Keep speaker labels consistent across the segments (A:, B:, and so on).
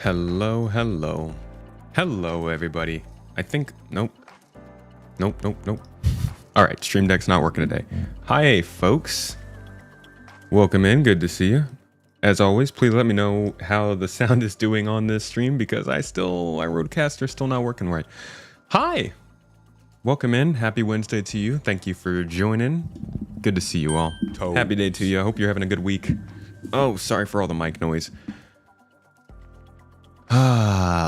A: Hello, hello. Hello, everybody. I think, nope. Nope. All right, Stream Deck's not working today. Hi, folks. Welcome in, good to see you. As always, please let me know how the sound is doing on this stream because my Rodecaster's still not working right. Hi, welcome in. Happy Wednesday to you. Thank you for joining. Good to see you all. Happy day to you. I hope you're having a good week. Oh, sorry for all the mic noise.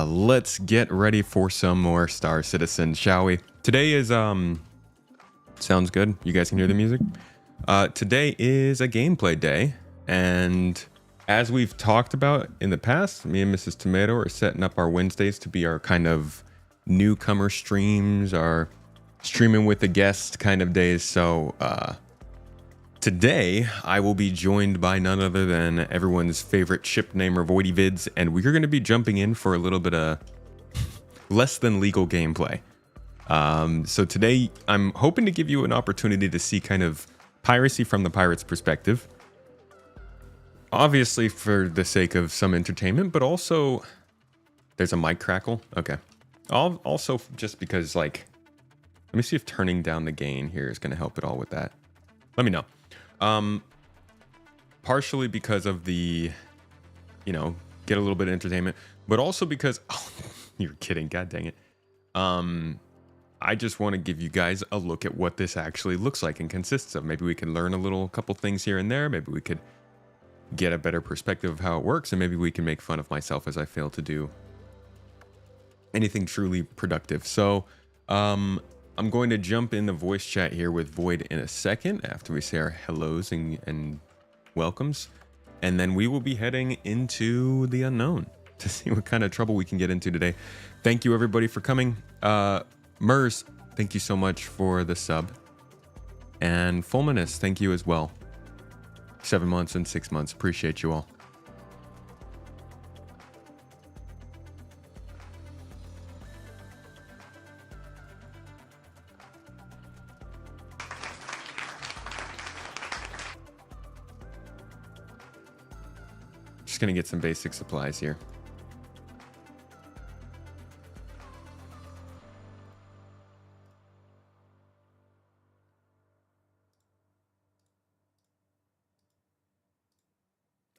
A: Let's get ready for some more Star Citizen, shall we? Today is, sounds good. You guys can hear the music? Today is a gameplay day, and as we've talked about in the past, me and Mrs. Tomato are setting up our Wednesdays to be our kind of newcomer streams, our streaming with a guest kind of days. So, today, I will be joined by none other than everyone's favorite ship namer, VoidyVids, and we're going to be jumping in for a little bit of less than legal gameplay. So today, I'm hoping to give you an opportunity to see kind of piracy from the pirate's perspective. Obviously, for the sake of some entertainment, but also... There's a mic crackle? Okay. Also, just because, like... Let me see if turning down the gain here is going to help at all with that. Let me know. Partially because of the, get a little bit of entertainment, but also because, oh, you're kidding, god dang it. I just want to give you guys a look at what this actually looks like and consists of. Maybe we can learn a couple things here and there. Maybe we could get a better perspective of how it works, and maybe we can make fun of myself as I fail to do anything truly productive. So, I'm going to jump in the voice chat here with Void in a second after we say our hellos and welcomes. And then we will be heading into the unknown to see what kind of trouble we can get into today. Thank you, everybody, for coming. Mers, thank you so much for the sub. And Fulminus, thank you as well. 7 months and 6 months. Appreciate you all. Just gonna get some basic supplies here.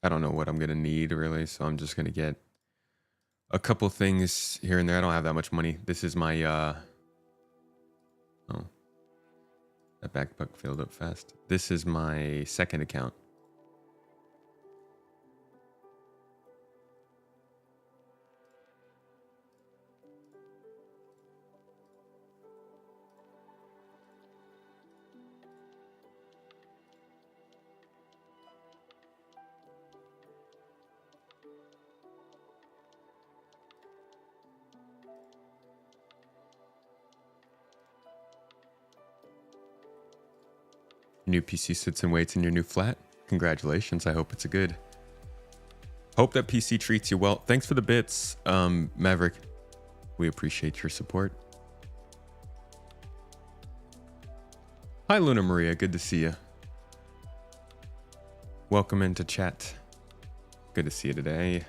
A: I don't know what I'm gonna need really, so I'm just gonna get a couple things here and there. I don't have that much money. This is my oh, that backpack filled up fast. This is my second account. New PC sits and waits in your new flat. Congratulations. I hope it's a good. Hope that PC treats you well. Thanks for the bits, Maverick. We appreciate your support. Hi, Luna Maria. Good to see you. Welcome into chat. Good to see you today.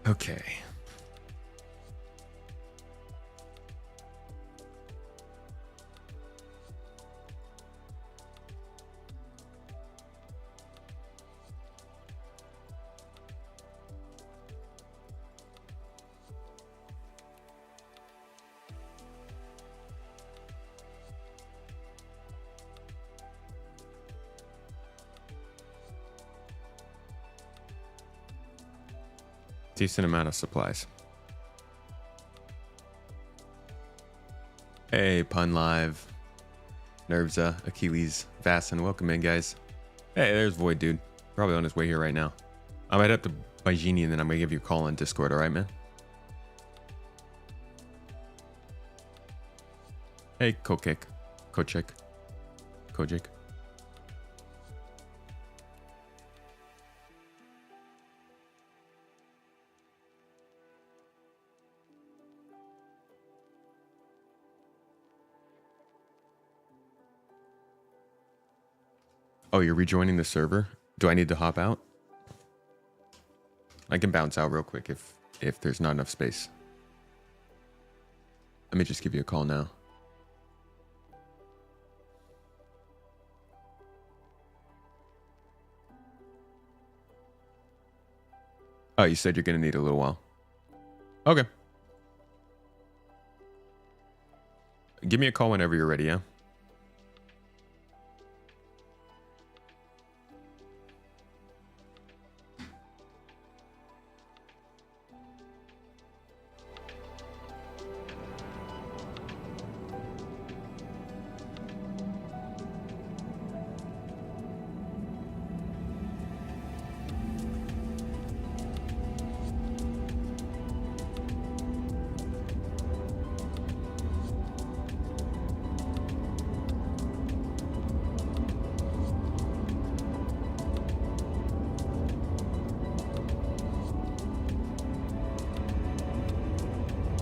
A: Okay. Decent amount of supplies. Hey, Pun Live, Nervza, Achilles, Vassin, welcome in, guys. Hey, there's Void, dude. Probably on his way here right now. I might have to buy Genie and then I'm gonna give you a call on Discord, alright, man? Hey, Kochek. Oh, you're rejoining the server? Do I need to hop out? I can bounce out real quick if there's not enough space. Let me just give you a call now. Oh, you said you're going to need a little while. Okay. Give me a call whenever you're ready, yeah?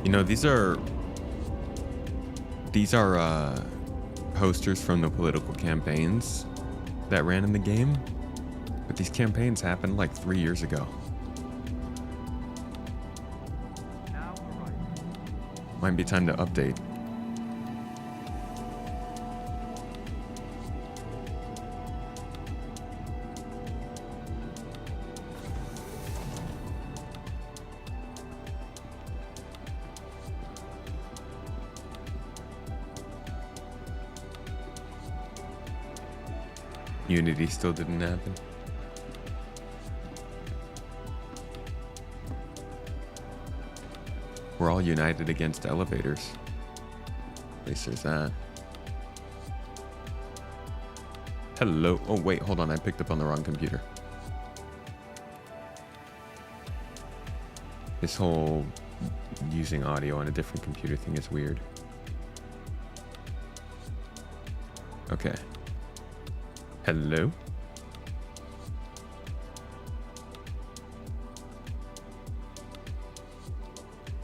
A: You know, these are posters from the political campaigns that ran in the game, but these campaigns happened like 3 years ago. Might be time to update. Unity still didn't happen. We're all united against elevators. At least there's that. Hello. Oh, wait, hold on. I picked up on the wrong computer. This whole using audio on a different computer thing is weird. Okay. Hello?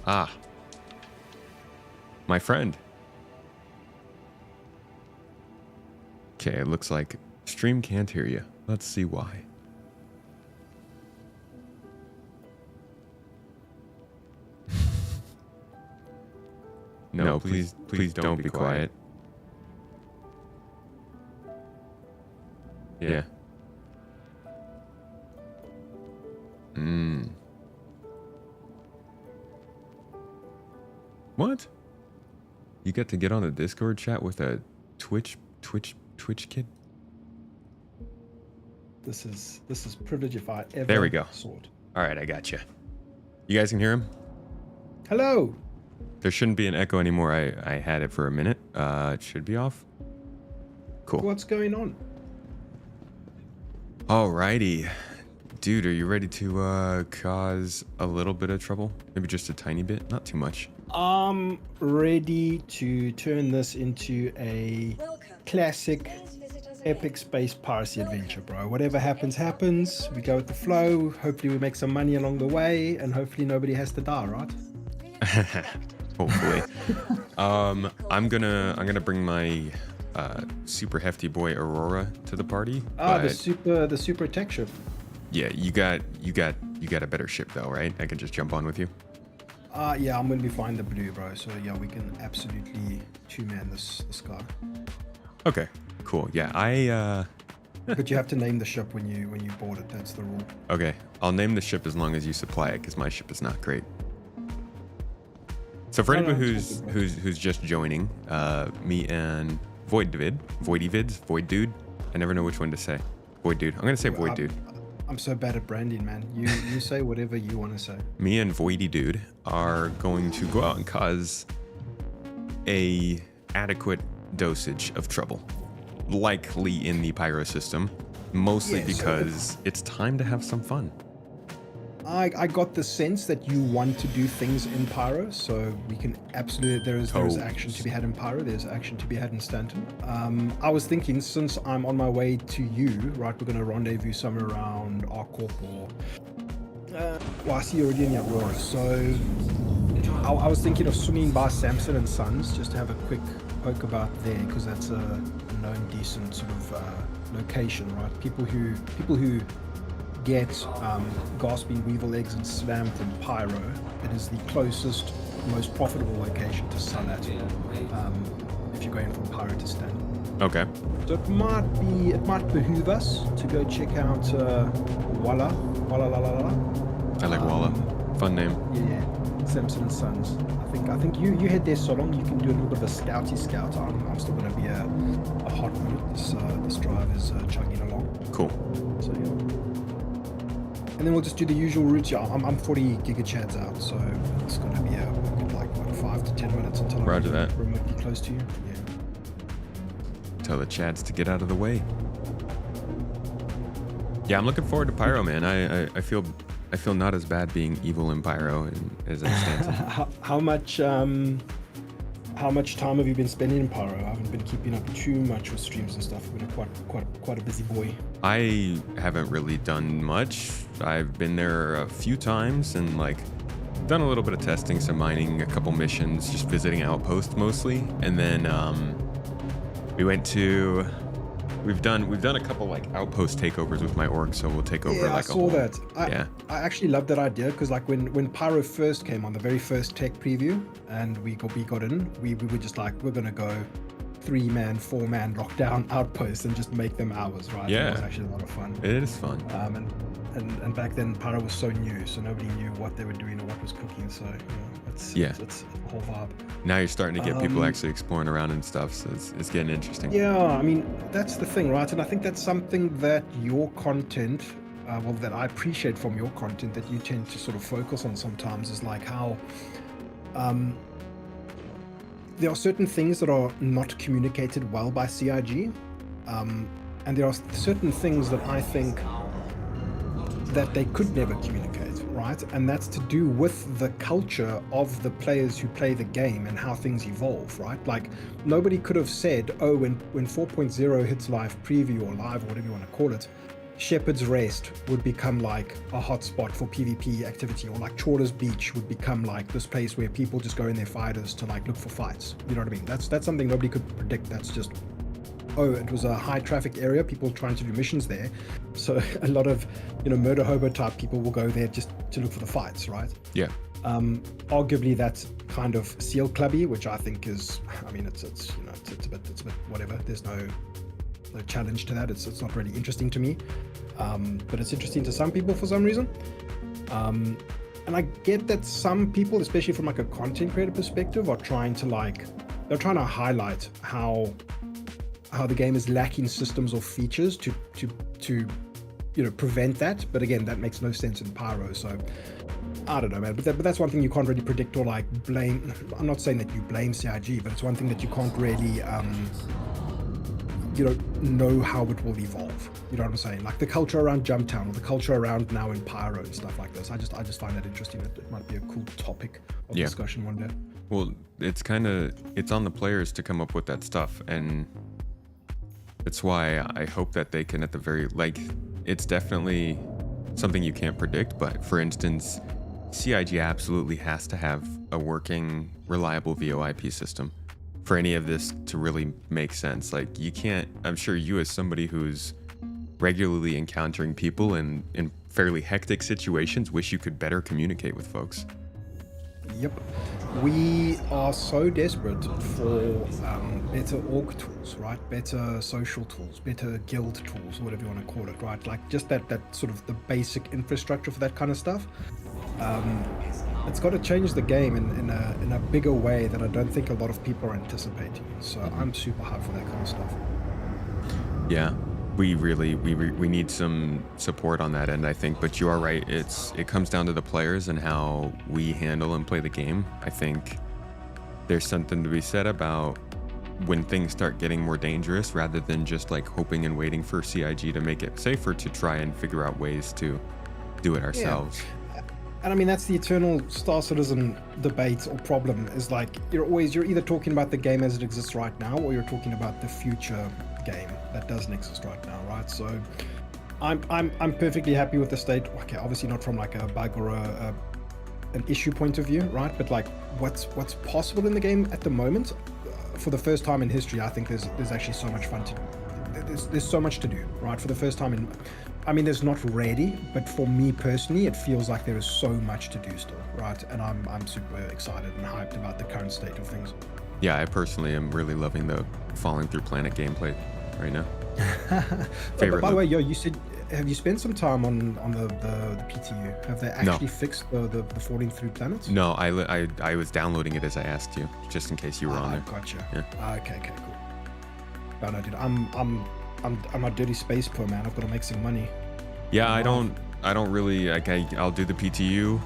A: Ah. My friend. Okay, it looks like stream can't hear you. Let's see why. No, please don't be quiet. Yeah. What? You get to get on a Discord chat with a Twitch kid?
B: This is privilege if I ever
A: There we go.
B: saw it.
A: All right, I got you. You guys can hear him?
B: Hello.
A: There shouldn't be an echo anymore. I had it for a minute. It should be off. Cool.
B: What's going on?
A: Alrighty. Dude, are you ready to cause a little bit of trouble? Maybe just a tiny bit? Not too much.
B: I'm ready to turn this into a classic epic space piracy adventure, bro. Whatever happens, happens. We go with the flow. Hopefully we make some money along the way, and hopefully nobody has to die, right?
A: Hopefully. I'm gonna bring my super hefty boy Aurora to the party.
B: Ah, the super tech ship.
A: Yeah, you got a better ship though, right? I can just jump on with you.
B: Yeah, I'm gonna be flying the blue, bro. So yeah, we can absolutely two-man this guy.
A: Okay, cool. Yeah,
B: But you have to name the ship when you board it. That's the rule.
A: Okay, I'll name the ship as long as you supply it, because my ship is not great. So for anybody who's just joining, me and Void Dude. I never know which one to say. Void Dude. I'm gonna say Void Dude.
B: I'm so bad at branding, man. You say whatever you want to say.
A: Me and Voidy Dude are going to go out and cause a adequate dosage of trouble, likely in the Pyro system, mostly because it's time to have some fun.
B: I got the sense that you want to do things in Pyro, so we can absolutely, there is action to be had in Pyro, there's action to be had in Stanton. I was thinking, since I'm on my way to you, right, we're going to rendezvous somewhere around Arcorp or well, I see you already in Aurora, so I was thinking of swinging by Samson and Sons just to have a quick poke about there, because that's a known decent sort of location, right? People who get gasping weevil eggs and slam from Pyro, it is the closest, most profitable location to sell at if you're going from Pyro to stand.
A: Okay.
B: So it might behoove us to go check out Walla La La La.
A: I like Walla. Fun name.
B: Yeah, Simpson and Sons. I think you head there so long. You can do a little bit of a scouty scout. I'm still going to be a hot minute. This drive is chugging along.
A: Cool.
B: So yeah. And then we'll just do the usual routes. Yeah, I'm 40 gigachads out, so it's going to be like 5 to 10 minutes until I'm remotely close to you. Yeah.
A: Tell the chads to get out of the way. Yeah, I'm looking forward to Pyro, man. I feel not as bad being evil in Pyro as I stand.
B: How much time have you been spending in Pyro? I haven't been keeping up too much with streams and stuff. I've been quite a busy boy.
A: I haven't really done much. I've been there a few times and like done a little bit of testing, some mining, a couple missions, just visiting outposts mostly, and then we've done a couple like outpost takeovers with my org, so we'll take over
B: I saw that.
A: I
B: actually love that idea because like when Pyro first came on, the very first tech preview, and we got in, we were just like, we're gonna go 3-man, 4-man lockdown outposts and just make them ours, right?
A: Yeah,
B: it was actually a lot of fun.
A: It is fun.
B: And back then Pyro was so new, so nobody knew what they were doing or what was cooking. So it's a whole vibe.
A: Now you're starting to get people actually exploring around and stuff, so it's getting interesting.
B: Yeah, I mean that's the thing, right? And I think that's something that your content, that I appreciate from your content, that you tend to sort of focus on sometimes, is like how there are certain things that are not communicated well by CIG, and there are certain things that I think that they could never communicate, right? And that's to do with the culture of the players who play the game and how things evolve, right? Like nobody could have said, oh, when 4.0 hits live preview or live or whatever you want to call it, Shepherd's Rest would become like a hotspot for PvP activity, or like Chorlers Beach would become like this place where people just go in their fighters to like look for fights. You know what I mean? That's something nobody could predict. That's just, oh, it was a high traffic area, people trying to do missions there, so a lot of murder hobo type people will go there just to look for the fights, right?
A: Yeah.
B: Arguably that's kind of seal clubby, which I think is, I mean, it's a bit whatever. There's no challenge to that. It's not really interesting to me, but it's interesting to some people for some reason. And I get that some people, especially from like a content creator perspective, are trying to highlight how the game is lacking systems or features to prevent that. But again, that makes no sense in Pyro, so I don't know, man. But that's one thing you can't really predict or like blame. I'm not saying that you blame CIG, but it's one thing that you can't really know how it will evolve. You know what I'm saying? Like the culture around Jumptown or the culture around now in Pyro and stuff like this. I just find that interesting. It might be a cool topic of discussion one day.
A: Well, it's on the players to come up with that stuff, and that's why I hope that they can, at the very, like, it's definitely something you can't predict, but for instance, CIG absolutely has to have a working, reliable VoIP system for any of this to really make sense. Like, you can't, I'm sure you as somebody who's regularly encountering people in fairly hectic situations, wish you could better communicate with folks.
B: Yep. We are so desperate for better org tools, right? Better social tools, better guild tools, whatever you want to call it, right? Like just that sort of the basic infrastructure for that kind of stuff. It's got to change the game in a bigger way that I don't think a lot of people are anticipating. So I'm super hyped for that kind of stuff.
A: Yeah. We need some support on that end, I think, but you are right. It comes down to the players and how we handle and play the game. I think there's something to be said about when things start getting more dangerous, rather than just like hoping and waiting for CIG to make it safer, to try and figure out ways to do it ourselves.
B: Yeah. And I mean, that's the eternal Star Citizen debate or problem, is like you're either talking about the game as it exists right now, or you're talking about the future game that doesn't exist right now, right? So I'm perfectly happy with the state. Okay, obviously not from like a bug or an issue point of view, right? But like what's possible in the game at the moment, for the first time in history, I think there's actually so much fun to do. there's so much to do, right? For the first time in, I mean, there's not ready, but for me personally, it feels like there is so much to do still, right? And I'm super excited and hyped about the current state of things.
A: Yeah, I personally am really loving the falling through planet gameplay right now.
B: But by the way, yo, you said, have you spent some time on the PTU? Have they actually fixed the falling through planets?
A: No, I was downloading it as I asked you, just in case you were on there.
B: Gotcha.
A: Yeah.
B: Okay, cool. No, dude, I'm a dirty space poor man. I've got to make some money.
A: Yeah, I don't really like. I'll do the PTU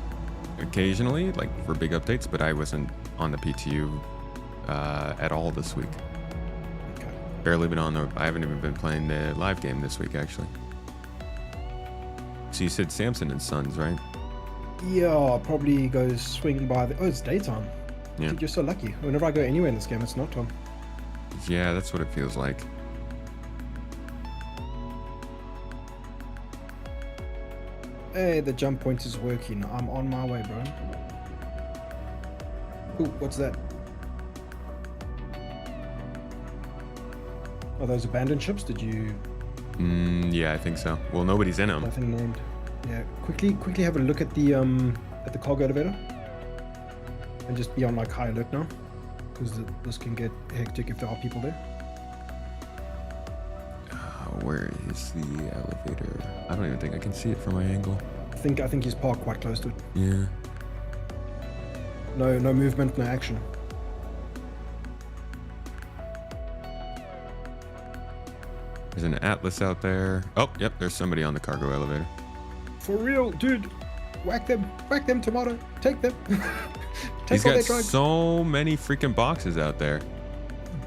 A: occasionally, like for big updates, but I wasn't on the PTU at all this week.
B: Okay.
A: Barely been on the. I haven't even been playing the live game this week, actually. So you said Samson and Sons, right?
B: Yeah, I'll probably go swing by the. Oh, it's daytime.
A: Yeah.
B: Dude, you're so lucky. Whenever I go anywhere in this game, it's not time.
A: Yeah, that's what it feels like.
B: Hey, the jump point is working. I'm on my way, bro. Ooh, what's that? Are those abandoned ships? Did you?
A: Yeah, I think so. Well, nobody's in them.
B: Nothing named. Yeah, quickly have a look at the cargo elevator, and just be on like high alert now, because this can get hectic if there are people there.
A: Where is the elevator? I don't even think I can see it from my angle.
B: I think he's parked quite close to it.
A: Yeah.
B: No movement, no action.
A: There's an Atlas out there. Oh, yep, there's somebody on the cargo elevator.
B: For real, dude. Whack them, Tomato. Take them.
A: He's got so many freaking boxes out there.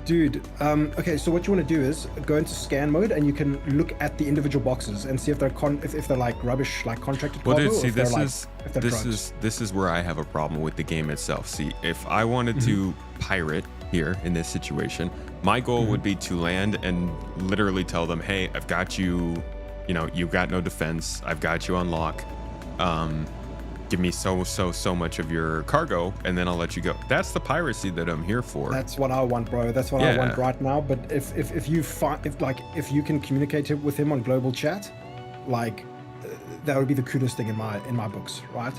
B: Dude, okay, so what you want to do is go into scan mode, and you can look at the individual boxes and see if they're if they're like rubbish, like contracted cargo.
A: Well, dude, see,
B: this
A: is where I have a problem with the game itself. See, if I wanted to pirate here in this situation, my goal would be to land and literally tell them, hey, I've got you, you know, you've got no defense, I've got you on lock, give me so much of your cargo, and then I'll let you go. That's the piracy that I'm here for.
B: That's what I want, bro. That's what I want right now. But if you can communicate with him on global chat, like that would be the coolest thing in my books, right?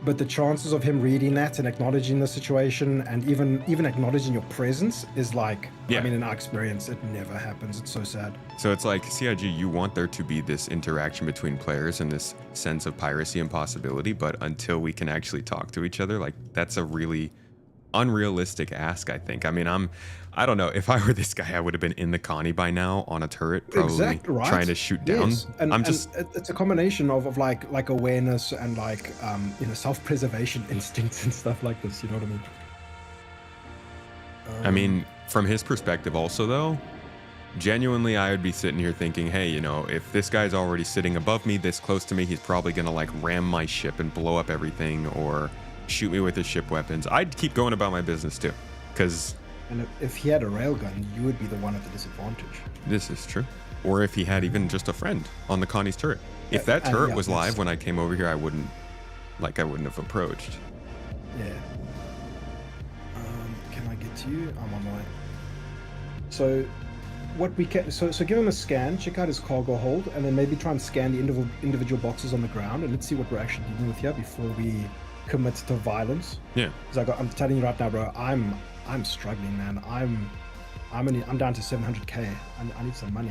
B: But the chances of him reading that and acknowledging the situation and even acknowledging your presence is like, I mean, in our experience, it never happens. It's so sad.
A: So it's like, CIG, you want there to be this interaction between players and this sense of piracy and possibility, but until we can actually talk to each other, like that's a really unrealistic ask, I think. I mean, I don't know. If I were this guy, I would have been in the Connie by now on a turret, probably trying to shoot down.
B: Yes. And it's a combination of like awareness and like self-preservation instincts and stuff like this. You know what I mean?
A: I mean, from his perspective, also though, genuinely, I would be sitting here thinking, hey, you know, if this guy's already sitting above me, this close to me, he's probably gonna like ram my ship and blow up everything, or shoot me with his ship weapons. I'd keep going about my business too, because.
B: And if he had a railgun, you would be the one at the disadvantage.
A: This is true. Or if he had even just a friend on the Connie's turret. If that turret was live when I came over here, I wouldn't have approached.
B: Yeah. Can I get to you? I'm on my way. So what we can, so give him a scan, check out his cargo hold, and then maybe try and scan the individual boxes on the ground, and let's see what we're actually dealing with here before we commit to violence.
A: Yeah.
B: Because I'm telling you right now, bro, I'm struggling, man. I'm down to 700k. I need some money.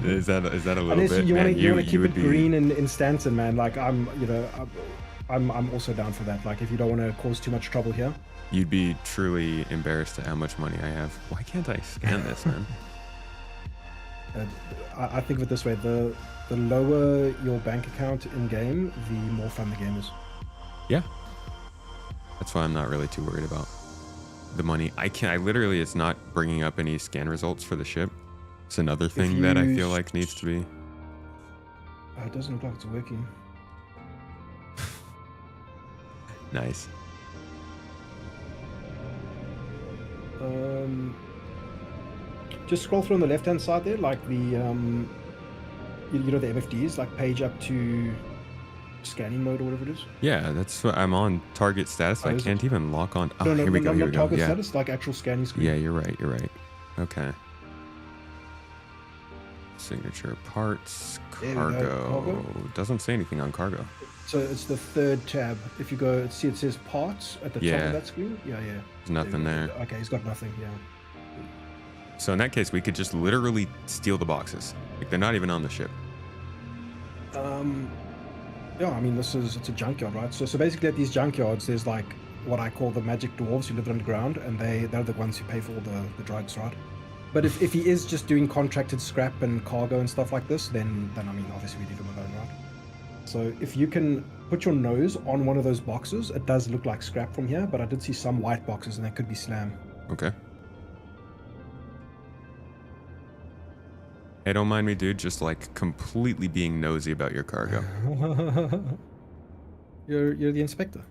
A: is that a little bit?
B: You want to keep it green in Stanton, man. Like I'm also down for that. Like if you don't want to cause too much trouble here.
A: You'd be truly embarrassed at how much money I have. Why can't I scan this, man?
B: I think of it this way: the lower your bank account in game, the more fun the game is.
A: Yeah. That's why I'm not really too worried about the money. I literally, it's not bringing up any scan results for the ship. It's another thing that I feel like needs to be.
B: It doesn't look like it's working.
A: Nice.
B: Just scroll through on the left-hand side there, like the you know, the MFDs, like page up to scanning mode or whatever it is.
A: Yeah, that's what I'm on. Target status. I can't even lock on. Oh,
B: no,
A: here we go.
B: Target status, like actual scanning screen.
A: Yeah, you're right. Okay. Signature parts,
B: There we go,
A: cargo.
B: cargo.
A: Doesn't say anything on cargo.
B: So it's the third tab. If you go, see it says parts at the top
A: Yeah.
B: of that screen? Yeah, yeah.
A: There's nothing there.
B: Okay, he's got nothing, yeah.
A: So in that case, we could just literally steal the boxes. Like, they're not even on the ship.
B: Yeah, I mean, it's a junkyard, right? So basically at these junkyards, there's like what I call the magic dwarves who live underground, and they're the ones who pay for all the drugs, right? But if he is just doing contracted scrap and cargo and stuff like this, then I mean, obviously we leave him alone, right? So if you can put your nose on one of those boxes, it does look like scrap from here, but I did see some white boxes, and that could be slam.
A: Okay. Hey, don't mind me, dude. Just like completely being nosy about your cargo.
B: You're the inspector.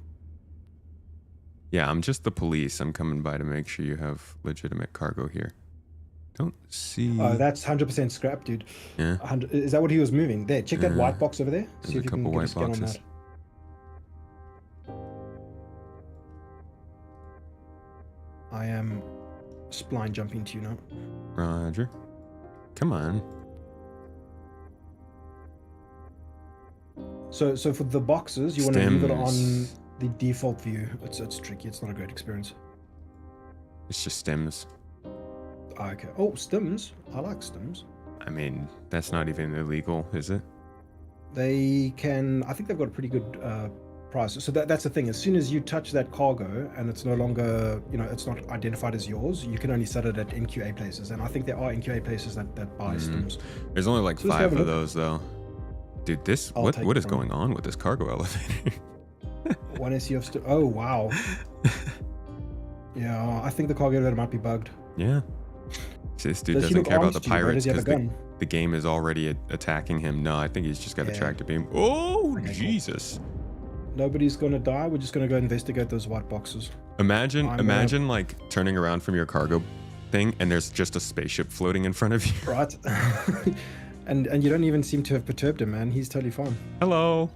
A: Yeah, I'm just the police. I'm coming by to make sure you have legitimate cargo here. Don't see.
B: Oh, that's 100% scrap, dude.
A: Yeah.
B: Is that what he was moving? There, check that
A: Yeah.
B: white box over there.
A: There's
B: See
A: a
B: if you can
A: couple
B: get a
A: white
B: scan on
A: boxes.
B: that. I am spline jumping to you now.
A: Roger. Come on.
B: So for the boxes, you want to leave it on
A: Stems.
B: the default view. It's tricky. It's not a great experience.
A: It's just stems.
B: Ah, okay. Oh, stims. I like stims.
A: I mean, that's not even illegal, is it?
B: They can. I think they've got a pretty good price. So that's the thing. As soon as you touch that cargo and it's no longer, it's not identified as yours, you can only sell it at NQA places. And I think there are NQA places that buy stims.
A: There's only like
B: So let's have
A: 5
B: a
A: of
B: look.
A: those, though. Dude, this
B: I'll
A: what
B: take
A: what
B: it
A: is
B: from
A: going on with this cargo elevator?
B: One SE of oh wow. Yeah, I think the cargo elevator might be bugged.
A: Yeah. This dude
B: Does he
A: doesn't
B: look
A: care about
B: armed
A: the
B: to you, or
A: pirates
B: does he have a
A: because
B: gun?
A: the game is already attacking him. No, I think he's just got a
B: Yeah.
A: tractor beam. Oh,
B: Okay, cool.
A: Jesus.
B: Nobody's gonna die. We're just gonna go investigate those white boxes.
A: Imagine like turning around from your cargo thing and there's just a spaceship floating in front of you.
B: Right. and you don't even seem to have perturbed him, man. He's totally fine.
A: Hello.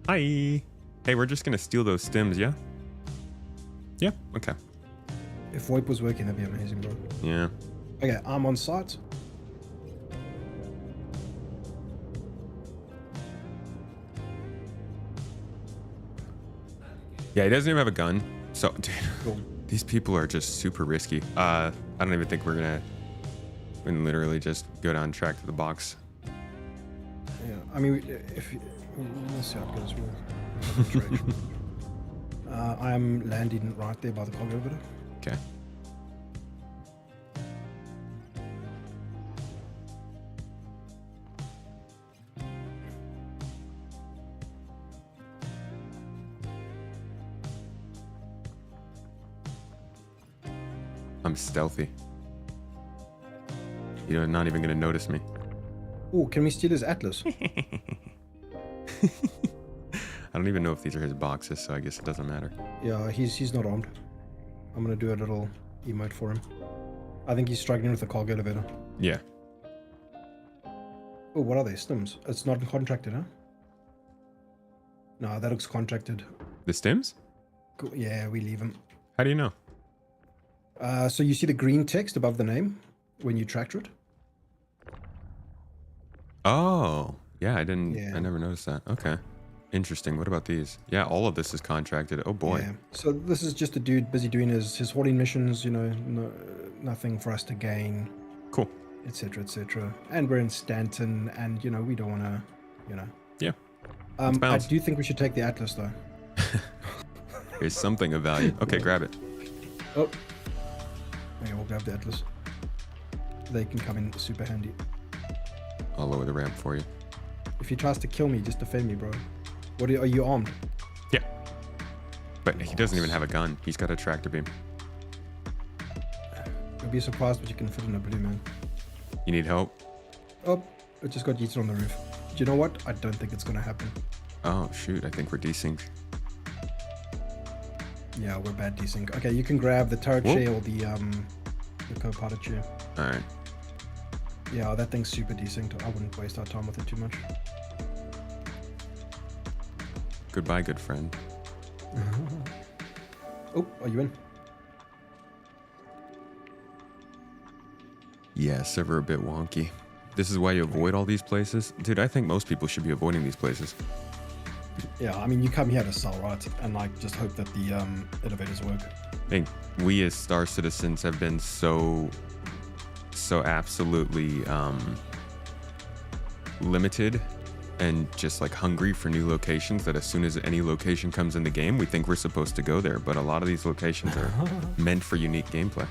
A: Hi. Hey, we're just gonna steal those stems, yeah? Yeah, okay.
B: If VoIP was working, that'd be amazing, bro.
A: Yeah.
B: Okay, I'm on site.
A: Yeah, he doesn't even have a gun. So, dude,
B: Cool.
A: these people are just super risky. I don't even think we can literally just go down track to the box.
B: Yeah, I mean, let's see how it goes. I am landing right there by the cargo elevator.
A: Okay. I'm stealthy. You're not even gonna notice me.
B: Oh, can we steal his atlas?
A: I don't even know if these are his boxes, so I guess it doesn't matter.
B: Yeah, he's not armed. I'm gonna do a little emote for him. I think he's struggling with the cargo elevator.
A: Yeah.
B: Oh, what are they? Stims. It's not contracted, huh? No, that looks contracted.
A: The stems?
B: Cool. Yeah, we leave him.
A: How do you know?
B: So you see the green text above the name when you tractor it?
A: Oh, yeah, I
B: Yeah.
A: never noticed that. Okay. Interesting. What about these? Yeah, all of this is contracted. Oh boy.
B: Yeah. So this is just a dude busy doing his hauling missions, nothing for us to gain,
A: Cool.
B: etc., etc. And we're in Stanton, and we don't want to,
A: Yeah.
B: I
A: bounce.
B: do think we should take the Atlas though.
A: Here's something of value. Okay, grab it.
B: Oh. Okay, we'll grab the Atlas. They can come in super handy.
A: I'll lower the ramp for you.
B: If he tries to kill me, just defend me, bro. Are you armed?
A: Yeah. But he doesn't even have a gun. He's got a tractor beam.
B: You'll be surprised what you can fit in a blue, man.
A: You need help?
B: Oh, it just got yeeted on the roof. Do you know what? I don't think it's gonna happen.
A: Oh shoot, I think we're desynced.
B: Yeah, we're bad desync. Okay, you can grab the turret
A: Whoop.
B: chair or the co-pilot chair.
A: Alright.
B: Yeah, that thing's super desynced. I wouldn't waste our time with it too much.
A: Goodbye, good friend.
B: Oh, are you in?
A: Yeah, server a bit wonky. This is why you avoid all these places. Dude, I think most people should be avoiding these places.
B: Yeah, I mean, you come here to sell, right? And like just hope that the elevators work.
A: I think we as Star Citizens have been so absolutely limited and just like hungry for new locations that as soon as any location comes in the game, we think we're supposed to go there. But a lot of these locations are meant for unique gameplay.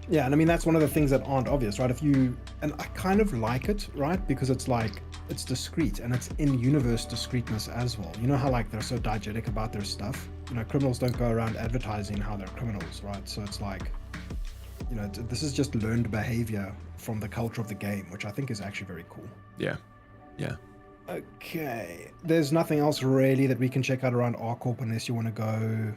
B: Yeah, and I mean, that's one of the things that aren't obvious, right? And I kind of like it, right? Because it's like, it's discreet and it's in-universe discreetness as well. You know how like they're so diegetic about their stuff? You know, criminals don't go around advertising how they're criminals, right? So it's like, you know, this is just learned behavior from the culture of the game, which I think is actually very cool.
A: Yeah.
B: Okay. There's nothing else really that we can check out around R-Corp unless you want to go,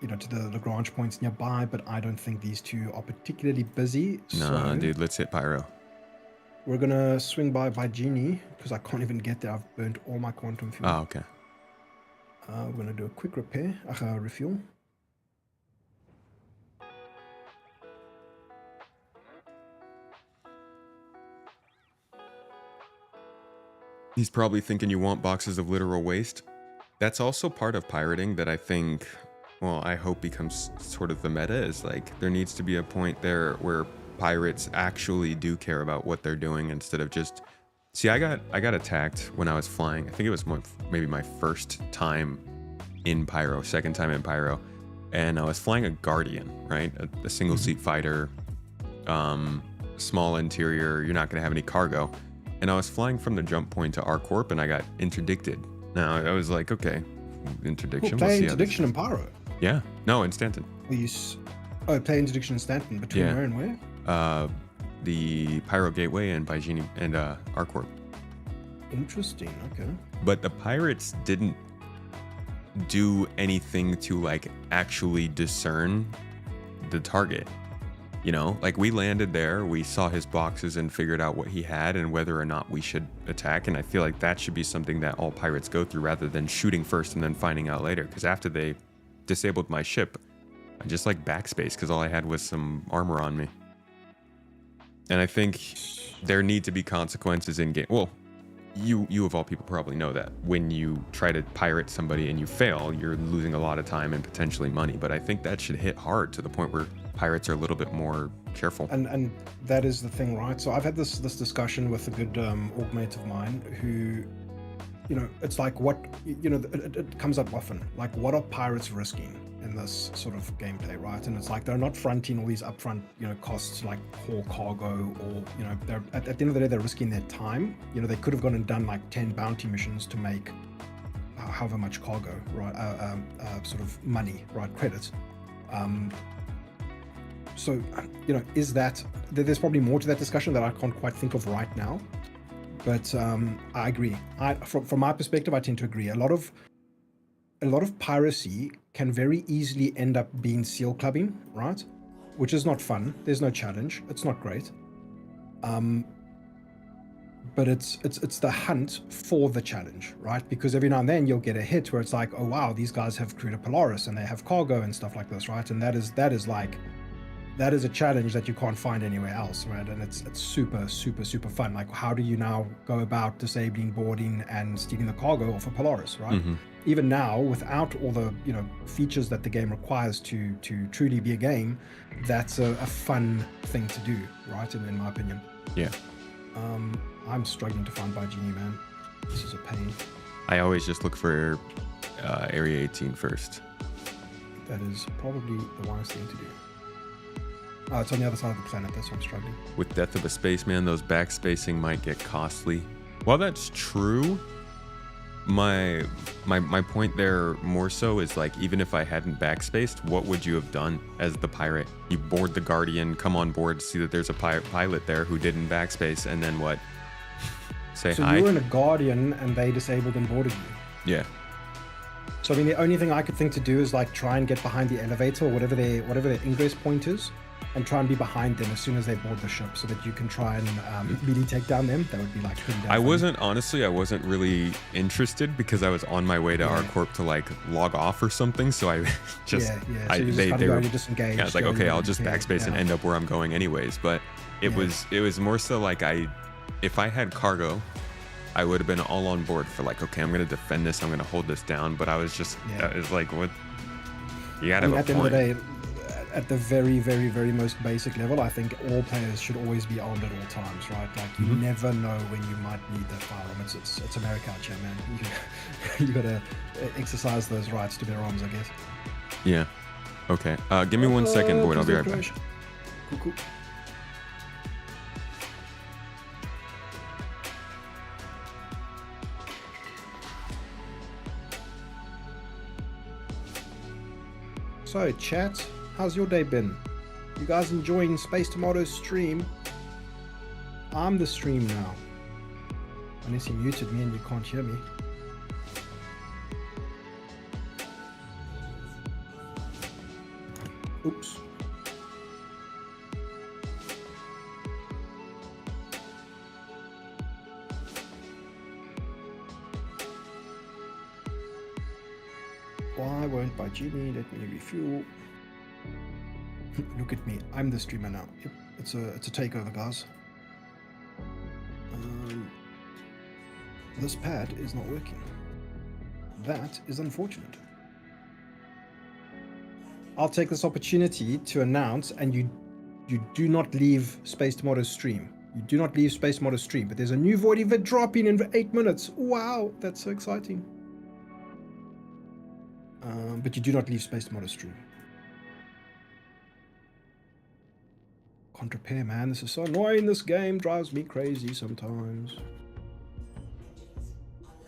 B: you know, to the Lagrange points nearby, but I don't think these two are particularly busy.
A: Nah, dude, let's hit Pyro.
B: We're gonna swing by Genie because I can't even get there. I've burnt all my quantum fuel.
A: Oh, okay.
B: We're gonna do a quick refuel.
A: He's probably thinking you want boxes of literal waste. That's also part of pirating that I think, well, I hope becomes sort of the meta, is like there needs to be a point there where pirates actually do care about what they're doing instead of just... See, I got attacked when I was flying. I think it was maybe my first time in Pyro, second time in Pyro. And I was flying a Guardian, right? A single seat fighter, small interior, you're not gonna have any cargo. And I was flying from the jump point to R-Corp and I got interdicted. Now I was like, okay, interdiction.
B: Play interdiction in Pyro.
A: Yeah, no, in Stanton.
B: Play interdiction in Stanton between where and where?
A: The Pyro Gateway and Genie and R-Corp.
B: Interesting. Okay.
A: But the pirates didn't do anything to like actually discern the target. You know, like we landed there, we saw his boxes and figured out what he had and whether or not we should attack. And I feel like that should be something that all pirates go through rather than shooting first and then finding out later. Because after they disabled my ship, I just like backspace because all I had was some armor on me. And I think there need to be consequences in game. Well, you of all people probably know that when you try to pirate somebody and you fail, you're losing a lot of time and potentially money. But I think that should hit hard to the point where pirates are a little bit more careful.
B: And that is the thing, right? So I've had this discussion with a good org mate of mine who, you know, it's like what, you know, it comes up often. Like, what are pirates risking in this sort of gameplay, right? And it's like they're not fronting all these upfront, you know, costs like haul cargo, or, you know, they're at the end of the day they're risking their time. You know, they could have gone and done like 10 bounty missions to make however much cargo, right? Sort of money, right? Credits. So, you know, there's probably more to that discussion that I can't quite think of right now. But I agree. From my perspective, I tend to agree. A lot of piracy can very easily end up being seal clubbing, right? Which is not fun. There's no challenge. It's not great. But it's the hunt for the challenge, right? Because every now and then you'll get a hit where it's like, oh wow, these guys have crewed a Polaris and they have cargo and stuff like this, right? And that is a challenge that you can't find anywhere else, right? And it's super, super, super fun. Like, how do you now go about disabling boarding and stealing the cargo off a Polaris, right? Mm-hmm. Even now, without all the, you know, features that the game requires to truly be a game, that's a fun thing to do, right? In my opinion.
A: Yeah.
B: I'm struggling to find Genie, man. This is a pain.
A: I always just look for Area 18 first.
B: That is probably the wisest thing to do. It's on the other side of the planet, that's why I'm struggling.
A: With Death of a Spaceman, those backspacing might get costly. While that's true, my point there more so is like, even if I hadn't backspaced, what would you have done as the pirate? You board the Guardian, come on board, see that there's a pilot there who didn't backspace, and then what? Say
B: so
A: hi?
B: So you were in a Guardian and they disabled and boarded you?
A: Yeah.
B: So I mean, the only thing I could think to do is like try and get behind the elevator or whatever their ingress point is, and try and be behind them as soon as they board the ship, so that you can try and melee take down them. That would be like pretty damn
A: I
B: funny.
A: wasn't really interested because I was on my way to
B: Yeah.
A: ArcCorp to like log off or something. So I just,
B: So you just kind of
A: they
B: go
A: were,
B: and you disengage.
A: yeah, it's like,
B: go,
A: okay,
B: you
A: I'll just
B: disappear.
A: backspace and
B: Yeah.
A: end up where I'm going anyways. But it
B: Yeah.
A: was more so like if I had cargo, I would have been all on board for like, okay, I'm going to defend this. I'm going to hold this down. But I was just,
B: Yeah.
A: it's like, what? You
B: I
A: got to
B: mean,
A: have
B: at the
A: a
B: end of
A: point.
B: the day, at the very, very, very most basic level, I think all players should always be armed at all times, right? Like you never know when you might need that firearm. It's America out here, man. You gotta exercise those rights to bear arms, I guess.
A: Yeah. Okay. Give me 1 second, Boyd. I'll be right back.
B: Cool, cool. So, chat, how's your day been? You guys enjoying Space Tomato's stream? I'm the stream now. Unless you muted me and you can't hear me. Oops. Why won't buy Genie? Let me refuel. Look at me. I'm the streamer now. Yep. It's a takeover, guys. This pad is not working. That is unfortunate. I'll take this opportunity to announce, and you do not leave Space Tomato's stream. You do not leave Space Tomato's stream, but there's a new Void event dropping in 8 minutes. Wow, that's so exciting. But you do not leave Space Tomato's stream. Can't repair, man. This is so annoying. This game drives me crazy sometimes.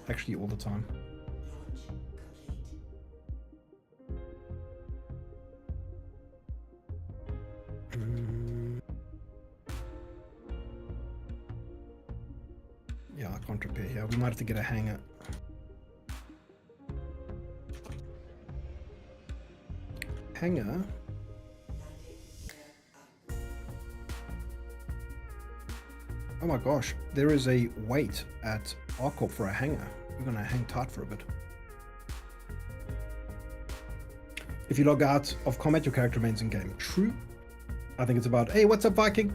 B: Actually, all the time. Yeah, I can't repair here. We might have to get a hanger. Hanger? Oh my gosh, there is a wait at ArcCorp for a hanger. We're gonna hang tight for a bit. If you log out of combat, your character remains in game. True. I think it's about, hey, what's up, Viking?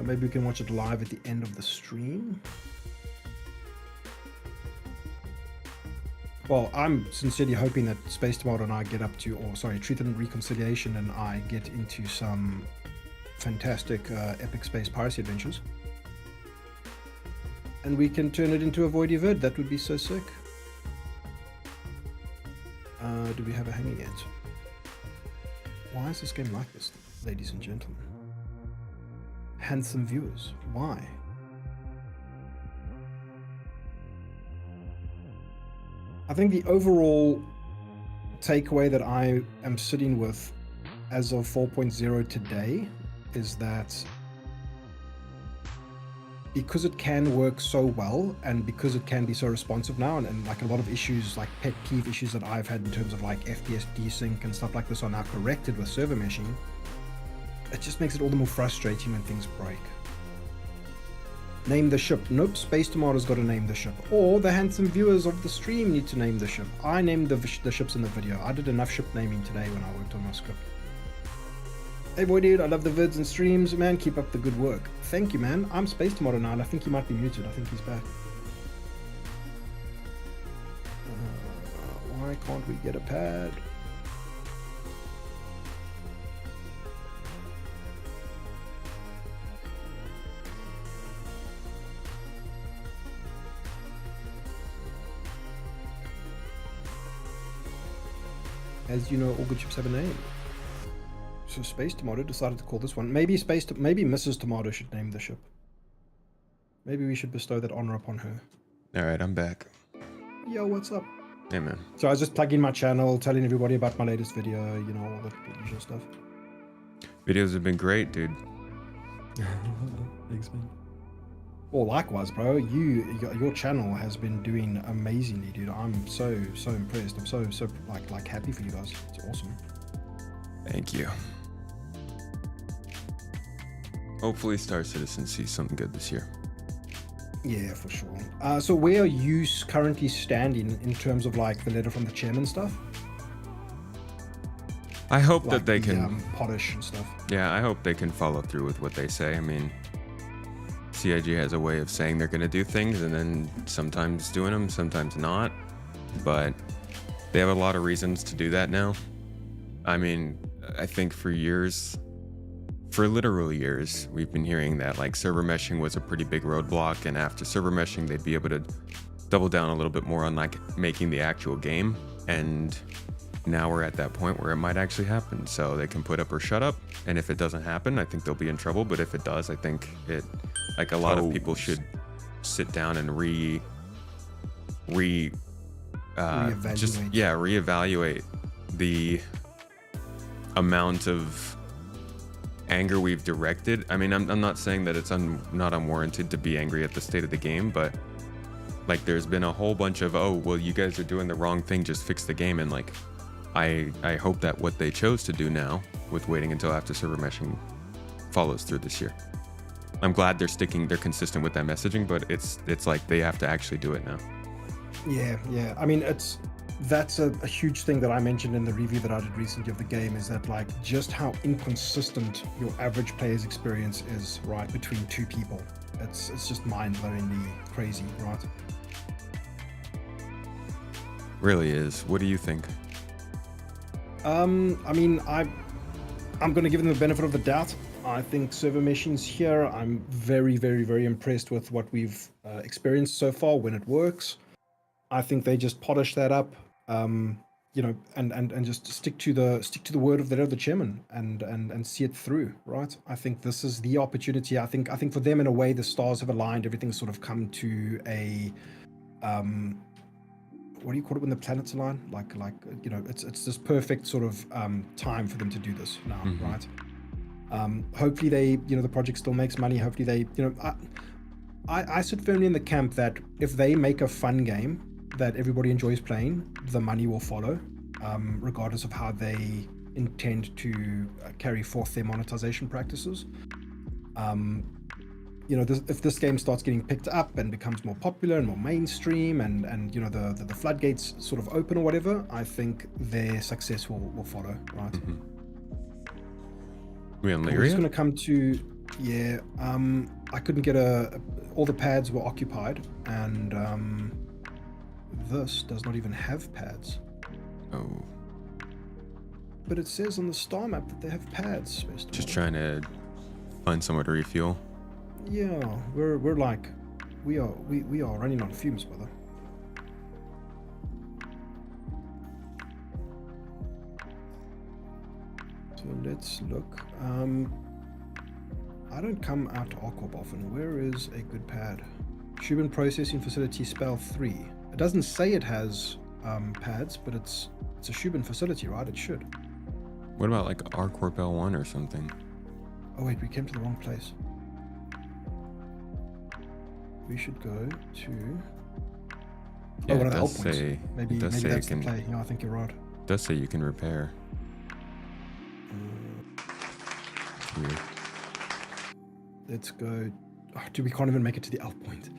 B: Maybe we can watch it live at the end of the stream. Well, I'm sincerely hoping that Space Tomato and I get up to, or sorry, Truth and Reconciliation and I get into some fantastic epic space piracy adventures. And we can turn it into a Void event. That would be so sick. Do we have a hanger yet? Why is this game like this, ladies and gentlemen? Handsome viewers, why? I think the overall takeaway that I am sitting with as of 4.0 today is that because it can work so well and because it can be so responsive now, and like a lot of issues, like pet peeve issues that I've had in terms of like FPS desync and stuff like this are now corrected with server meshing, it just makes it all the more frustrating when things break. Name the ship. Nope, Space Tomato's got to name the ship. Or the handsome viewers of the stream need to name the ship. I named the ships in the video. I did enough ship naming today when I worked on my script. Hey boy dude, I love the vids and streams. Man, keep up the good work. Thank you, man. I'm Space Tomato now, and I think he might be muted. I think he's back. Why can't we get a pad? As you know, all good ships have a name. So Space Tomato decided to call this one. Maybe maybe Mrs. Tomato should name the ship. Maybe we should bestow that honor upon her.
A: All right, I'm back.
B: Yo, what's up?
A: Hey, man.
B: So I was just plugging my channel, telling everybody about my latest video, you know, all the usual stuff.
A: Videos have been great, dude.
B: Thanks, man. Well, likewise, bro. Your channel has been doing amazingly, dude. I'm so impressed. I'm so like happy for you guys. It's awesome.
A: Thank you. Hopefully Star Citizen sees something good this year.
B: Yeah, for sure. So where are you currently standing in terms of like the letter from the chairman stuff?
A: I hope
B: Like
A: that they can
B: polish and stuff.
A: Yeah, I hope they can follow through with what they say. I mean, CIG has a way of saying they're going to do things and then sometimes doing them, sometimes not. But they have a lot of reasons to do that now. I mean, I think for literal years, we've been hearing that like server meshing was a pretty big roadblock, and after server meshing, they'd be able to double down a little bit more on like making the actual game. And now we're at that point where it might actually happen. So they can put up or shut up. And if it doesn't happen, I think they'll be in trouble. But if it does, I think like a lot of people should sit down and reevaluate the amount of anger we've directed. I mean, I'm not saying that it's not unwarranted to be angry at the state of the game, but like there's been a whole bunch of, oh, well, you guys are doing the wrong thing, just fix the game. And like, I hope that what they chose to do now with waiting until after server meshing follows through this year. I'm glad they're consistent with that messaging, but it's like they have to actually do it now.
B: Yeah. I mean, that's a huge thing that I mentioned in the review that I did recently of the game, is that like just how inconsistent your average player's experience is, right, between two people. It's just mind-blowingly crazy, right?
A: Really is. What do you think?
B: I mean, I'm going to give them the benefit of the doubt. I think server meshing's here. I'm very impressed with what we've experienced so far when it works. I think they just polish that up, and just stick to the word of the chairman and see it through, right? I think this is the opportunity. I think for them, in a way, the stars have aligned. Everything's sort of come to a what do you call it when the planets align? Like it's this perfect sort of time for them to do this now, right? Hopefully they, the project still makes money. Hopefully they, I sit firmly in the camp that if they make a fun game that everybody enjoys playing, the money will follow, regardless of how they intend to carry forth their monetization practices. If this game starts getting picked up and becomes more popular and more mainstream, and the floodgates sort of open or whatever, I think their success will follow, right?
A: We on Lyria?
B: We're just going to come to, I couldn't get all the pads were occupied, and this does not even have pads.
A: Oh.
B: But it says on the star map that they have pads.
A: Just trying to find somewhere to refuel.
B: Yeah, we're like, we are running on fumes, brother. So let's look. I don't come out to Arcorp often. Where is a good pad? Shubin Processing Facility Spell 3. It doesn't say it has pads, but it's a Shubin facility, right? It should.
A: What about like Arcorp L1 or something?
B: Oh wait, we came to the wrong place. We should go to one of the help points. Maybe that's the play. Yeah, I think you're right.
A: It does say you can repair. Weird.
B: Let's go. Oh, dude, we can't even make it to the elf point.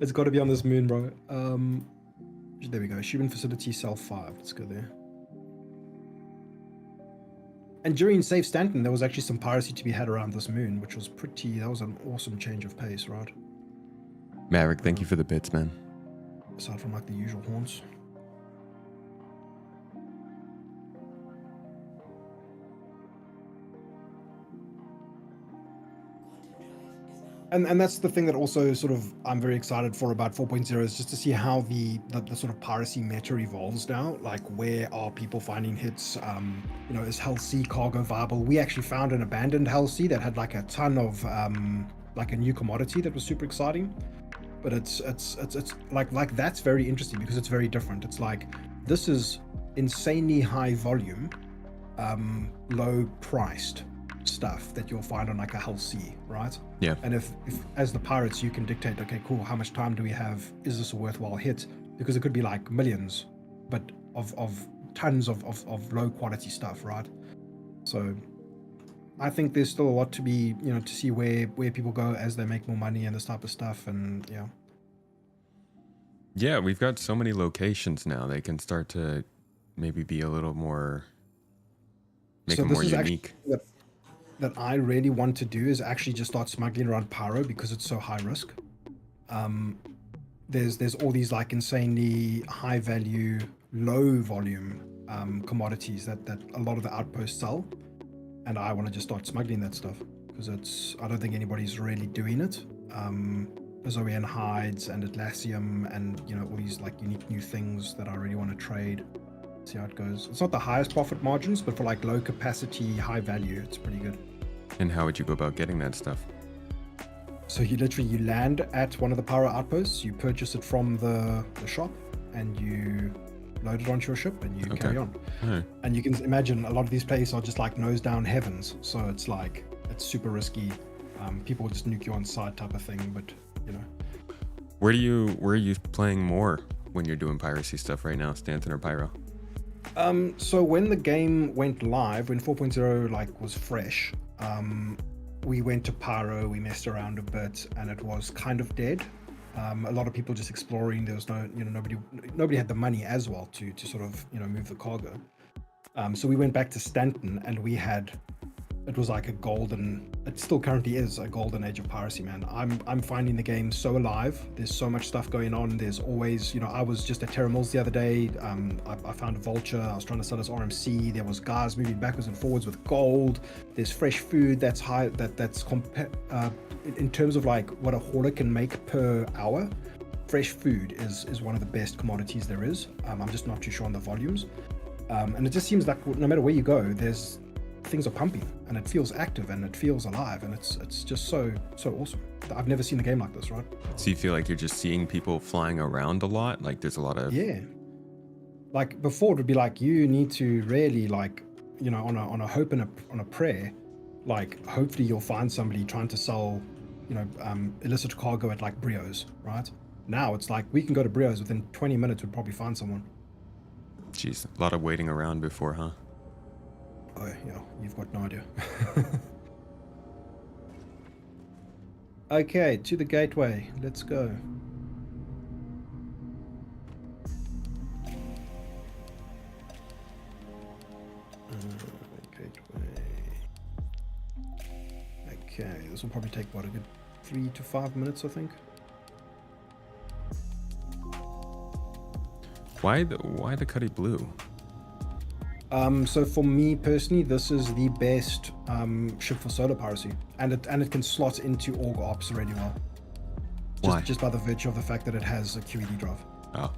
B: It's got to be on this moon, bro. There we go. Shubin Facility Cell 5. Let's go there. And during Save Stanton, there was actually some piracy to be had around this moon, which was that was an awesome change of pace, right?
A: Maverick, thank you for the bits, man.
B: Aside from like the usual haunts. And that's the thing that also sort of I'm very excited for about 4.0, is just to see how the sort of piracy meta evolves now. Like, where are people finding hits? Is Hell Sea cargo viable? We actually found an abandoned Hell Sea that had like a ton of like a new commodity that was super exciting. But it's like that's very interesting because it's very different. It's like, this is insanely high volume, low priced stuff that you'll find on like a Hull Sea, right?
A: Yeah.
B: And if as the pirates you can dictate, okay, cool, how much time do we have? Is this a worthwhile hit? Because it could be like millions, but of tons of low quality stuff, right? So I think there's still a lot to be, to see where people go as they make more money and this type of stuff, and yeah.
A: Yeah, we've got so many locations now. They can start to maybe be a little more, make them more unique.
B: That I really want to do is actually just start smuggling around Pyro because it's so high risk. There's all these like insanely high value, low volume commodities that a lot of the outposts sell, and I want to just start smuggling that stuff because I don't think anybody's really doing it. Azoian hides and Atlassium and all these like unique new things that I really want to trade. See how it goes. It's not the highest profit margins, but for like low capacity, high value, it's pretty good.
A: And how would you go about getting that stuff?
B: So you land at one of the Pyro outposts, you purchase it from the shop, and you load it onto your ship and you carry on.
A: Right.
B: And you can imagine a lot of these places are just like nose down heavens, so it's super risky. People just nuke you on site type of thing, but
A: Where are you playing more when you're doing piracy stuff right now, Stanton or Pyro?
B: So when the game went live, when 4.0 was fresh, we went to Pyro, we messed around a bit, and it was kind of dead. A lot of people just exploring. There was nobody had the money as well to sort of move the cargo. So we went back to Stanton, and it was like it still currently is a golden age of piracy, man. I'm finding the game so alive. There's so much stuff going on. There's always, I was just at Terra Mills the other day. I found a vulture. I was trying to sell this RMC. There was guys moving backwards and forwards with gold. There's fresh food that's high. In terms of like what a hauler can make per hour, fresh food is one of the best commodities there is. I'm just not too sure on the volumes. And it just seems like no matter where you go, things are pumping and it feels active and it feels alive, and it's just so awesome. I've never seen a game like this, right?
A: So you feel like you're just seeing people flying around a lot? Like there's a lot of...
B: Yeah. Like before it would be like you need to really like, on a hope and on a prayer, like hopefully you'll find somebody trying to sell, illicit cargo at like Brio's, right? Now it's like we can go to Brio's within 20 minutes, we'd probably find someone.
A: Jeez, a lot of waiting around before, huh?
B: Oh, you've got no idea. Okay, to the gateway. Let's go. Gateway. Okay, this will probably take a good 3 to 5 minutes, I think.
A: Why the Cuddy Blue?
B: So for me personally, this is the best ship for solo piracy, and it can slot into org ops really well.
A: Why?
B: Just by the virtue of the fact that it has a QED drive.
A: Oh.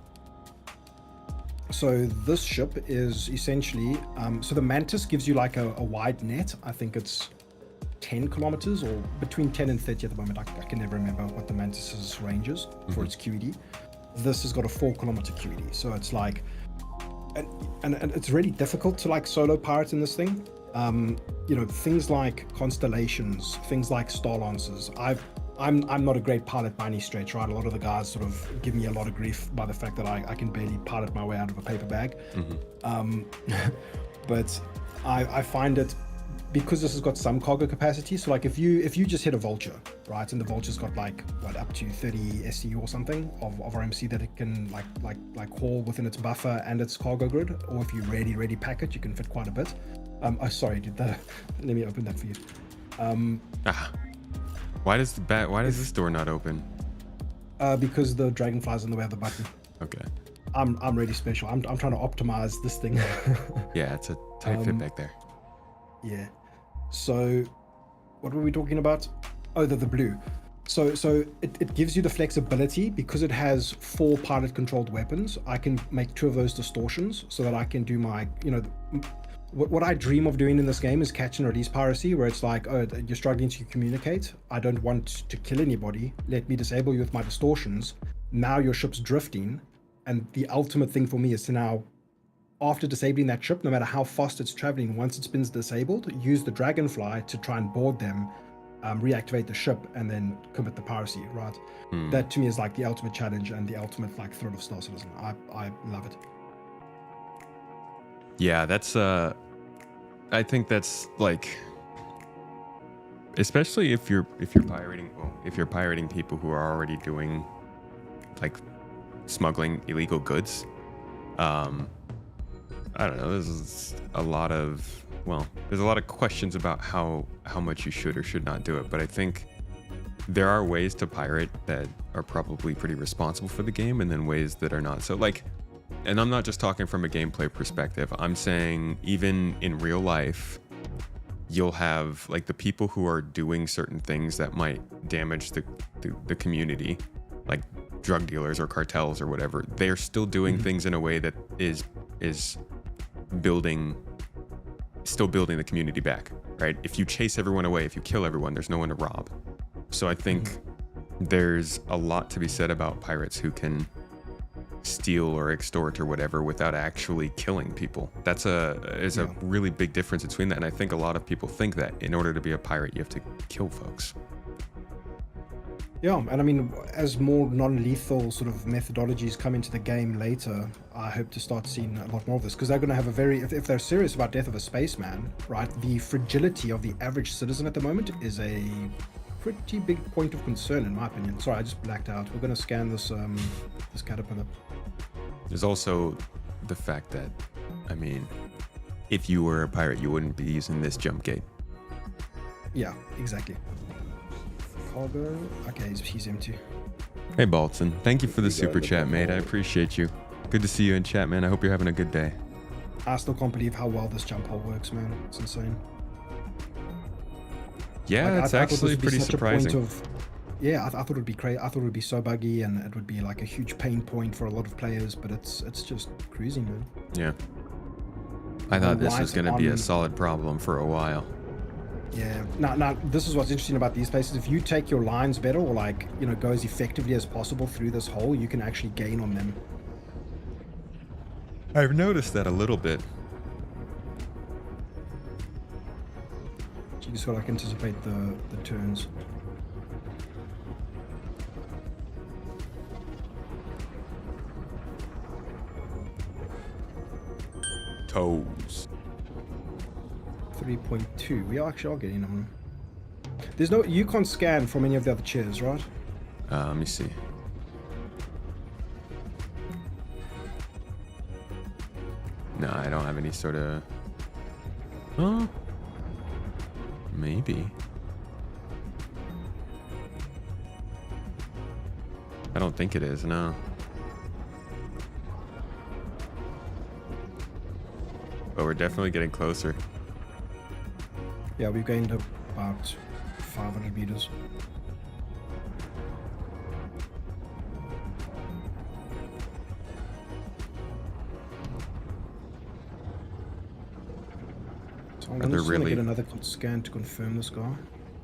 B: So this ship is essentially, so the Mantis gives you like a wide net. I think it's 10 kilometers or between 10 and 30 at the moment. I can never remember what the Mantis's range is for its QED. This has got a 4-kilometer QED, so it's like. And it's really difficult to like solo pirate in this thing. Things like constellations, things like star lancers. I'm not a great pilot by any stretch, right? A lot of the guys sort of give me a lot of grief by the fact that I can barely pilot my way out of a paper bag. But I find it, because this has got some cargo capacity. So like if you just hit a vulture, right, and the vulture's got like up to 30 SCU or something of RMC that it can like haul within its buffer and its cargo grid, or if you really pack it, you can fit quite a bit. Sorry, let me open that for you.
A: Why does this door not open?
B: Because the dragonfly's in the way of the button.
A: Okay.
B: I'm really special. I'm trying to optimize this thing.
A: Yeah, it's a tight fit back there.
B: Yeah. So what were we talking about? Oh, the blue. So it gives you the flexibility because it has 4 pilot controlled weapons. I can make 2 of those distortions so that I can do my, what I dream of doing in this game is catch and release piracy, where it's like, oh, you're struggling to communicate. I don't want to kill anybody. Let me disable you with my distortions. Now your ship's drifting. And the ultimate thing for me is to now after disabling that ship, no matter how fast it's traveling, once it's been disabled, use the dragonfly to try and board them, reactivate the ship, and then commit the piracy, right? That to me is like the ultimate challenge and the ultimate like threat of Star Citizen. I love it.
A: Yeah, that's I think that's like, especially if you're pirating people who are already doing like smuggling illegal goods. I don't know, there's a lot of questions about how much you should or should not do it, but I think there are ways to pirate that are probably pretty responsible for the game, and then ways that are not. So like, and I'm not just talking from a gameplay perspective, I'm saying even in real life, you'll have like the people who are doing certain things that might damage the community, like drug dealers or cartels or whatever. They're still doing things in a way that is still building the community back, right? If you chase everyone away, if you kill everyone, there's no one to rob. So I think there's a lot to be said about pirates who can steal or extort or whatever without actually killing people. That's a really big difference between that, and I think a lot of people think that in order to be a pirate you have to kill folks.
B: Yeah, and I mean, as more non-lethal sort of methodologies come into the game later, I hope to start seeing a lot more of this, because they're going to have a very, if they're serious about Death of a Spaceman, right, the fragility of the average citizen at the moment is a pretty big point of concern in my opinion. Sorry, I just blacked out. We're going to scan this this caterpillar.
A: There's also the fact that, I mean, if you were a pirate, you wouldn't be using this jump gate.
B: Yeah, exactly. Cargo. Okay, he's empty.
A: Hey Baltzen, thank you for the super chat, mate. I appreciate you. Good to see you in chat, man. I hope you're having a good day.
B: I still can't believe how well this jump hole works, man. It's insane.
A: Yeah,
B: like,
A: it's actually pretty surprising.
B: Yeah, I thought it would be great. I thought it would be so buggy and it would be like a huge pain point for a lot of players, but it's just cruising, man.
A: Yeah. I thought this was going to be a solid problem for a while.
B: Yeah. Now, this is what's interesting about these places. If you take your lines better, or like, you know, go as effectively as possible through this hole, you can actually gain on them.
A: I've noticed that a little bit.
B: You just got to like anticipate the turns.
A: Toes.
B: 3.2. We actually are getting them. There's no, you can't scan from any of the other chairs, right?
A: Let me see. No, I don't have any sort of. Oh, maybe. I don't think it is. No. But we're definitely getting closer.
B: Yeah, we've gained about 500 meters. So I'm just going to get another scan to confirm this guy.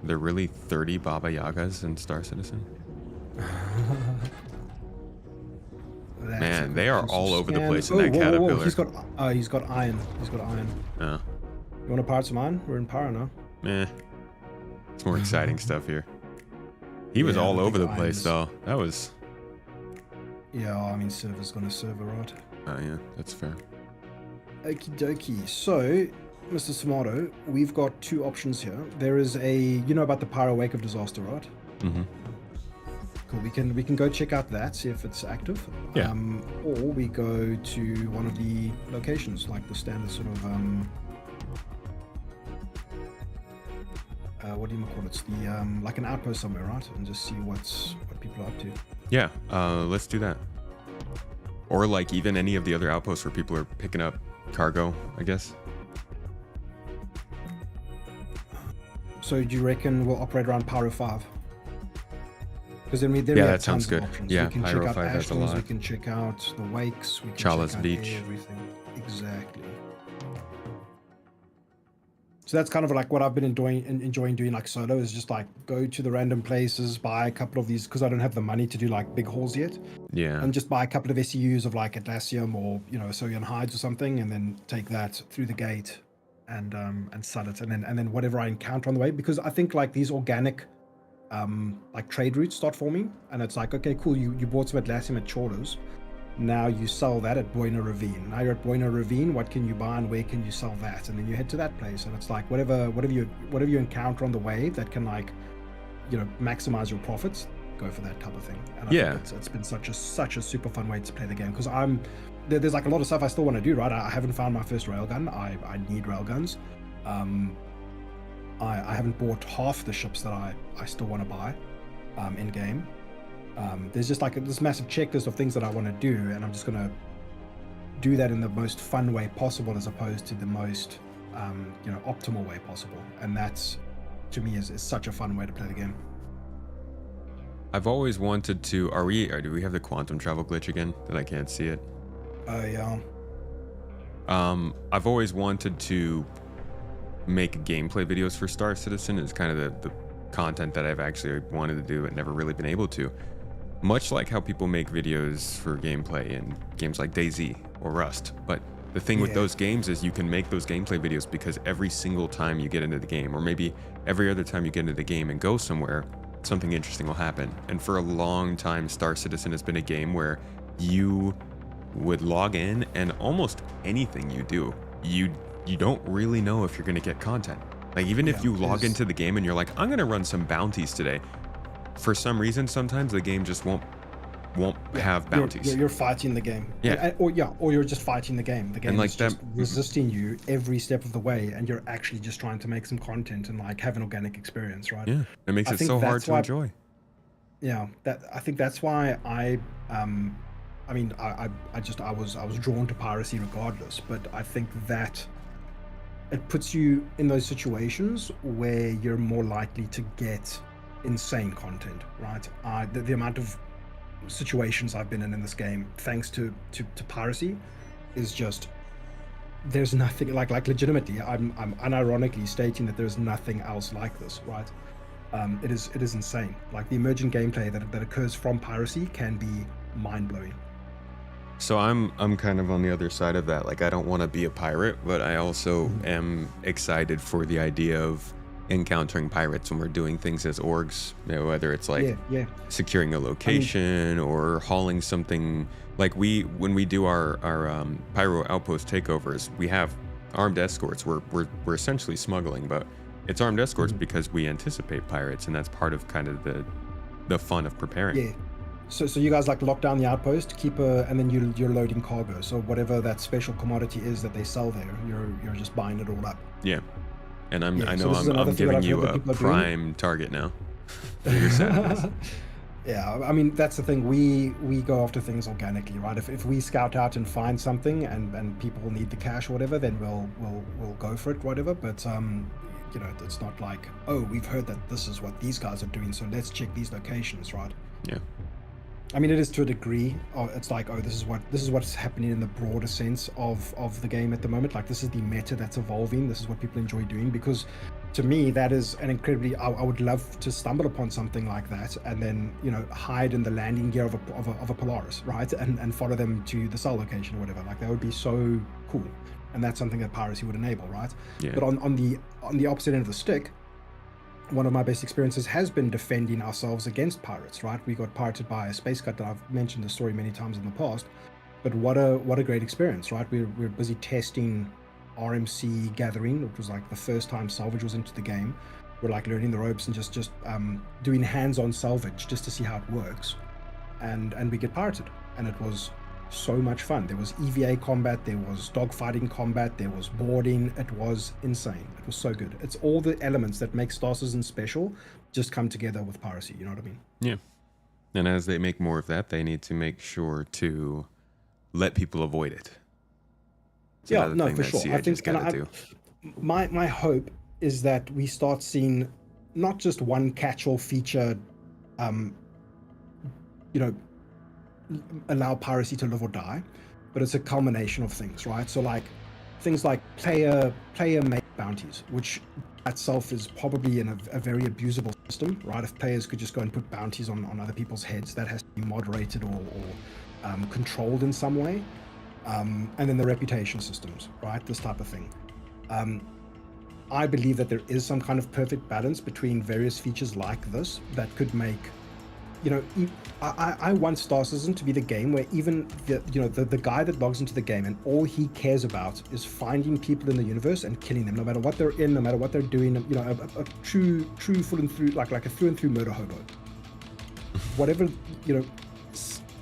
A: There really 30 Baba Yagas in Star Citizen? Man, they are all over the place in that caterpillar.
B: Whoa. He's got iron. He's got iron.
A: Oh.
B: You want to pirate some iron? We're in Pyro now.
A: It's more exciting stuff here. He was all over the place, though. That was...
B: Yeah, I mean, server's gonna server, right?
A: Oh, yeah, that's fair.
B: Okie dokie. So, Mr. Samato, we've got two options here. There is a... You know about the Pyro Wake of Disaster, right? Mm-hmm. Cool. We can go check out that, see if it's active.
A: Yeah.
B: Or we go to one of the locations, like the standard sort of... what do you call it? It's the like an outpost somewhere, right? And just see what people are up to.
A: Yeah, let's do that. Or like even any of the other outposts where people are picking up cargo, I guess. So
B: do you reckon we'll operate around Pyro 5? Because then we
A: that sounds good. Yeah,
B: we can
A: Pyro
B: check out
A: 5 has a lot.
B: We can check out the wakes. We can
A: Chala's
B: check out
A: Beach.
B: Everything. Exactly. So that's kind of like what I've been enjoying doing like solo is just like go to the random places, buy a couple of these because I don't have the money to do like big hauls yet,
A: Yeah.
B: and just buy a couple of SEUs of like Atlassium or Assyrian hides or something, and then take that through the gate and sell it, and then whatever I encounter on the way, because I think like these organic like trade routes start forming, and it's like, okay, cool, you bought some Atlassium at Chorlers. Now you sell that at Buena Ravine. Now you're at Buena Ravine. What can you buy and where can you sell that? And then you head to that place, and it's like whatever you encounter on the way that can like maximize your profits, go for that type of thing. And I think it's been such a super fun way to play the game, because there's like a lot of stuff I still want to do. Right, I haven't found my first railgun. I need railguns. I haven't bought half the ships that I still want to buy in game. There's just like this massive checklist of things that I want to do, and I'm just going to do that in the most fun way possible as opposed to the most optimal way possible. And that's, to me, is such a fun way to play the game.
A: I've always wanted to. Do we have the quantum travel glitch again that I can't see it?
B: Yeah.
A: I've always wanted to make gameplay videos for Star Citizen. It's kind of the content that I've actually wanted to do but never really been able to. Much like how people make videos for gameplay in games like DayZ or Rust. But the thing with those games is you can make those gameplay videos because every single time you get into the game, or maybe every other time you get into the game and go somewhere, something interesting will happen. And for a long time, Star Citizen has been a game where you would log in and almost anything you do, you don't really know if you're going to get content. Like even if you log into the game and you're like, I'm going to run some bounties today, for some reason sometimes the game just won't have bounties.
B: You're fighting the game. Or you're just fighting the game. The game
A: like
B: is just resisting you every step of the way, and you're actually just trying to make some content and like have an organic experience, right?
A: Yeah, it makes it so hard to enjoy.
B: Yeah, I think that's why I was drawn to piracy regardless, but I think that it puts you in those situations where you're more likely to get insane content, right? The amount of situations I've been in this game, thanks to piracy, is just, there's nothing like legitimately. I'm unironically stating that there's nothing else like this, right? It is insane. Like the emergent gameplay that occurs from piracy can be mind-blowing.
A: So I'm kind of on the other side of that. Like I don't want to be a pirate, but I also am excited for the idea of encountering pirates when we're doing things as orgs, whether it's like securing a location or hauling something. Like when we do our Pyro outpost takeovers, we have armed escorts. We're essentially smuggling, but it's armed escorts because we anticipate pirates, and that's part of kind of the fun of preparing.
B: Yeah. So you guys like lock down the outpost, and then you're loading cargo. So whatever that special commodity is that they sell there, you're just buying it all up.
A: Yeah. And I know I'm giving you a prime target now.
B: Yeah, I mean that's the thing. We go after things organically, right? If we scout out and find something and people need the cash or whatever, then we'll go for it, whatever. But it's not like, oh, we've heard that this is what these guys are doing, so let's check these locations, right?
A: Yeah.
B: I mean, it is to a degree. It's like, oh, this is what's happening in the broader sense of the game at the moment. Like, this is the meta that's evolving. This is what people enjoy doing. Because, to me, that is an incredibly. I would love to stumble upon something like that, and then hide in the landing gear of a Polaris, right, and follow them to the cell location or whatever. Like, that would be so cool, and that's something that piracy would enable, right?
A: Yeah.
B: But on the opposite end of the stick, one of my best experiences has been defending ourselves against pirates, right? We got pirated by a space cut that I've mentioned the story many times in the past, but what a great experience, right? We're busy testing RMC gathering, which was like the first time salvage was into the game. We're like learning the ropes and just doing hands-on salvage just to see how it works, and we get pirated, and it was so much fun. There was EVA combat, there was dogfighting combat, there was boarding. It was insane. It was so good. It's all the elements that make Star Citizen special just come together with piracy. You know what I mean?
A: Yeah. And as they make more of that, they need to make sure to let people avoid it. It's
B: yeah, no, for sure.
A: I think
B: my hope is that we start seeing not just one catch-all feature, allow piracy to live or die, but it's a culmination of things, right? So like things like player made bounties, which itself is probably in a very abusable system, right? If players could just go and put bounties on other people's heads, that has to be moderated or controlled in some way. And then the reputation systems, right? This type of thing. I believe that there is some kind of perfect balance between various features like this that could make, you know, I want Star Citizen to be the game where even the guy that logs into the game and all he cares about is finding people in the universe and killing them, no matter what they're in, no matter what they're doing. You know, a true full and through, like a through and through murder hobo. Whatever, you know,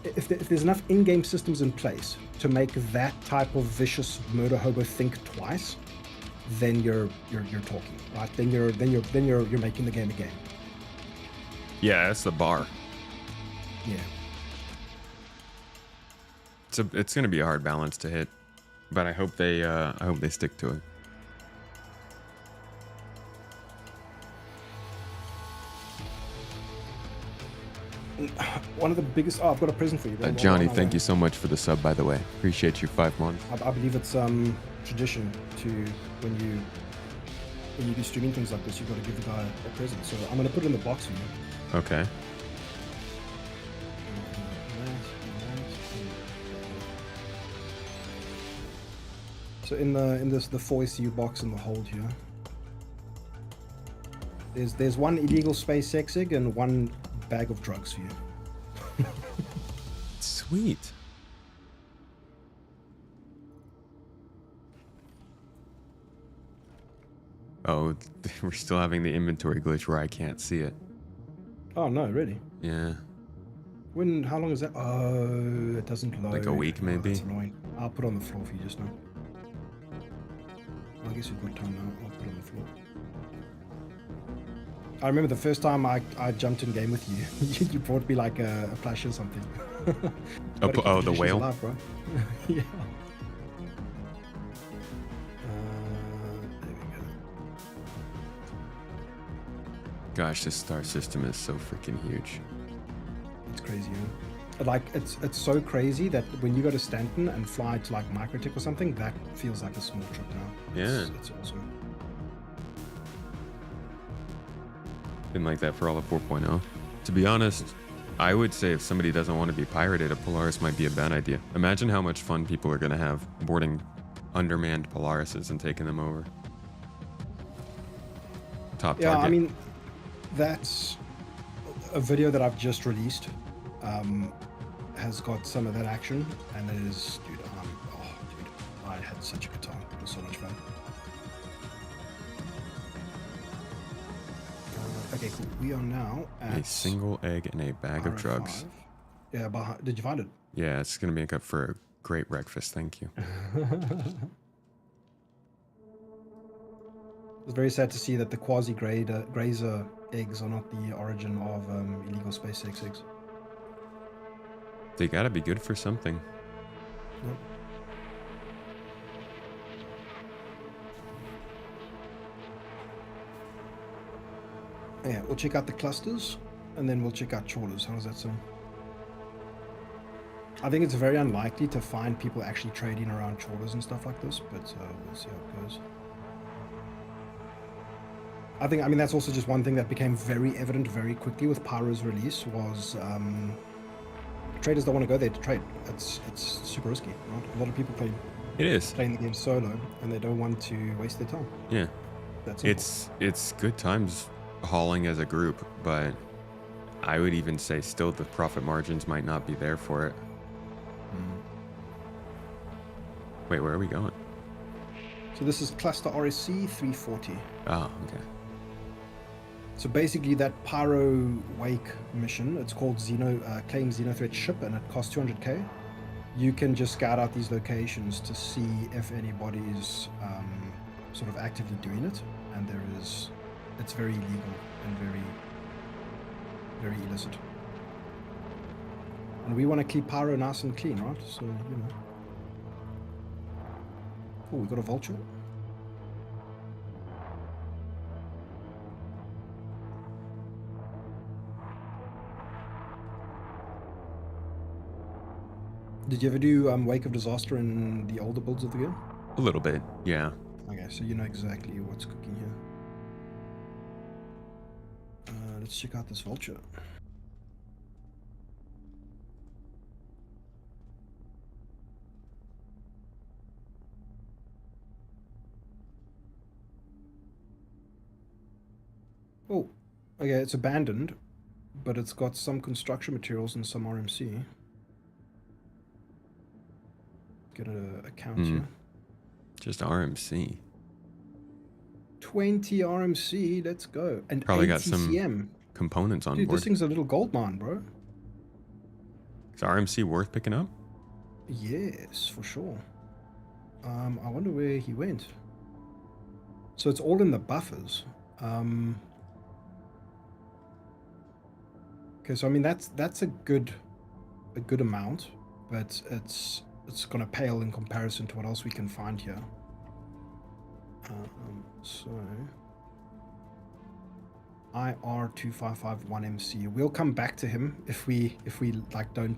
B: if there's enough in-game systems in place to make that type of vicious murder hobo think twice, then you're talking, right? Then you're making the game a game.
A: Yeah, that's the bar.
B: Yeah.
A: It's going to be a hard balance to hit, but I hope they stick to it.
B: One of the biggest. Oh, I've got a present for you.
A: Johnny, thank you so much for the sub, by the way. Appreciate you 5 months.
B: I believe it's tradition to when you do streaming things like this, you've got to give the guy a present. So I'm going to put it in the box for you.
A: Okay.
B: So in the 4SU box in the hold here, there's one illegal space sex egg and one bag of drugs for you.
A: Sweet. Oh, we're still having the inventory glitch where I can't see it.
B: Oh no, really?
A: Yeah.
B: How long is that? Oh, it doesn't load.
A: Like a week, maybe?
B: That's annoying. I'll put it on the floor for you just now. I guess we've got time now. I'll put it on the floor. I remember the first time I jumped in game with you, you brought me like a plush or something.
A: Oh, the whale?
B: Alive, bro. Yeah. There we go.
A: Gosh, this star system is so freaking huge.
B: It's crazy, huh? Like, it's so crazy that when you go to Stanton and fly to like Microtech or something, that feels like a small trip now.
A: Yeah.
B: It's awesome.
A: Been like that for all of 4.0. To be honest, I would say if somebody doesn't want to be pirated, a Polaris might be a bad idea. Imagine how much fun people are going to have boarding undermanned Polarises and taking them over. Top
B: Yeah,
A: target.
B: I mean, that's a video that I've just released. Has got some of that action, and it is, dude, I had such a good time. It was so much fun. Okay, cool. We are now at
A: a single egg and a bag of drugs.
B: Yeah, did you find it?
A: Yeah, it's going to make up for a great breakfast. Thank you.
B: It's very sad to see that the quasi-grazer eggs are not the origin of illegal space sex eggs.
A: They got to be good for something.
B: Yep. Yeah, we'll check out the clusters, and then we'll check out trawlers. How does that sound? I think it's very unlikely to find people actually trading around trawlers and stuff like this, but we'll see how it goes. I mean, that's also just one thing that became very evident very quickly with Pyro's release was traders don't want to go there to trade. It's super risky, right? A lot of people playing the game solo, and they don't want to waste their time.
A: Yeah.
B: That's
A: it's good times hauling as a group, but I would even say still the profit margins might not be there for it. Wait, where are we going?
B: So this is cluster RSC 340.
A: Oh, okay.
B: So basically that Pyro Wake mission, it's called Claim Xenothreat Ship, and it costs 200k. You can just scout out these locations to see if anybody is sort of actively doing it, and it's very illegal and very, very illicit. And we want to keep Pyro nice and clean, right? So, you know. Oh, we got a vulture. Did you ever do Wake of Disaster in the older builds of the game?
A: A little bit, yeah.
B: Okay, so you know exactly what's cooking here. Let's check out this vulture. Oh, okay, it's abandoned, but it's got some construction materials and some RMC. Get a count here.
A: Just RMC.
B: 20 RMC, let's go. And
A: Probably
B: 8
A: got
B: TCM.
A: some components on
B: Dude,
A: board.
B: this thing's a little gold mine, bro.
A: Is RMC worth picking up?
B: Yes, for sure. I wonder where he went. So it's all in the buffers. Okay, so I mean that's a good amount, but it's gonna pale in comparison to what else we can find here. So IR2551MC. We'll come back to him if we like don't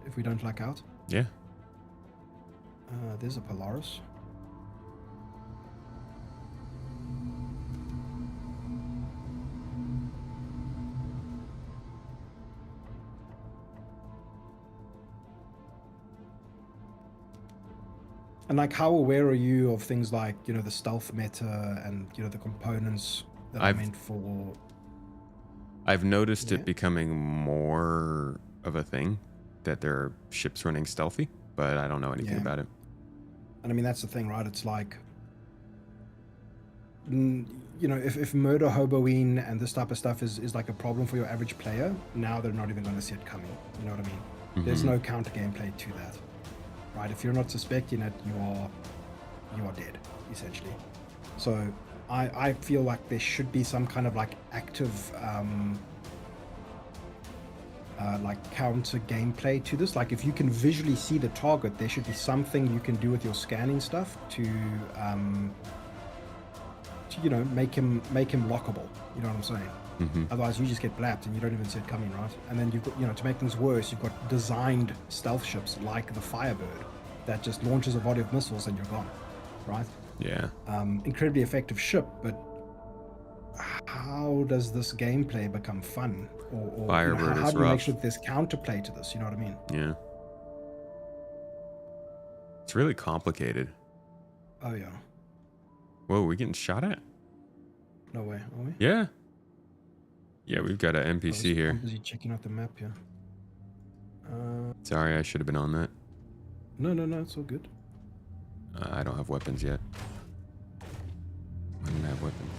B: if we don't luck out.
A: Yeah.
B: There's a Polaris. And like, how aware are you of things like, the stealth meta and, the components that are meant for...
A: I've noticed it becoming more of a thing that there are ships running stealthy, but I don't know anything about it.
B: And I mean, that's the thing, right? It's like, if murder hoboing and this type of stuff is like a problem for your average player, now they're not even going to see it coming. You know what I mean? There's no counter gameplay to that. Right, if you're not suspecting it, you are dead, essentially. So I feel like there should be some kind of like active like counter gameplay to this. Like if you can visually see the target, there should be something you can do with your scanning stuff to make him lockable. You know what I'm saying? Otherwise, you just get blapped and you don't even see it coming, right? And then you've got, to make things worse, you've got designed stealth ships like the Firebird that just launches a volley of missiles and you're gone, right?
A: Yeah.
B: Incredibly effective ship, but how does this gameplay become fun? Or
A: Firebird
B: how
A: is
B: do you
A: rough.
B: make sure that there's counterplay to this? You know what I mean?
A: Yeah. It's really complicated.
B: Oh yeah.
A: Whoa, we getting shot at?
B: No way, are we?
A: Yeah. Yeah, we've got an NPC here.
B: I'm busy checking out the map here.
A: Sorry, I should have been on that.
B: No, it's all good.
A: I don't have weapons yet. I don't have weapons.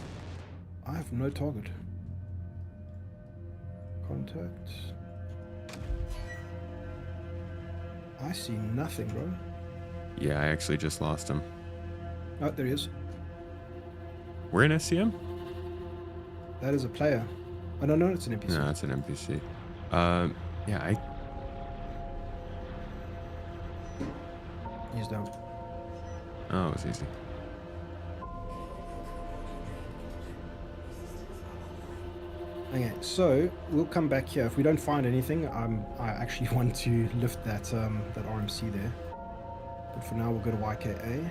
B: I have no target. Contact. I see nothing, bro.
A: Yeah, I actually just lost him.
B: Oh, there he is.
A: We're in SCM?
B: That is a player. Oh, no, it's an NPC.
A: No, it's an NPC. Yeah,
B: He's down.
A: Oh, it was easy.
B: Okay, so we'll come back here. If we don't find anything, I actually want to lift that that RMC there. But for now, we'll go to YKA,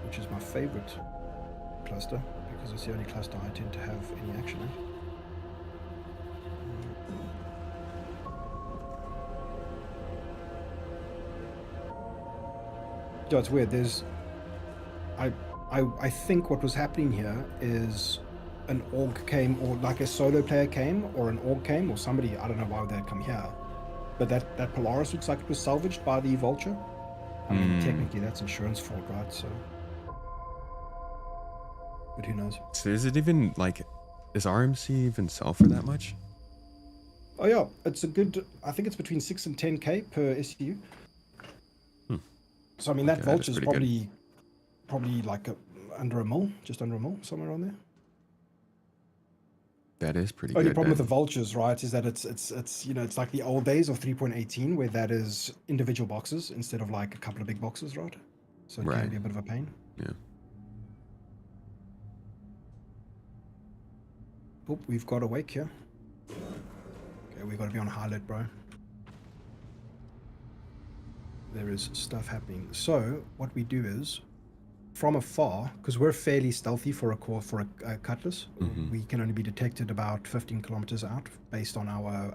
B: which is my favorite cluster, because it's the only cluster I tend to have any action in. Yeah, it's weird. There's, I think what was happening here is an org came, or like a solo player came, or an org came, or somebody. I don't know why they'd come here, but that Polaris looks like it was salvaged by the Vulture. I mean, technically that's insurance fraud, right? So, but who knows?
A: So is it even like, is RMC even sell for that much?
B: Oh yeah, it's a good. I think it's between 6 and 10k per SCU. So I mean, that
A: Okay,
B: Vulture is
A: pretty
B: probably like under a mil, just under a mil, somewhere around there.
A: That is pretty
B: Only
A: good.
B: problem with the Vultures, right, is that it's it's like the old days of 3.18 where that is individual boxes instead of like a couple of big boxes, right? So it can be a bit of a pain.
A: Yeah.
B: Oh, we've got a wake here. Okay, we've got to be on high alert, bro. There is stuff happening. So what we do is from afar, because we're fairly stealthy for a cutlass, we can only be detected about 15 kilometers out based on our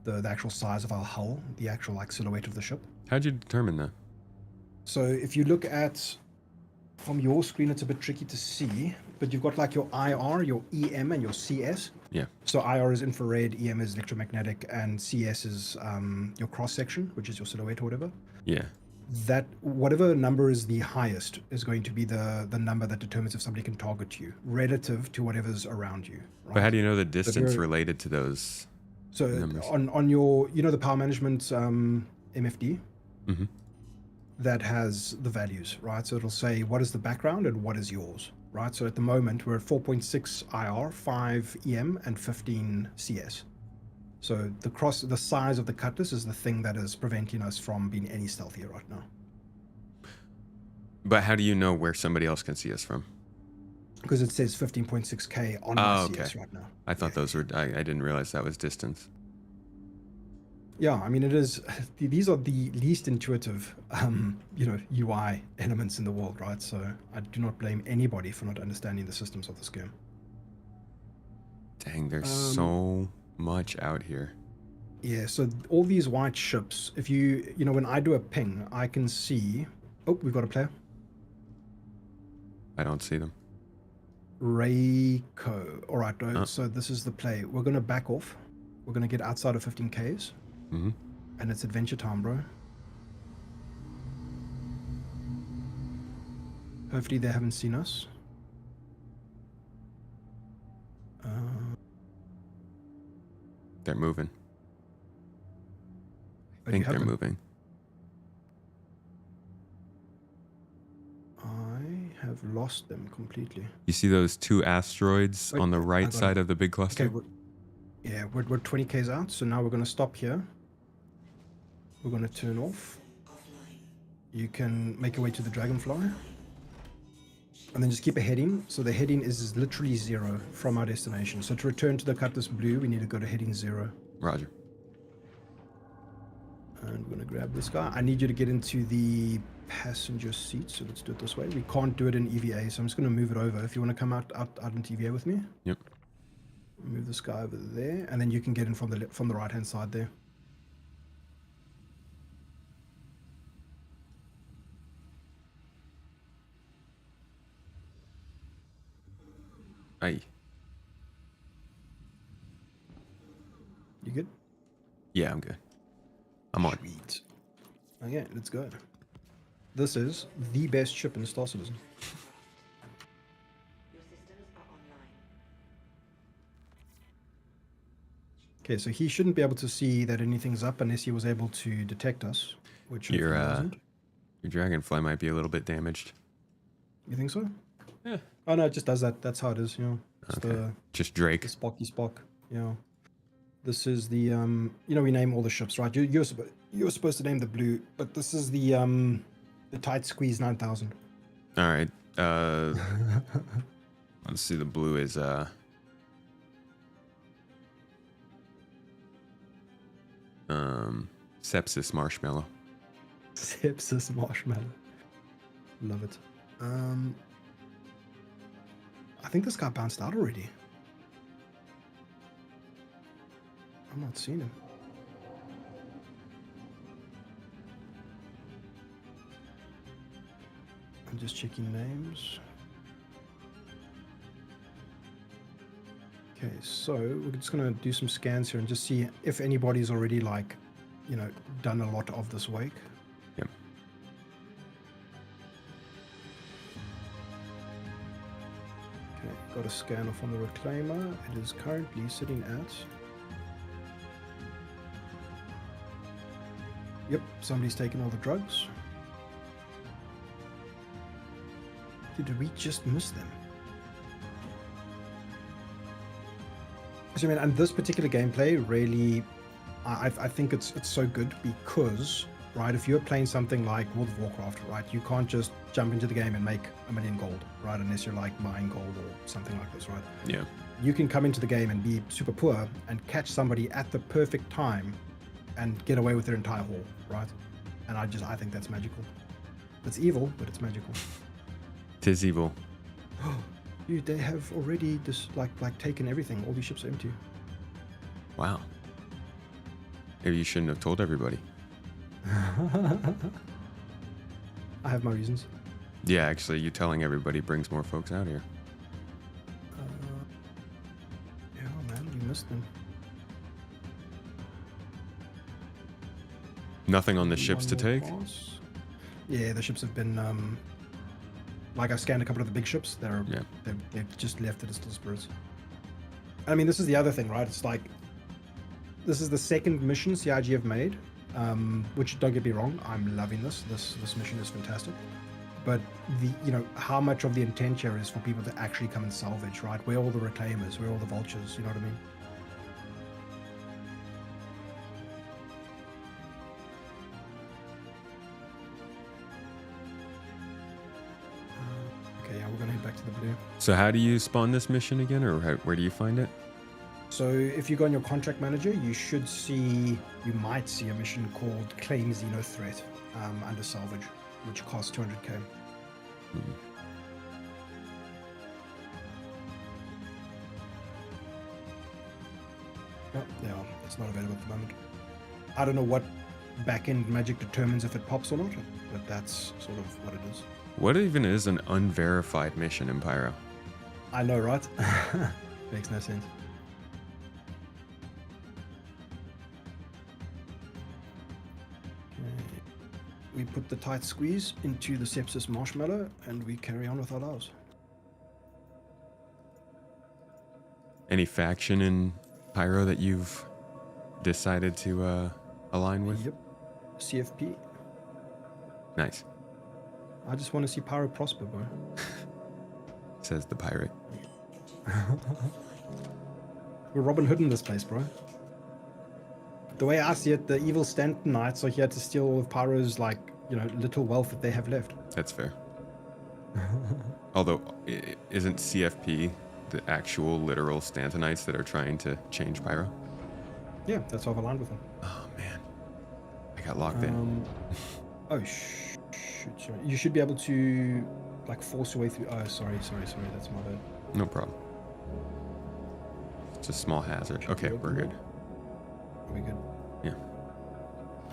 B: the actual size of our hull, the actual like silhouette of the ship.
A: How'd you determine that?
B: So if you look at from your screen, it's a bit tricky to see, but you've got like your IR, your EM, and your CS.
A: Yeah.
B: So IR is infrared, EM is electromagnetic, and CS is your cross section, which is your silhouette or whatever.
A: Yeah.
B: That whatever number is the highest is going to be the number that determines if somebody can target you relative to whatever's around you. Right?
A: But how do you know the distance related to those?
B: So
A: numbers?
B: on your, you know, the power management MFD, that has the values, right? So it'll say what is the background and what is yours, right? So at the moment we're at 4.6 IR, 5 EM, and 15 CS. So the size of the cutlass is the thing that is preventing us from being any stealthier right now.
A: But how do you know where somebody else can see us from?
B: Because it says 15.6K on my CS right now.
A: I thought those were, I didn't realize that was distance.
B: Yeah, I mean, it is, these are the least intuitive, you know, UI elements in the world, right? So I do not blame anybody for not understanding the systems of this game.
A: Dang, there's so much out here.
B: Yeah, so all these white ships, if you know, when I do a ping, I can see, oh, we've got a player.
A: I don't see them.
B: Rayco. All right, so this is the play. We're going to back off. We're going to get outside of 15Ks. And it's adventure time, bro. Hopefully they haven't seen us.
A: They're moving. I think they're moving.
B: I have lost them completely.
A: You see those two asteroids on the right side of the big cluster?
B: Okay, we're 20Ks out, so now we're going to stop here. We're going to turn off. You can make your way to the Dragonfly. And then just keep a heading. So the heading is literally 0 from our destination. So to return to the Cutlass Blue, we need to go to heading 0.
A: Roger.
B: And we're going to grab this guy. I need you to get into the passenger seat. So let's do it this way. We can't do it in EVA, so I'm just going to move it over. If you want to come out into EVA with me.
A: Yep.
B: Move this guy over there. And then you can get in from the right-hand side there.
A: Aye.
B: You good?
A: Yeah, I'm good. I'm on.
B: Sweet. Okay, let's go. This is the best ship in Star Citizen.
C: Your systems are online.
B: Okay, so he shouldn't be able to see that anything's up unless he was able to detect us, which
A: Your
B: wasn't.
A: your Dragonfly might be a little bit damaged.
B: You think so?
A: Yeah.
B: Oh no, it just does that. That's how it is, you know. It's
A: Okay. Just Drake.
B: the Spock, you know. This is the you know, we name all the ships, right? You're supposed to name the blue, but this is the Tight Squeeze 9000.
A: All right. Let's see. The blue is Sepsis Marshmallow.
B: Sepsis Marshmallow. Love it. I think this guy bounced out already. I'm not seeing him. I'm just checking names. Okay, so we're just gonna do some scans here and just see if anybody's already, like, you know, done a lot of this wake.
A: Yep.
B: Okay, got a scan off on the reclaimer. It is currently sitting at... Yep, somebody's taken all the drugs. Did we just miss them? So, I mean, and this particular gameplay really, I think it's so good because, right, if you're playing something like World of Warcraft, right, you can't just jump into the game and make $1 million gold, right, unless you're like buying gold or something like this, right?
A: Yeah.
B: You can come into the game and be super poor and catch somebody at the perfect time and get away with their entire haul, right? And I think that's magical. It's evil, but it's magical.
A: Tis evil.
B: Dude, they have already just like taken everything. All these ships are empty.
A: Wow. Maybe you shouldn't have told everybody.
B: I have my reasons.
A: Yeah, actually, you telling everybody brings more folks out here.
B: Yeah, man, you missed them.
A: Nothing on the ships to take?
B: Yeah, the ships have been, like I scanned a couple of the big ships.
A: Yeah.
B: They've just left it as still spirits. I mean, this is the other thing, right? It's like, this is the second mission CIG have made, which, don't get me wrong, I'm loving this. This mission is fantastic. But how much of the intent here is for people to actually come and salvage, right? Where are all the reclaimers? Where are all the vultures? You know what I mean? Okay, yeah, we're gonna head back to the blue.
A: So how do you spawn this mission again, or where do you find it?
B: So if you go on your contract manager, you might see a mission called Claim Xeno Threat under salvage, which costs 200k. Oh, yeah, it's not available at the moment. I don't know what back-end magic determines if it pops or not, but that's sort of what it is.
A: What even is an unverified mission in Pyro?
B: I know, right? Makes no sense. We put the tight squeeze into the sepsis marshmallow and we carry on with our lives.
A: Any faction in Pyro that you've decided to align with?
B: Yep. CFP.
A: Nice.
B: I just want to see Pyro prosper, bro.
A: Says the pirate.
B: We're Robin Hood in this place, bro. The way I see it, the evil Stanton Knights are here to steal all of Pyro's, little wealth that they have left.
A: That's fair. Although, isn't CFP the actual literal Stantonites that are trying to change Pyro?
B: Yeah, that's why I've aligned with them.
A: Oh, man. I got locked in.
B: Oh, shoot, sorry. You should be able to, force your way through. Oh, sorry. That's my bad.
A: No problem. It's a small hazard. Okay, we're good.
B: Are we good?
A: Yeah.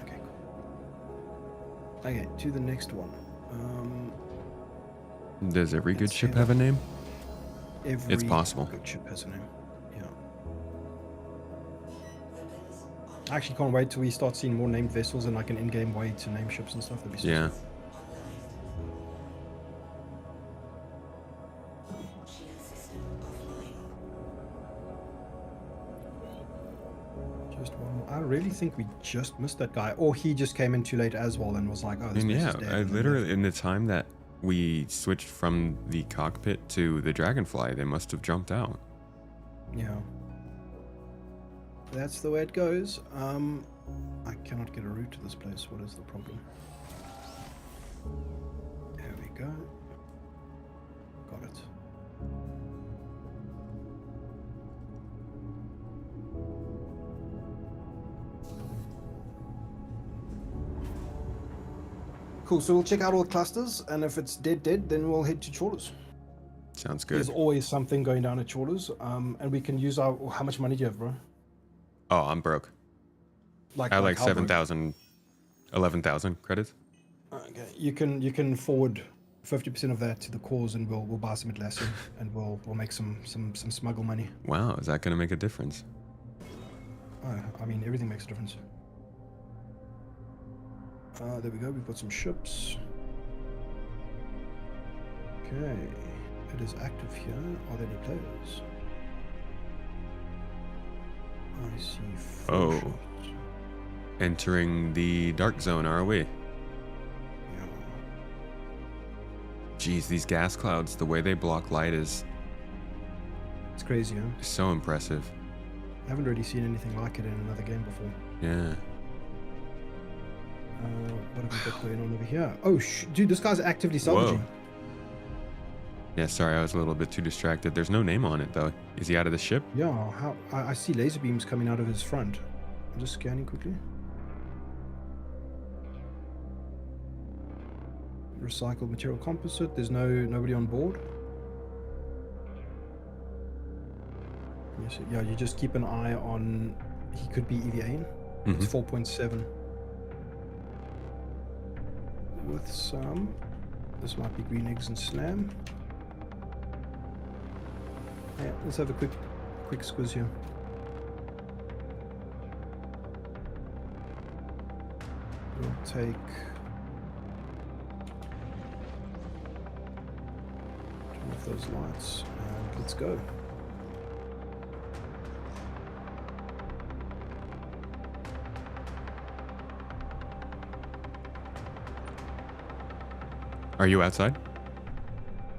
B: Okay, cool. Okay, to the next one.
A: Does every good ship have a name?
B: Every
A: It's possible.
B: good ship has a name. Yeah. I actually can't wait till we start seeing more named vessels and an in-game way to name ships and stuff. That'd be so
A: Yeah.
B: cool. I really think we just missed that guy, or he just came in too late as well and was like, "Oh, this place is dead."
A: I literally, in the time that we switched from the cockpit to the Dragonfly, they must have jumped out.
B: Yeah, that's the way it goes. I cannot get a route to this place. What is the problem? There we go. Got it. Cool, so we'll check out all the clusters, and if it's dead, then we'll head to trawlers.
A: Sounds good.
B: There's always something going down at trawlers, and we can use our... How much money do you have, bro?
A: Oh, I'm broke. I have 7,000, 11,000 credits.
B: Okay, you can forward 50% of that to the cause, and we'll buy some Atlassian, and we'll make some smuggle money.
A: Wow, is that going to make a difference?
B: I mean, everything makes a difference. There we go, we've got some ships. Okay, it is active here. Are there any players? I see four ships.
A: Entering the dark zone, are we?
B: Yeah.
A: Jeez, these gas clouds, the way they block light is...
B: It's crazy, huh?
A: So impressive.
B: I haven't really seen anything like it in another game before.
A: Yeah.
B: What have we got going on over here? Oh, dude, this guy's actively salvaging.
A: Whoa. Yeah, sorry, I was a little bit too distracted. There's no name on it, though. Is he out of the ship?
B: Yeah, I see laser beams coming out of his front. I'm just scanning quickly. Recycled material composite. There's nobody on board. Yes, yeah, you just keep an eye on. He could be EVAing. It's 4.7. With some. This might be green eggs and slam. Yeah, let's have a quick squiz here. We'll take. Turn off those lights and let's go.
A: Are you outside?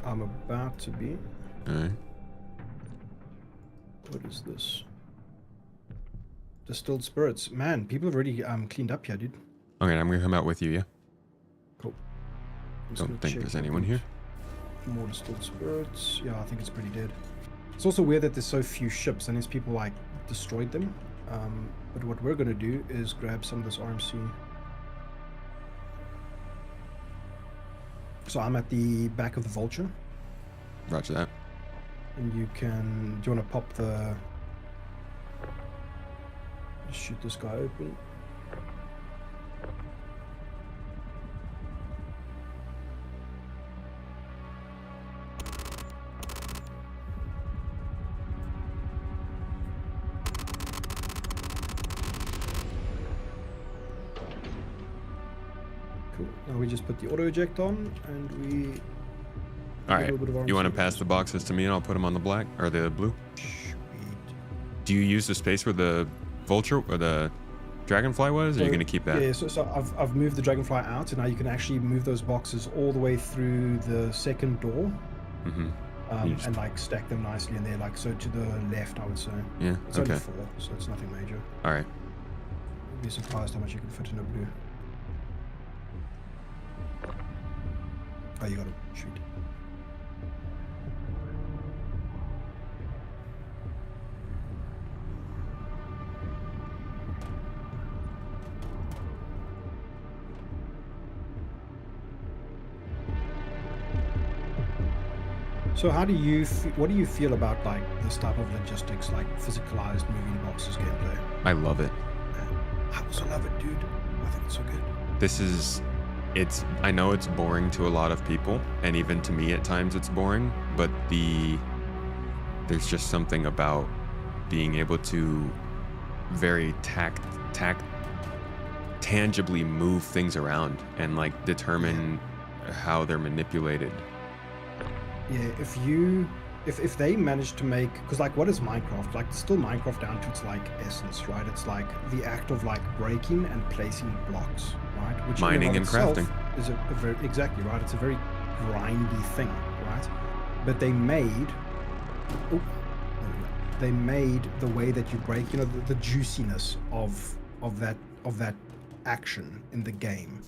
B: I'm about to be.
A: Alright.
B: What is this? Distilled spirits. Man, people have already cleaned up here, dude.
A: Okay, I'm gonna come out with you, yeah?
B: Cool.
A: Don't think there's anyone here.
B: More distilled spirits. Yeah, I think it's pretty dead. It's also weird that there's so few ships, and these people like destroyed them. But what we're gonna do is grab some of this RMC. So I'm at the back of the Vulture.
A: Roger that.
B: And you can... Do you want to pop the... Just shoot this guy open. Cool. Now we just put the auto eject on and we...
A: Alright, you want to pass the boxes to me and I'll put them on the black, or the blue?
B: Sweet.
A: Do you use the space where the vulture or the dragonfly was, or are you going to keep that?
B: Yeah, so I've moved the dragonfly out, and now you can actually move those boxes all the way through the second door. And like stack them nicely in there, like so to the left, I would say.
A: Yeah,
B: it's only 4, so it's nothing major.
A: Alright.
B: You'd be surprised how much you can fit in a blue. Oh, you gotta shoot. So how do you what do you feel about like this type of logistics, like physicalized moving boxes gameplay?
A: I love it.
B: I also love it, dude. I think it's so good.
A: This is, I know it's boring to a lot of people, and even to me at times it's boring, but there's just something about being able to very tangibly move things around and like determine how they're manipulated.
B: Yeah, if they manage to make, because like what is Minecraft? Like it's still Minecraft down to its like essence, right? It's like the act of like breaking and placing blocks, right? Which
A: mining and crafting
B: is a very, exactly right. It's a very grindy thing, right? But they made the way that you break, you know, the juiciness of that action in the game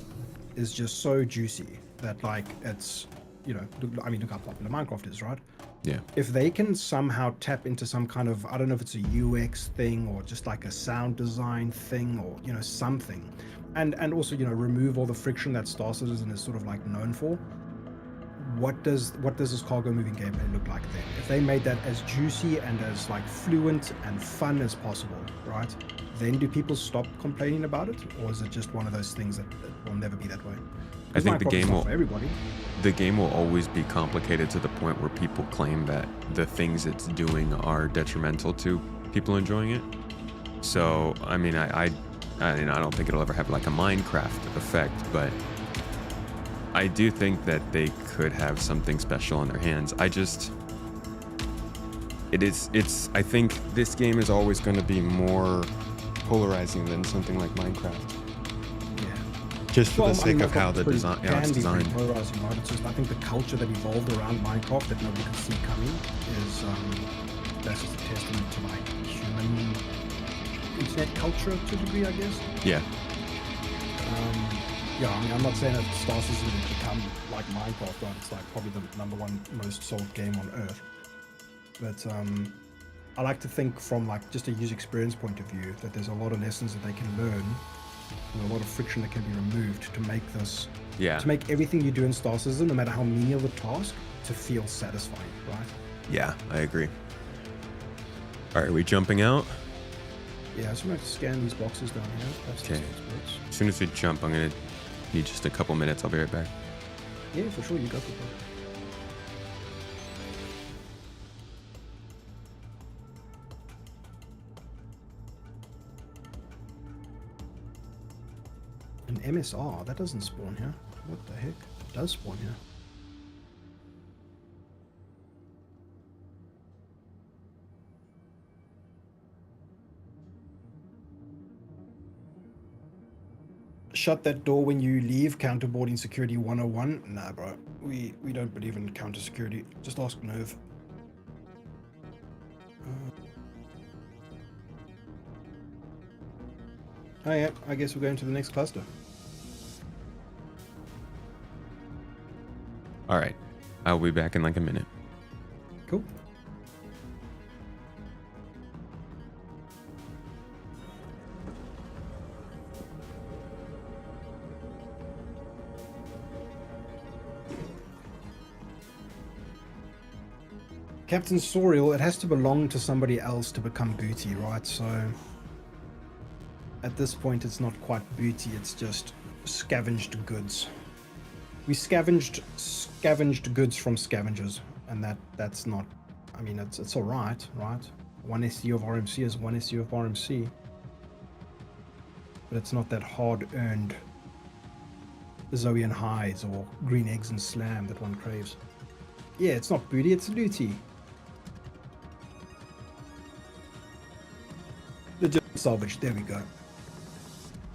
B: is just so juicy that like it's, you know, I mean, look how popular Minecraft is, right?
A: Yeah.
B: If they can somehow tap into some kind of, I don't know if it's a UX thing or just like a sound design thing or, you know, something, and also, you know, remove all the friction that Star Citizen is sort of like known for, what does this cargo moving gameplay look like then? If they made that as juicy and as like fluent and fun as possible, right? Then do people stop complaining about it, or is it just one of those things that will never be that way?
A: I think
B: the
A: game will always be complicated to the point where people claim that the things it's doing are detrimental to people enjoying it. So I mean, I don't think it'll ever have like a Minecraft effect, but I do think that they could have something special in their hands. I think this game is always going to be more polarizing than something like Minecraft. Just for the sake of how the design, it's designed.
B: Polarizing, right? It's just, I think the culture that evolved around Minecraft that nobody could see coming is that's just a testament to like human internet culture to a degree, I guess.
A: Yeah.
B: Yeah, I mean, I'm not saying that Star Citizen will become like Minecraft, right? It's like probably the #1 most sold game on Earth. But I like to think from like just a user experience point of view that there's a lot of lessons that they can learn, and a lot of friction that can be removed to make this
A: Yeah.
B: To make everything you do in Star Citizen, no matter how menial the task, to feel satisfying, right?
A: Yeah, I agree. All right, are we jumping out?
B: Yeah, so I'm going to scan these boxes down here. That's
A: Okay. As soon as we jump, I'm going to need just a couple minutes. I'll be right back.
B: Yeah, for sure. You go for it. An MSR? That doesn't spawn here. What the heck? It does spawn here. Shut that door when you leave. Counterboarding security 101. Nah, bro. We don't believe in counter security. Just ask Nerve. Oh yeah, I guess we're going to the next cluster.
A: All right. I'll be back in like a minute.
B: Cool. Captain Sorial, it has to belong to somebody else to become booty, right? So at this point it's not quite booty, it's just scavenged goods. We scavenged goods from scavengers, and that's not, I mean, it's all right? One SU of RMC is one SU of RMC, but it's not that hard-earned Zoe hides or green eggs and slam that one craves. Yeah, it's not booty, it's looty. Legit salvage, there we go.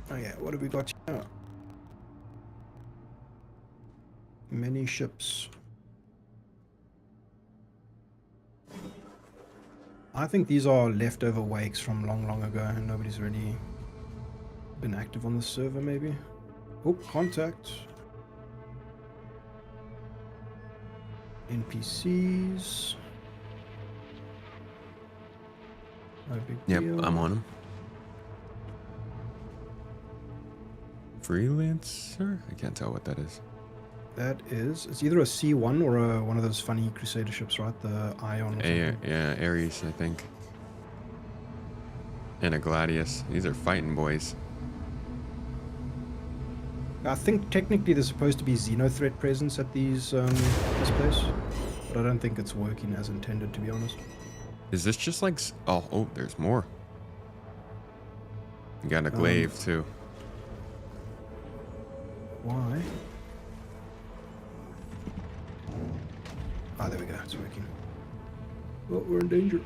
B: Oh yeah, what have we got here? Many ships. I think these are leftover wakes from long ago and nobody's really been active on the server maybe. Oh, contact. NPCs. No big deal.
A: Yep, I'm on them. Freelancer? I can't tell what that is.
B: That is, it's either a C1 or one of those funny Crusader ships, right? The Ion or something.
A: Yeah, Ares, I think. And a Gladius. These are fighting boys.
B: I think technically there's supposed to be Xenothreat presence at these this place, but I don't think it's working as intended, to be honest.
A: Is this just like... Oh, there's more. You got a glaive, too.
B: Why? Ah, there we go. It's working. Oh, we're in danger.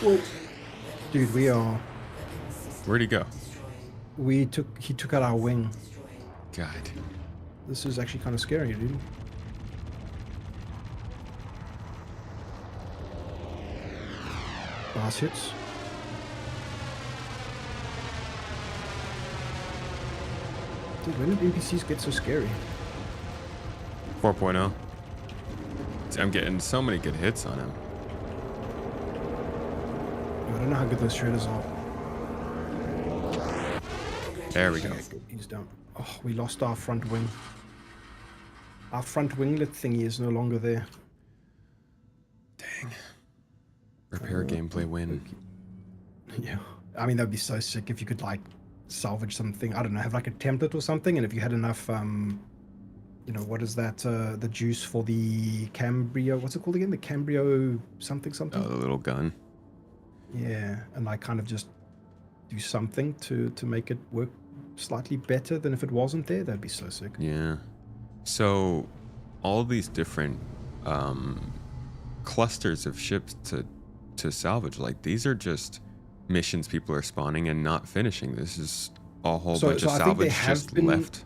B: Whoa. Dude, we are...
A: Where'd he go?
B: He took out our wing.
A: God.
B: This is actually kind of scary, dude. Blast hits. Dude, when did NPCs get so scary?
A: 4.0. I'm getting so many good hits on him.
B: I don't know how good those shredders are.
A: There we go.
B: Okay, he's down. Oh, we lost our front wing. Our front winglet thingy is no longer there.
A: Dang. Repair gameplay win.
B: Yeah. I mean, that'd be so sick if you could, like, salvage something. I don't know, have like a template or something, and if you had enough, you know, what is that? The juice for the Cambrio. What's it called again? The Cambrio something.
A: Oh, the little gun.
B: Yeah, and like kind of just do something to make it work slightly better than if it wasn't there. That'd be so sick.
A: Yeah. So all these different clusters of ships to salvage, like these are just missions people are spawning and not finishing. This is a whole bunch of salvage just left.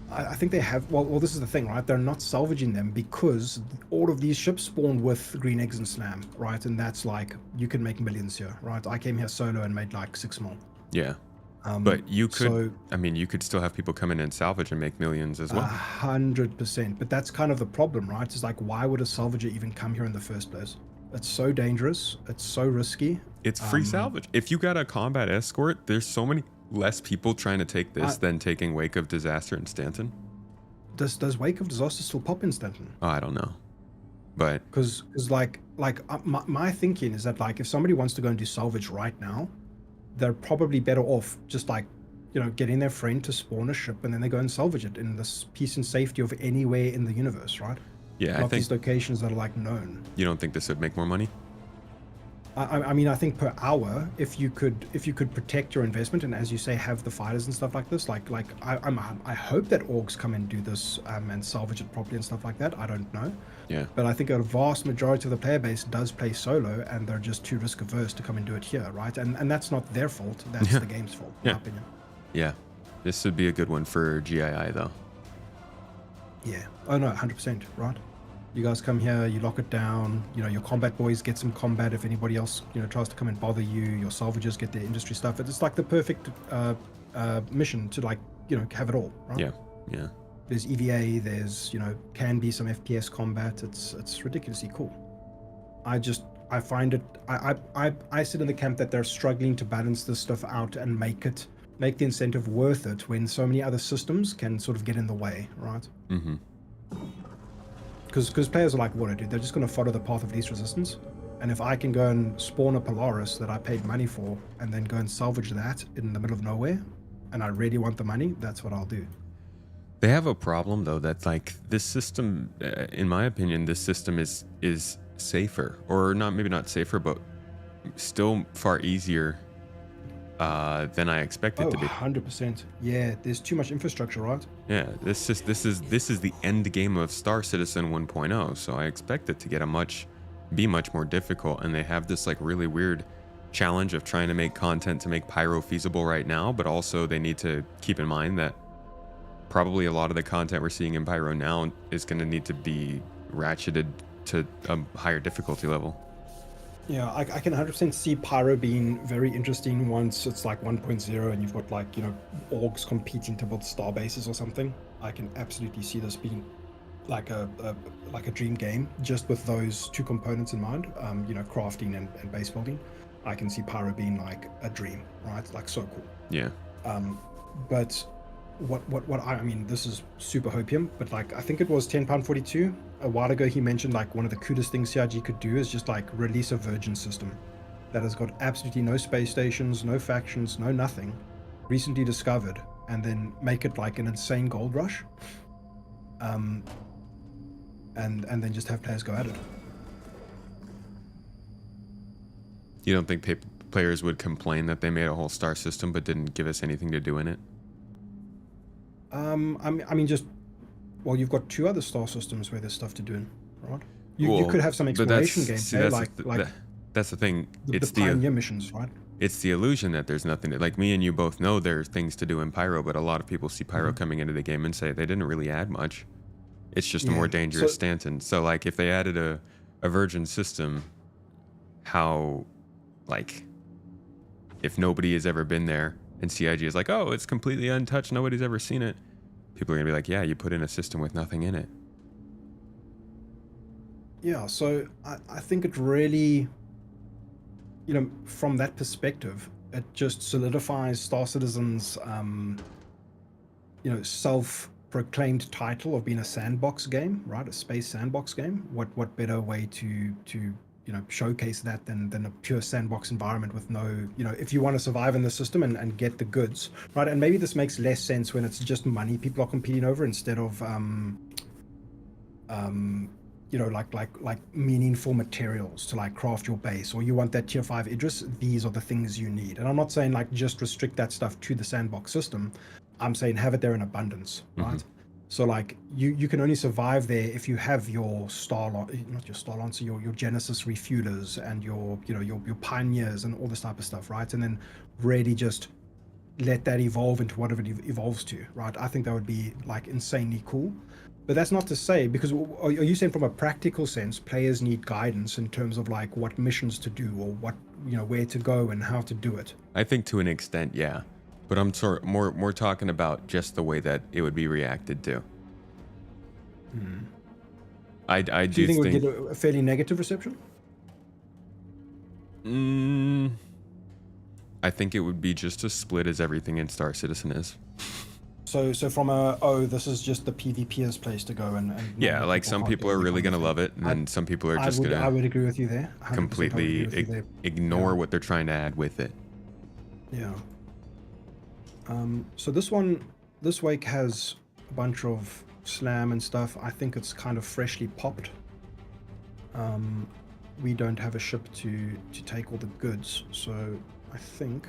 B: I think they have. Well, this is the thing, right? They're not salvaging them because all of these ships spawned with green eggs and slam, right? And that's like you can make millions here, right? I came here solo and made like 6 mil.
A: Yeah. But you could,
B: So
A: I mean, you could still have people come in and salvage and make millions as well.
B: 100%. But that's kind of the problem, right? It's like, why would a salvager even come here in the first place? It's so dangerous. It's so risky.
A: It's free salvage. If you got a combat escort, there's so many less people trying to take this than taking Wake of Disaster in Stanton.
B: Does Wake of Disaster still pop in Stanton?
A: Oh, I don't know. But
B: because my thinking is that like if somebody wants to go and do salvage right now, they're probably better off just like, you know, getting their friend to spawn a ship and then they go and salvage it in this peace and safety of anywhere in the universe, right?
A: yeah,
B: Not
A: I think
B: these locations that are like known.
A: you don't think this would make more money?
B: I mean, I think per hour, if you could protect your investment and, as you say, have the fighters and stuff like this, I hope that orgs come and do this and salvage it properly and stuff like that. I don't know,
A: Yeah.
B: but I think a vast majority of the player base does play solo, and they're just too risk averse to come and do it here, right? And that's not their fault. That's the game's fault, in my opinion.
A: Yeah. This would be a good one for GII though.
B: Yeah. Oh no, 100%, right? You guys come here, you lock it down, you know, your combat boys get some combat if anybody else, you know, tries to come and bother you, your salvagers get their industry stuff. It's like the perfect mission to, like, you know, have it all, right?
A: Yeah. Yeah.
B: There's EVA, there's, you know, can be some FPS combat. It's ridiculously cool. I find it, I sit in the camp that they're struggling to balance this stuff out and make the incentive worth it when so many other systems can sort of get in the way, right?
A: Mm-hmm.
B: Because players are like, what, dude? They're just going to follow the path of least resistance. And if I can go and spawn a Polaris that I paid money for and then go and salvage that in the middle of nowhere, and I really want the money, that's what I'll do.
A: They have a problem though that like this system, in my opinion, this system is safer, or not, maybe not safer, but still far easier than I expected to be.
B: 100%. Yeah, there's too much infrastructure, right?
A: Yeah, this is the end game of Star Citizen 1.0, so I expect it to get be much more difficult, and they have this like really weird challenge of trying to make content to make Pyro feasible right now, but also they need to keep in mind that probably a lot of the content we're seeing in Pyro now is going to need to be ratcheted to a higher difficulty level.
B: Yeah, I can 100% see Pyro being very interesting once it's like 1.0 and you've got, like, you know, orgs competing to build star bases or something. I can absolutely see this being like a dream game just with those two components in mind, you know, crafting and base building. I can see Pyro being like a dream, right? Like, so cool.
A: Yeah.
B: But what I mean, this is super hopium, but like I think it was £10.42 a while ago. He mentioned like one of the coolest things CIG could do is just like release a virgin system that has got absolutely no space stations, no factions, no nothing, recently discovered, and then make it like an insane gold rush, and then just have players go at it.
A: You don't think players would complain that they made a whole star system but didn't give us anything to do in it?
B: I mean, just, well, you've got two other star systems where there's stuff to do in, right? You could have some exploration gameplay,
A: that's the thing.
B: It's the pioneer missions, right?
A: It's the illusion that there's nothing to, like, me and you both know there's things to do in Pyro, but a lot of people see Pyro coming into the game and say they didn't really add much. It's just a more dangerous Stanton. So like if they added a virgin system, how, like, if nobody has ever been there and CIG is like, oh, it's completely untouched, nobody's ever seen it, people are gonna be like, yeah, you put in a system with nothing in it.
B: Yeah, so I think it really, you know, from that perspective, it just solidifies Star Citizen's, you know, self-proclaimed title of being a sandbox game, right? A space sandbox game. What better way to you know, showcase that than a pure sandbox environment with no, you know, if you want to survive in the system and get the goods, right? And maybe this makes less sense when it's just money people are competing over instead of, you know, like meaningful materials to like craft your base, or you want that tier 5 Idris, these are the things you need. And I'm not saying like just restrict that stuff to the sandbox system. I'm saying have it there in abundance, right? So like you can only survive there if you have your your Genesis refuelers and your, you know, your pioneers and all this type of stuff, right? And then really just let that evolve into whatever it evolves to, right? I think that would be like insanely cool. But that's not to say, because are you saying from a practical sense, players need guidance in terms of like what missions to do or what, where to go and how to do it?
A: I think to an extent, yeah. But I'm more talking about just the way that it would be reacted to. I
B: Do you
A: do
B: think it
A: think
B: would get a fairly negative reception?
A: I think it would be just as split as everything in Star Citizen is.
B: So from this is just the PvP's place to go and
A: yeah, like some people are really gonna love it, and then some people are just
B: I would agree with you there.
A: Completely ignore what they're trying to add with it.
B: Yeah. So this wake has a bunch of slam and stuff. I think it's kind of freshly popped. We don't have a ship to take all the goods, so I think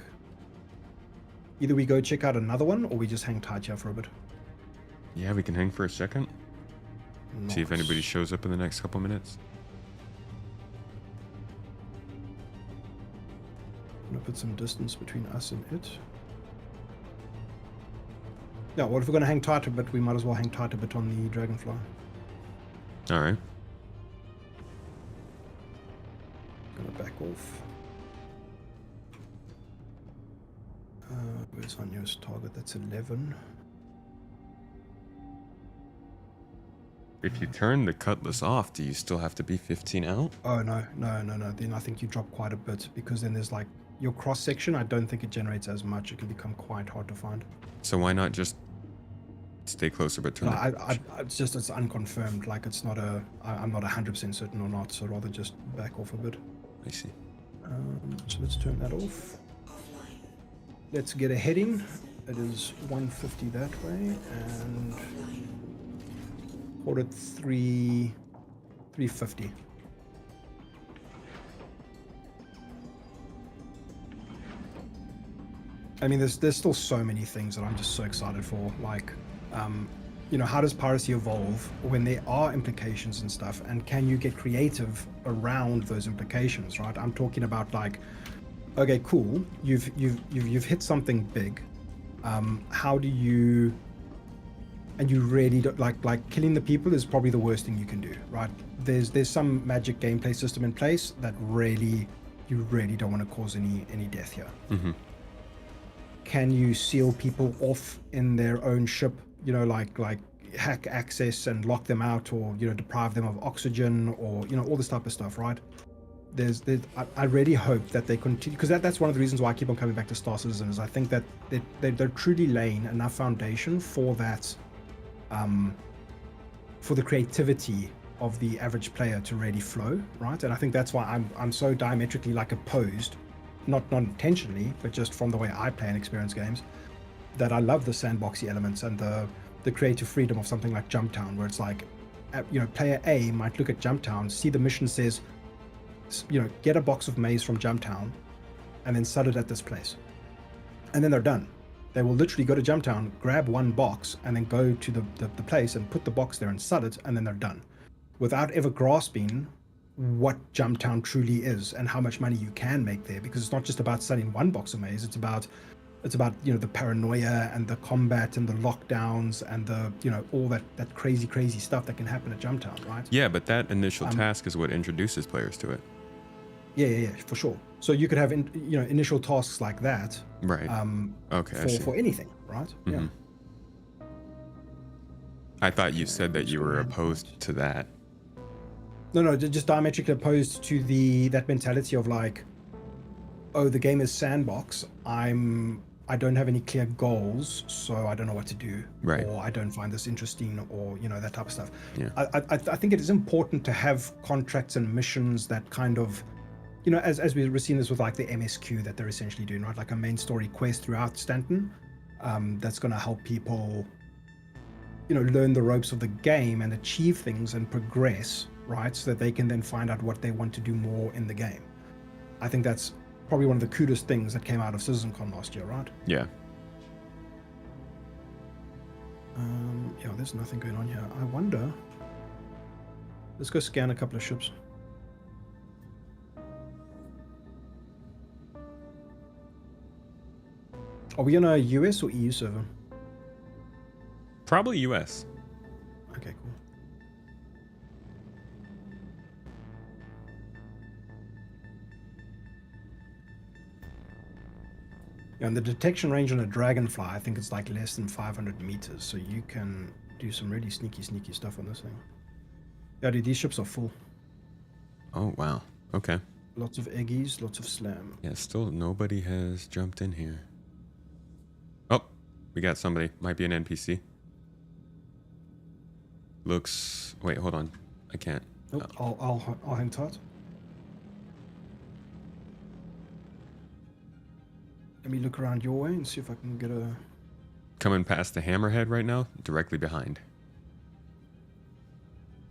B: either we go check out another one or we just hang tight here for a bit.
A: Yeah, we can hang for a second.
B: Nice.
A: See if anybody shows up in the next couple minutes.
B: I'm gonna put some distance between us and it. Yeah, well, if we're gonna hang tight a bit, we might as well hang tight a bit on the Dragonfly.
A: All right.
B: Gonna back off. Where's our newest target? That's 11.
A: If you turn the Cutlass off, do you still have to be 15 out?
B: Oh, no. Then I think you drop quite a bit, because then there's like your cross section. I don't think it generates as much. It can become quite hard to find.
A: So why not just stay closer but turn
B: it's unconfirmed. Like it's not I'm not 100% certain or not, so rather just back off a bit.
A: I see.
B: So let's turn that off. Let's get a heading. It is 150 that way, and call it 350. I mean, there's still so many things that I'm just so excited for. Like, how does piracy evolve when there are implications and stuff, and can you get creative around those implications, right? I'm talking about like, okay, cool, you've hit something big. How do you? And you really don't like killing the people is probably the worst thing you can do, right? There's some magic gameplay system in place that you really don't want to cause any death here.
A: Mm-hmm.
B: Can you seal people off in their own ship? Like hack access and lock them out, or deprive them of oxygen, or all this type of stuff, right? I really hope that they continue, because that's one of the reasons why I keep on coming back to Star Citizen, is I think that they're truly laying enough foundation for that, for the creativity of the average player to really flow, right? And I think that's why I'm so diametrically opposed, not intentionally, but just from the way I play and experience games, that I love the sandboxy elements and the creative freedom of something like Jumptown, where it's like, player A might look at Jumptown, see the mission says, get a box of maize from Jumptown and then sell it at this place. And then they're done. They will literally go to Jumptown, grab one box, and then go to the place and put the box there and sell it, and then they're done. Without ever grasping what Jumptown truly is and how much money you can make there, because it's not just about selling one box of maize, it's about the paranoia and the combat and the lockdowns and the all that crazy stuff that can happen at Jumptown, right?
A: Yeah, but that initial task is what introduces players to it.
B: Yeah, for sure. So you could have initial tasks like that,
A: right? Okay,
B: for anything, right?
A: Mm-hmm.
B: Yeah.
A: I thought you said that you were opposed to that.
B: No, just diametrically opposed to that mentality of like, oh, the game is sandbox. I don't have any clear goals, so I don't know what to do,
A: right?
B: Or I don't find this interesting, or that type of stuff.
A: Yeah.
B: I think it is important to have contracts and missions that kind of, as we've seen this with like the MSQ that they're essentially doing, right? Like a main story quest throughout Stanton, that's going to help people, learn the ropes of the game and achieve things and progress, right? So that they can then find out what they want to do more in the game. I think that's probably one of the coolest things that came out of CitizenCon last year, right?
A: Yeah.
B: Yeah, there's nothing going on here. I wonder. Let's go scan a couple of ships. Are we on a US or EU server?
A: Probably US.
B: Okay, cool. Yeah, and the detection range on a dragonfly, I think it's like less than 500 meters, so you can do some really sneaky stuff on this thing. Yeah, dude, these ships are full.
A: Oh, wow. Okay.
B: Lots of eggies, lots of slam.
A: Yeah, still nobody has jumped in here. Oh, we got somebody. Might be an NPC. Looks... Wait, hold on. I can't.
B: Nope, I'll hang tight. Let me look around your way and see if I can get a...
A: Coming past the hammerhead right now, directly behind.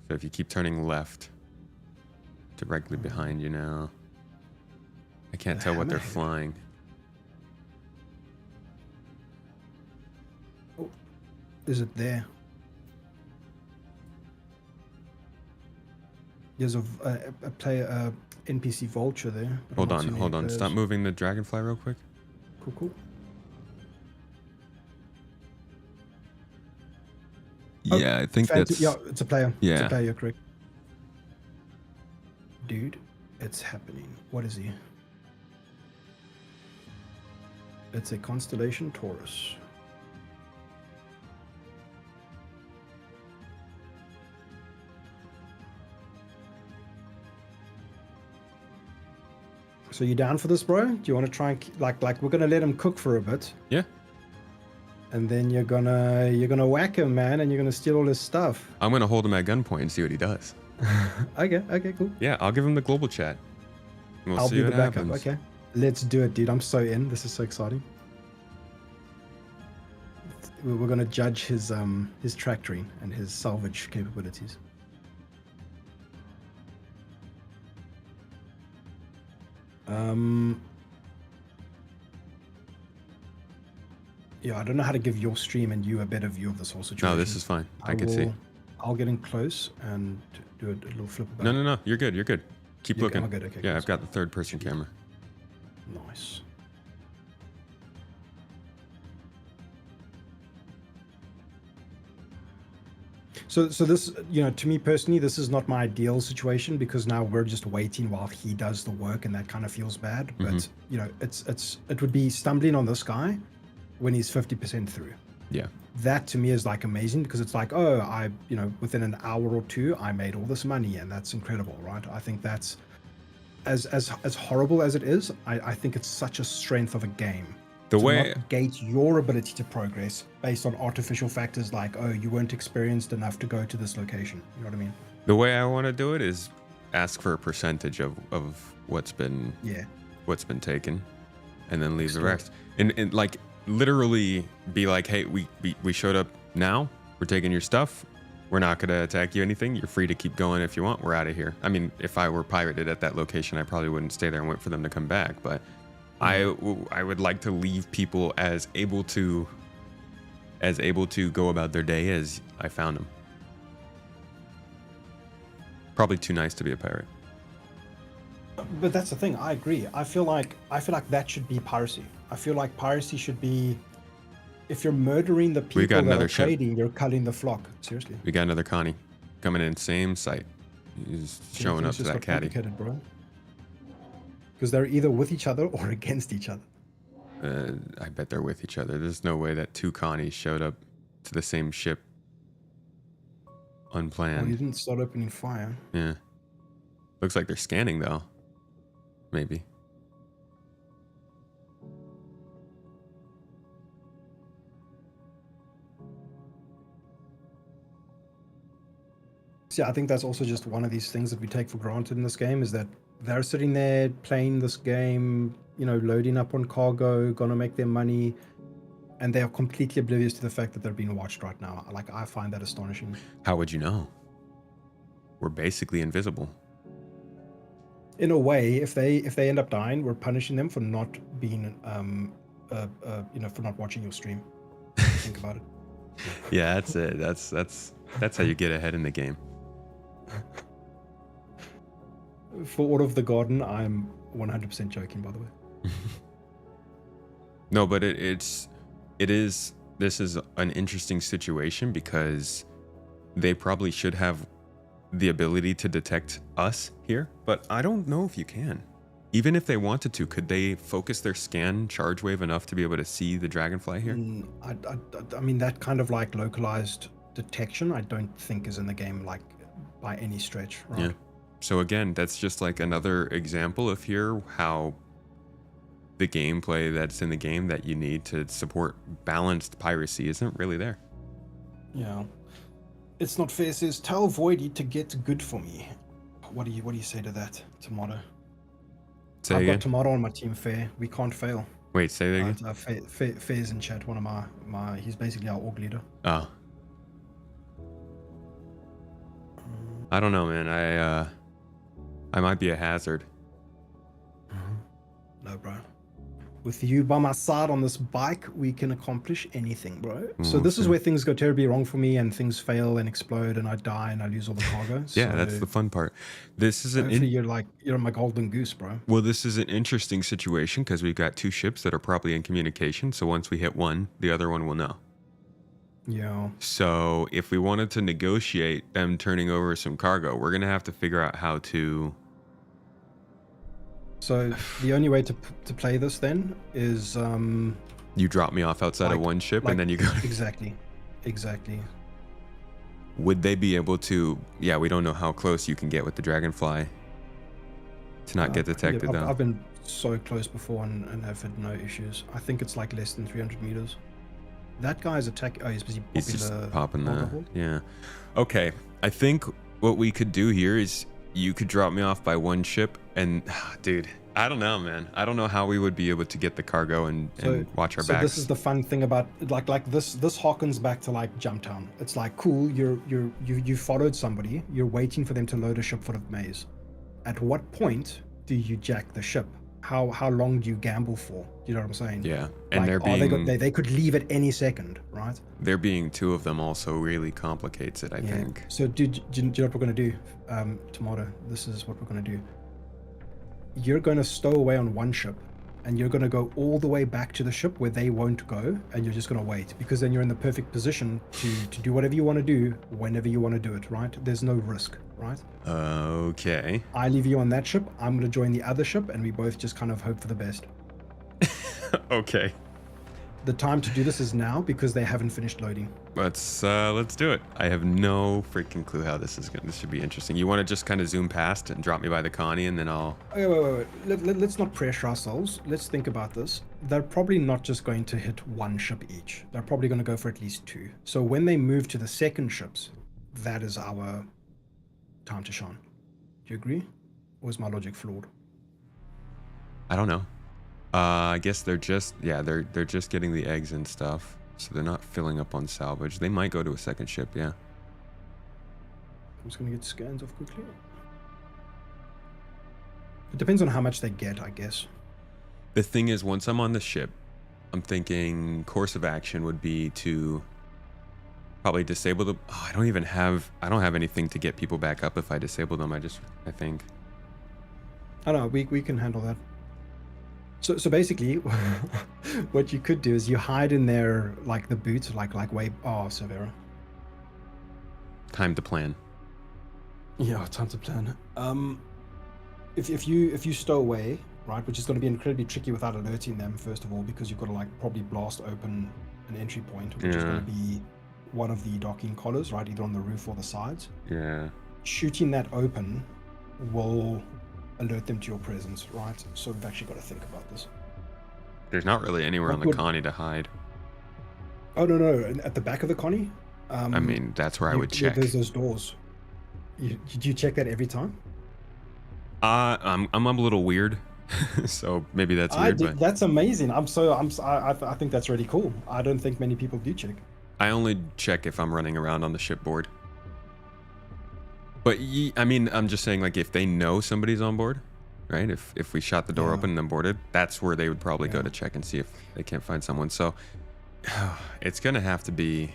A: So if you keep turning left, directly behind you now. I can't tell what they're flying.
B: Oh, is it there? There's a player, NPC vulture there.
A: Hold on. Stop moving the dragonfly real quick.
B: Cool.
A: Yeah, I think that's...
B: Yeah, it's a player.
A: Yeah.
B: It's a player, you're correct. Dude, it's happening. What is he? It's a constellation Taurus. So you down for this, bro? Do you want to try and like we're gonna let him cook for a bit?
A: Yeah.
B: And then you're gonna whack him, man, and you're gonna steal all his stuff.
A: I'm gonna hold him at gunpoint and see what he does.
B: Okay, cool.
A: Yeah, I'll give him the global chat.
B: I'll be the backup. Okay, let's do it, dude. I'm so in. This is so exciting. We're gonna judge his tractoring and his salvage capabilities. Yeah, I don't know how to give your stream and you a better view of this whole situation.
A: No, this is fine. I can see.
B: I'll get in close and do a little flip about.
A: No. You're good. Keep looking.
B: Oh, good. Okay,
A: yeah, I've got the third person camera.
B: Nice. So this, to me personally, this is not my ideal situation because now we're just waiting while he does the work, and that kind of feels bad. But it would be stumbling on this guy when he's 50% through.
A: Yeah.
B: That to me is like amazing because it's like, oh, within an hour or two, I made all this money, and that's incredible, right? I think that's as horrible as it is. I think it's such a strength of a game.
A: The
B: to
A: way
B: not gate your ability to progress based on artificial factors like, oh, you weren't experienced enough to go to this location. You know what I mean?
A: The way I want to do it is ask for a percentage of what's been taken, and then leave the rest. And like literally be like, hey, we showed up now. We're taking your stuff. We're not gonna attack you anything. You're free to keep going if you want. We're out of here. I mean, if I were pirated at that location, I probably wouldn't stay there and wait for them to come back, but I would like to leave people as able to go about their day as I found them. Probably too nice to be a pirate.
B: But that's the thing. I agree. I feel like that should be piracy. I feel like piracy should be, if you're murdering the people that are trading, you're culling the flock. Seriously.
A: We got another Connie coming in, same site. He's showing up to that caddy.
B: Bro. Because they're either with each other or against each other.
A: I bet they're with each other. There's no way that two Connies showed up to the same ship unplanned.
B: Well, you didn't start opening fire.
A: Yeah. Looks like they're scanning, though. Maybe.
B: See, I think that's also just one of these things that we take for granted in this game, is that they're sitting there playing this game, loading up on cargo, gonna make their money, and they are completely oblivious to the fact that they're being watched right now. Like, I find that astonishing.
A: How would you know? We're basically invisible.
B: In a way, if they end up dying, we're punishing them for not being, for not watching your stream. Think about it.
A: Yeah, that's it. That's how you get ahead in the game.
B: For Order of the Garden, I'm 100% joking, by the way.
A: No, but this is an interesting situation because they probably should have the ability to detect us here, but I don't know if you can. Even if they wanted to, could they focus their scan charge wave enough to be able to see the dragonfly here?
B: I mean, that kind of like localized detection, I don't think is in the game, like by any stretch, right?
A: Yeah. So again, that's just like another example of here how the gameplay that's in the game that you need to support balanced piracy isn't really there.
B: Yeah. It's not fair, says tell Voidy to get good for me. What do you say to that, Tomato?
A: Say
B: I've
A: again?
B: got Tomato on my team, Fair. We can't fail.
A: Wait, say that again?
B: Fair's in chat, one of my he's basically our org leader.
A: Oh. I don't know, man. I might be a hazard.
B: No, bro. With you by my side on this bike, we can accomplish anything, bro. So this is where things go terribly wrong for me, and things fail and explode, and I die and I lose all the cargo.
A: Yeah, that's the fun part. This is
B: you're my golden goose, bro.
A: Well, this is an interesting situation because we've got two ships that are probably in communication. So once we hit one, the other one will know.
B: Yeah.
A: So if we wanted to negotiate them turning over some cargo, we're gonna have to figure out how to.
B: So the only way to play this then is
A: you drop me off outside of one ship and then you go.
B: Exactly.
A: Would they be able to? Yeah, we don't know how close you can get with the dragonfly to not get detected.
B: Yeah, I've been so close before and have had no issues. I think it's like less than 300 meters. That guy's attack. Oh, he's busy popping
A: He's just popping the. Yeah. Okay. I think what we could do here is you could drop me off by one ship, and dude, I don't know, man. I don't know how we would be able to get the cargo and watch our backs.
B: So this is the fun thing about like this harkens back to like Jumptown. It's like cool. You followed somebody. You're waiting for them to load a ship full of maize. At what point do you jack the ship? How long do you gamble for? Do you know what I'm saying?
A: Yeah, and
B: like, they could leave at any second, right?
A: There being two of them also really complicates it, I think.
B: So, do you know what we're going to do, Tomato? This is what we're going to do. You're going to stow away on one ship, and you're going to go all the way back to the ship where they won't go, and you're just going to wait, because then you're in the perfect position to do whatever you want to do whenever you want to do it, right? There's no risk, right?
A: Okay.
B: I leave you on that ship, I'm going to join the other ship, and we both just kind of hope for the best.
A: Okay.
B: The time to do this is now because they haven't finished loading.
A: Let's do it. I have no freaking clue how this is going. This should be interesting. You want to just kind of zoom past and drop me by the Connie, and then I'll.
B: Okay, wait. Let's not pressure ourselves. Let's think about this. They're probably not just going to hit one ship each. They're probably going to go for at least two. So when they move to the second ships, that is our time to shine. Do you agree? Or is my logic flawed?
A: I don't know. I guess they're just they're just getting the eggs and stuff, so they're not filling up on salvage. They might go to a second ship, yeah.
B: I'm just gonna get scans off quickly. It depends on how much they get, I guess.
A: The thing is, once I'm on the ship, I'm thinking course of action would be to probably disable them. Oh, I don't have anything to get people back up if I disable them. I think.
B: I don't know, we can handle that. So basically, what you could do is you hide in there, like the boots, like way. Oh, Severa.
A: Time to plan.
B: Yeah, time to plan. If you stow away, right, which is going to be incredibly tricky without alerting them, first of all, because you've got to like probably blast open an entry point, which is going to be one of the docking collars, right, either on the roof or the sides.
A: Yeah.
B: Shooting that open will alert them to your presence, right? So we've actually got to think about this.
A: There's not really anywhere on the Connie to hide.
B: Oh no, at the back of the Connie.
A: I mean, that's where I would check.
B: There's those doors. Do you check that every time?
A: I'm a little weird, so maybe that's weird. But
B: that's amazing. I think that's really cool. I don't think many people do check.
A: I only check if I'm running around on the shipboard. But I mean, I'm just saying, like, if they know somebody's on board, right? If we shot the door open and then boarded, that's where they would probably go to check and see if they can't find someone. So it's gonna have to be.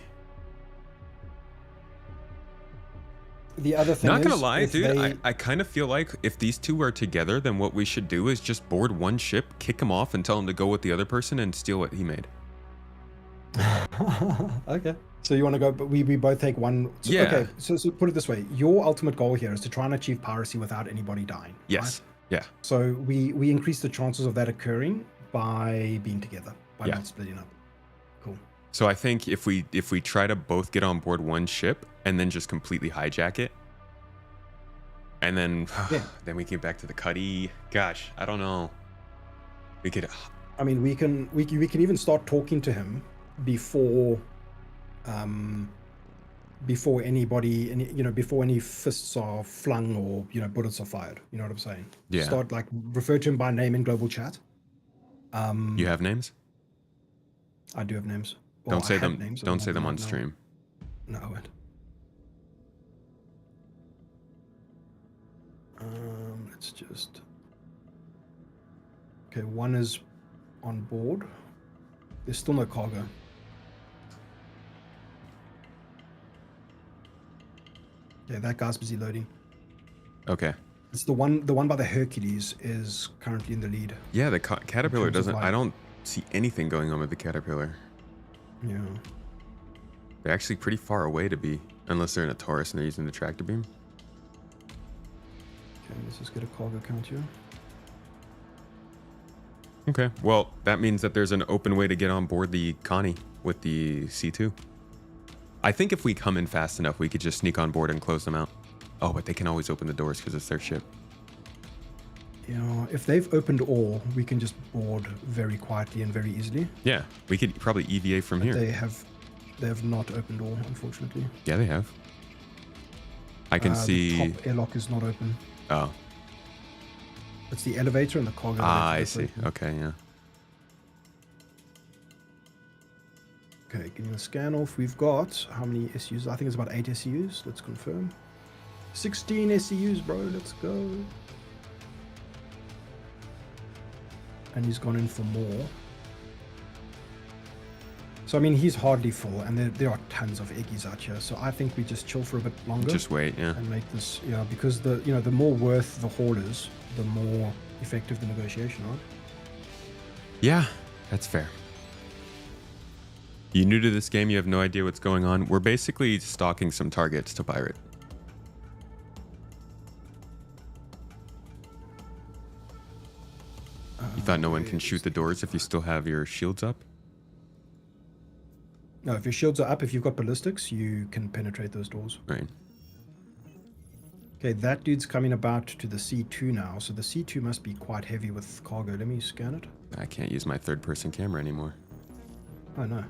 B: The other thing
A: Not
B: is,
A: gonna lie,
B: if
A: dude,
B: they,
A: I kind of feel like if these two are together, then what we should do is just board one ship, kick him off, and tell him to go with the other person and steal what he made.
B: okay. So you want to go, but we both take one. So,
A: Yeah.
B: Okay. So put it this way: your ultimate goal here is to try and achieve piracy without anybody dying.
A: Yes.
B: Right?
A: Yeah.
B: So we increase the chances of that occurring by being together, by not splitting up. Cool.
A: So I think if we try to both get on board one ship and then just completely hijack it, and then then we get back to the cuddy. Gosh, I don't know. We could.
B: I mean, we can even start talking to him before anybody, before any fists are flung or bullets are fired. You know what I'm saying?
A: Yeah.
B: Start like refer to him by name in global chat.
A: You have names?
B: I do have names.
A: Well, don't say them.
B: Names.
A: Don't say them on stream.
B: No, I won't. Let's just. Okay, one is on board. There's still no cargo. Yeah, that guy's busy loading.
A: Okay.
B: It's the one by the Hercules is currently in the lead.
A: Yeah, the caterpillar doesn't. I don't see anything going on with the caterpillar.
B: Yeah.
A: They're actually pretty far away to be, unless they're in a Taurus and they're using the tractor beam.
B: Okay, let's just get a cargo count here.
A: Okay, well, that means that there's an open way to get on board the Connie with the C2. I think if we come in fast enough, we could just sneak on board and close them out. Oh, but they can always open the doors because it's their ship.
B: Yeah, if they've opened all, we can just board very quietly and very easily.
A: Yeah, we could probably EVA from here.
B: They have not opened all, unfortunately.
A: Yeah, they have. I can see...
B: The top airlock is not open.
A: Oh.
B: It's the elevator and the cargo.
A: I see. Open. Okay, yeah.
B: Okay, getting a scan off. We've got how many SUs? I think it's about 8 SUs. Let's confirm. 16 SUs, bro. Let's go. And he's gone in for more. So I mean, he's hardly full, and there are tons of eggies out here. So I think we just chill for a bit longer.
A: Just wait, yeah.
B: And make this, because the more worth the haul is, the more effective the negotiation, right?
A: Yeah, that's fair. You new to this game, you have no idea what's going on. We're basically stalking some targets to pirate. You thought no one can shoot the doors if you still have your shields up?
B: No, if your shields are up, if you've got ballistics, you can penetrate those doors.
A: Right.
B: Okay, that dude's coming about to the C2 now, so the C2 must be quite heavy with cargo. Let me scan it.
A: I can't use my third-person camera anymore.
B: Oh no.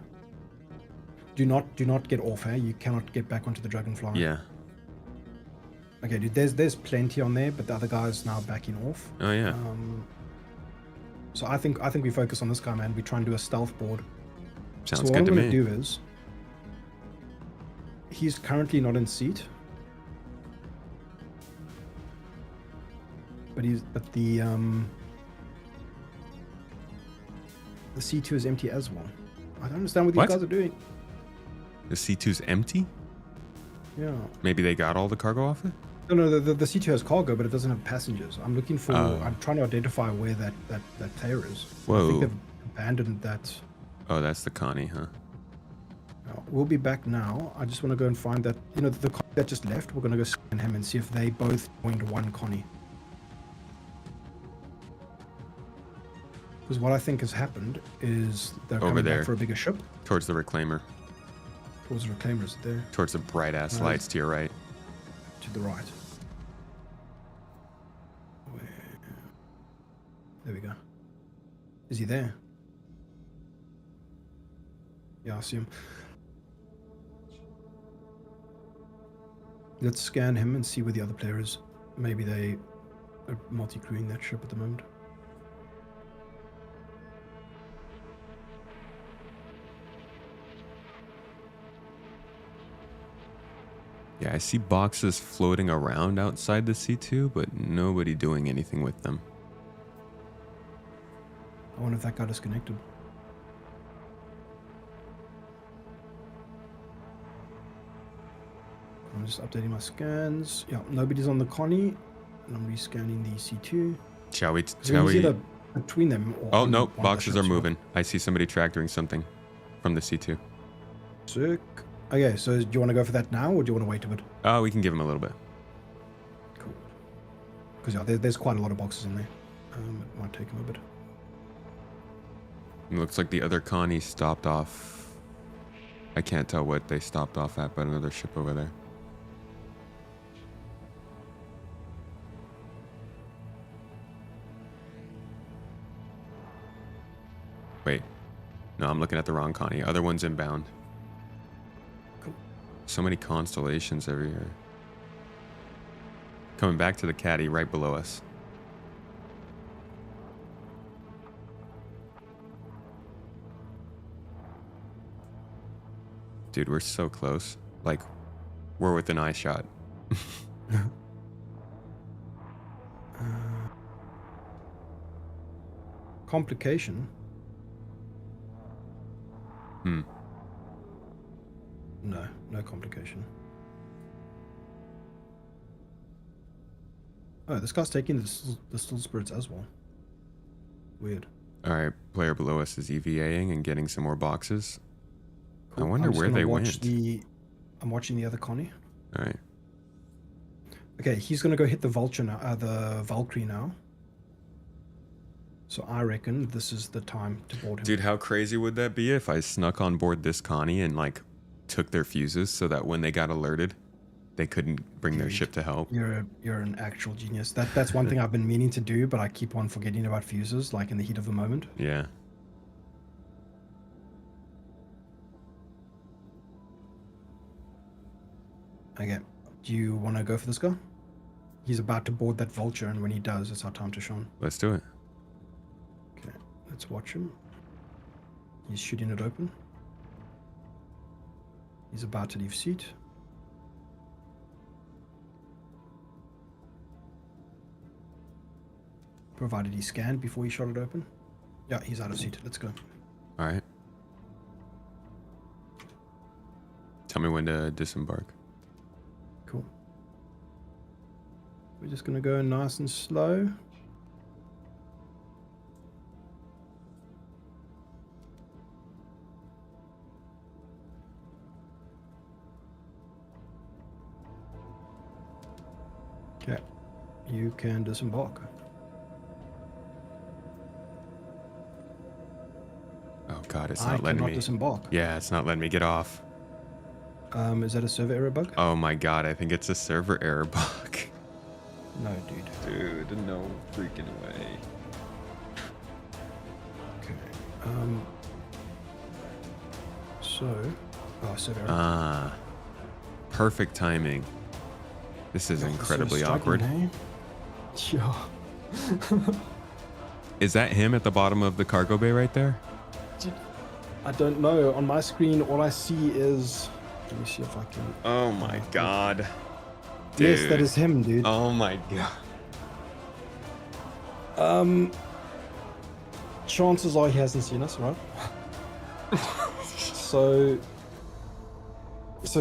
B: Do not get off, hey? You cannot get back onto the Dragonfly.
A: Yeah.
B: Okay, dude, there's plenty on there, but the other guy's now backing off.
A: Oh yeah.
B: So I think we focus on this guy, man. We try and do a stealth board.
A: Sounds
B: so
A: good to me.
B: what I'm going to do is, he's currently not in seat, but the C2 is empty as well. I don't understand what you guys are doing.
A: The C2's empty?
B: Yeah.
A: Maybe they got all the cargo off it?
B: No, the C2 has cargo, but it doesn't have passengers. I'm looking for. I'm trying to identify where that player is.
A: Whoa.
B: I think they've abandoned that.
A: Oh, that's the Connie, huh?
B: We'll be back now. I just want to go and find that. The Connie that just left. We're going to go scan him and see if they both joined one Connie. Because what I think has happened is they're
A: Over
B: coming
A: there.
B: back for a bigger ship.
A: Towards the Reclaimer.
B: Towards the Reclaimers there.
A: Towards the bright-ass lights to your right.
B: To the right. There we go. Is he there? Yeah, I see him. Let's scan him and see where the other player is. Maybe they are multi-crewing that ship at the moment.
A: Yeah, I see boxes floating around outside the C2, but nobody doing anything with them.
B: I wonder if that got disconnected. I'm just updating my scans. Yeah, nobody's on the Connie. And I'm rescanning the C2.
A: Shall we?
B: Either between them or
A: Oh,
B: on
A: no.
B: one of the
A: Boxes are
B: ships, right?
A: moving. I see somebody tractoring something from the C2.
B: Sick. Okay, so do you want to go for that now, or do you want to wait a bit?
A: Oh, we can give him a little bit.
B: Cool. Because yeah, there's quite a lot of boxes in there. It might take him a bit.
A: It looks like the other Connie stopped off. I can't tell what they stopped off at, but another ship over there. Wait. No, I'm looking at the wrong Connie. Other one's inbound.
B: Cool.
A: So many constellations every year. Coming back to the caddy right below us. Dude, we're so close. Like, we're within eye shot.
B: Complication? No complication. Oh, this guy's taking the still spirits as well. Weird.
A: All right, player below us is EVAing and getting some more boxes.
B: Cool.
A: I wonder where they went.
B: I'm watching the other Connie.
A: All right.
B: Okay, he's gonna go hit the Vulture now, the Valkyrie now. So I reckon this is the time to board him.
A: Dude, how crazy would that be if I snuck on board this Connie and like took their fuses so that when they got alerted, they couldn't bring their ship to help?
B: You're an actual genius. That's one thing I've been meaning to do, but I keep on forgetting about fuses, like in the heat of the moment.
A: Yeah.
B: Okay, do you want to go for this guy? He's about to board that Vulture, and when he does, it's our time to shine.
A: Let's do it.
B: Okay, let's watch him. He's shooting it open. He's about to leave seat. Provided he scanned before he shot it open. Yeah, he's out of seat. Let's go.
A: All right. Tell me when to disembark.
B: Cool. We're just going to go nice and slow. Okay. You can disembark.
A: Oh God, it's not letting me.
B: Disembark.
A: Yeah, it's not letting me get off.
B: Is that a server error bug?
A: Oh my God, I think it's a server error bug.
B: No, dude.
A: Dude, no freaking way.
B: Okay. Server error.
A: Ah, perfect timing. This is incredibly awkward.
B: Hey? Yeah.
A: Is that him at the bottom of the cargo bay right there?
B: I don't know. On my screen, all I see is. Let me see if I can.
A: Oh my God. Dude.
B: Yes, that is him, dude.
A: Oh my God.
B: Chances are he hasn't seen us, right? So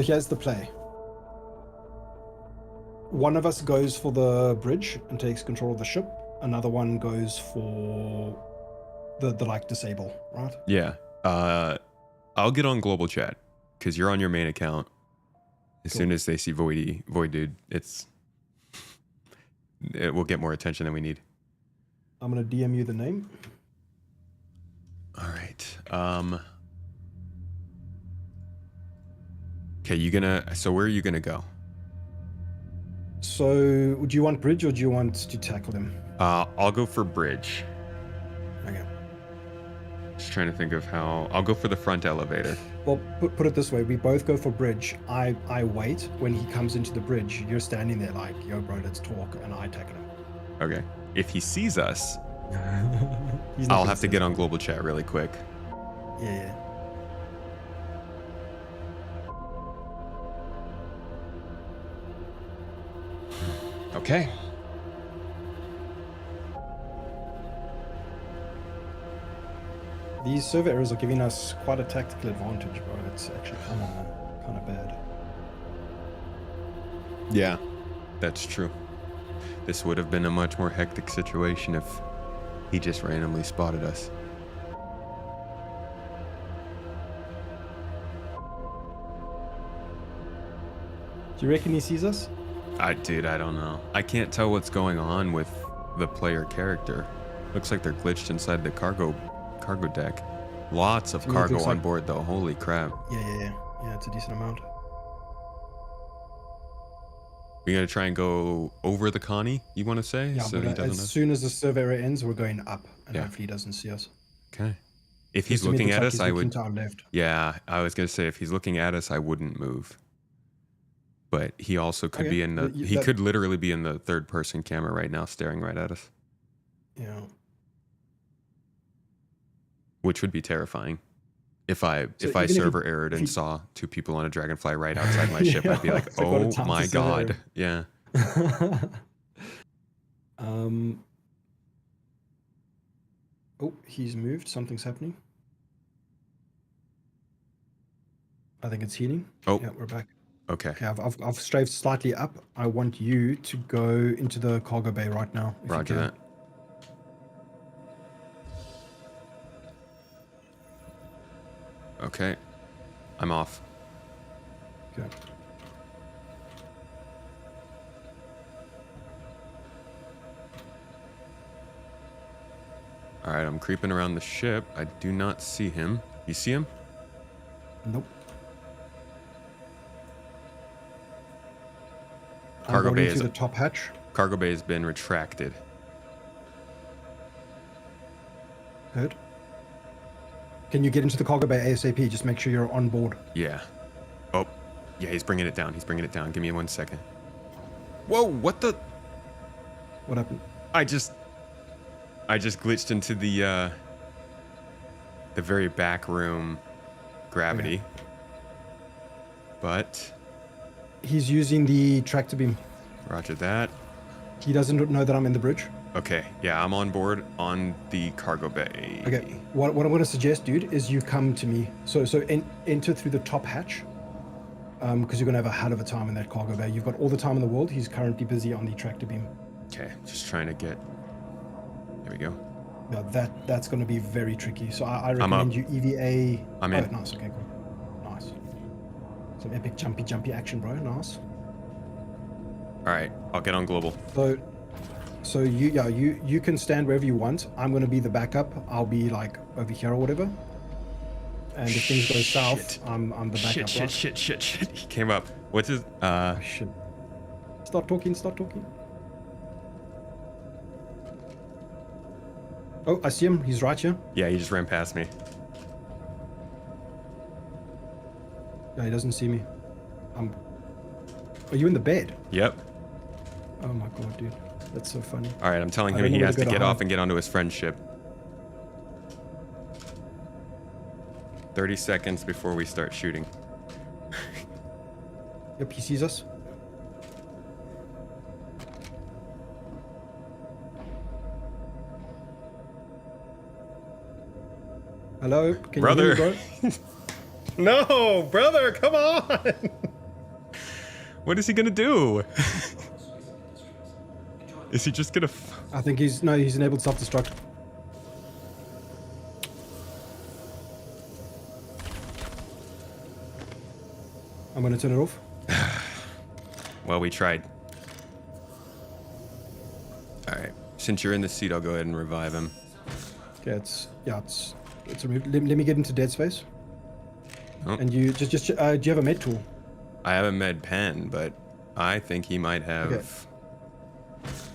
B: here's the play. One of us goes for the bridge and takes control of the ship. Another one goes for the like disable, right?
A: Yeah. I'll get on global chat because you're on your main account. As soon as they see Void Dude, it will get more attention than we need.
B: I'm gonna DM you the name.
A: All right. Okay, so where are you gonna go?
B: So, do you want bridge or do you want to tackle him?
A: I'll go for bridge.
B: Okay.
A: Just trying to think of how. I'll go for the front elevator.
B: Well, put it this way: we both go for bridge. I wait when he comes into the bridge. You're standing there like, "Yo, bro, let's talk," and I tackle him.
A: Okay. If he sees us, I'll have to get on global chat really quick.
B: Yeah.
A: Okay.
B: These server errors are giving us quite a tactical advantage, bro. It's actually kind of bad.
A: Yeah, that's true. This would have been a much more hectic situation if he just randomly spotted us.
B: Do you reckon he sees us?
A: Dude, I don't know. I can't tell what's going on with the player character. Looks like they're glitched inside the cargo deck. Lots of cargo on board though. Holy crap.
B: Yeah, it's a decent amount.
A: We're gonna try and go over the Connie, you want to say?
B: Yeah,
A: so
B: but as soon as the survey ends, we're going up, and hopefully he doesn't see us.
A: Okay. If he's looking at us, I would.
B: Time left.
A: Yeah, I was gonna say if he's looking at us, I wouldn't move. But he also could be in the. He could literally be in the third-person camera right now, staring right at us.
B: Yeah.
A: Which would be terrifying. If I server errored and saw two people on a dragonfly right outside my ship, I'd be like, oh my god. Yeah.
B: Oh, he's moved. Something's happening. I think it's healing.
A: Oh.
B: Yeah, we're back.
A: Okay.
B: Okay, I've strafed slightly up. I want you to go into the cargo bay right now.
A: Roger that. Okay. I'm off.
B: Okay.
A: All right, I'm creeping around the ship. I do not see him. You see him?
B: Nope.
A: Cargo bay is
B: the top hatch.
A: Cargo bay has been retracted.
B: Good. Can you get into the cargo bay ASAP? Just make sure you're on board.
A: Yeah. Oh, yeah, he's bringing it down. He's bringing it down. Give me 1 second. Whoa, what the?
B: What happened?
A: I just glitched into the very back room gravity. Okay. But
B: he's using the tractor beam.
A: Roger that.
B: He doesn't know that I'm in the bridge.
A: Okay, yeah, I'm on board on the cargo bay.
B: Okay, what I'm going to suggest, dude, is you come to me. So enter through the top hatch, because you're going to have a hell of a time in that cargo bay. You've got all the time in the world. He's currently busy on the tractor beam.
A: Okay, just trying to get. There we go.
B: No, that's going to be very tricky. So I recommend you EVA.
A: I'm in.
B: Nice. Okay, cool. Nice. Some epic jumpy action, bro. Nice.
A: All right, I'll get on global.
B: So you can stand wherever you want. I'm going to be the backup. I'll be like over here or whatever. And if things go south, I'm the backup.
A: Shit. He came up. What's his
B: shit. Start talking. Oh, I see him. He's right here.
A: Yeah, he just ran past me.
B: Yeah, he doesn't see me. Are you in the bed?
A: Yep.
B: Oh my god, dude. That's so funny.
A: All right, I'm telling him he has to get off and get onto his friend's ship. 30 seconds before we start shooting.
B: Yep, he sees us. Hello? Can
A: brother.
B: You hear me, bro?
A: No, brother, come on. What is he gonna do? Is he just gonna?
B: I think he's enabled self-destruct. I'm gonna turn it off.
A: Well, we tried. All right. Since you're in the seat, I'll go ahead and revive him.
B: Okay, it's removed. Let me get into dead space. Oh. And you just do you have a med tool?
A: I have a med pen, but I think he might have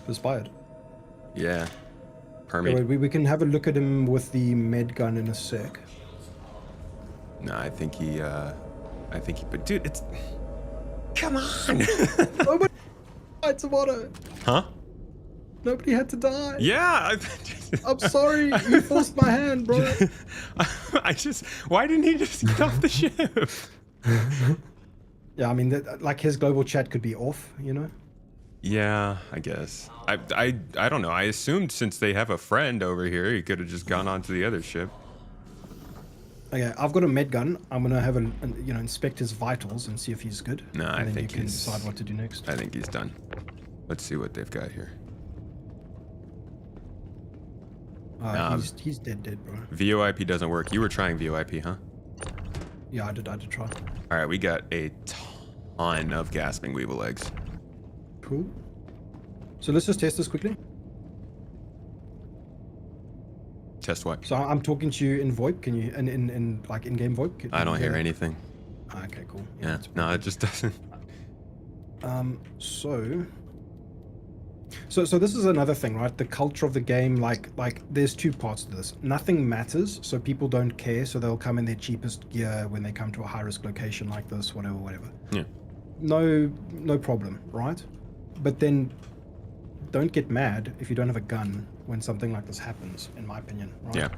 B: expired.
A: Yeah.
B: Okay, we can have a look at him with the med gun in a sec.
A: No, I think he but dude, it's come on.
B: Nobody died, Tomato.
A: Huh?
B: Nobody had to die.
A: Yeah.
B: I'm sorry. You forced my hand, bro.
A: Why didn't he just get off the ship?
B: Yeah, I mean, like his global chat could be off, you know?
A: Yeah, I guess. I don't know. I assumed since they have a friend over here, he could have just gone on to the other ship.
B: Okay, I've got a med gun. I'm gonna have inspect his vitals and see if he's good.
A: No, I
B: and then
A: think
B: you can
A: he's.
B: decide what to do next.
A: I think he's done. Let's see what they've got here.
B: He's dead, bro.
A: VoIP doesn't work. You were trying VoIP, huh?
B: Yeah, I did try.
A: All right, we got a ton of gasping weevil eggs.
B: Cool. So let's just test this quickly.
A: Test what?
B: So I'm talking to you in VoIP. Can you in like in-game VoIP?
A: I don't hear anything.
B: Okay, cool.
A: Yeah, no, it just doesn't.
B: So this is another thing, right? The culture of the game, like there's two parts to this. Nothing matters, so people don't care, so they'll come in their cheapest gear when they come to a high-risk location like this, whatever.
A: Yeah.
B: No problem, right? But then don't get mad if you don't have a gun when something like this happens, in my opinion, right?
A: Yeah.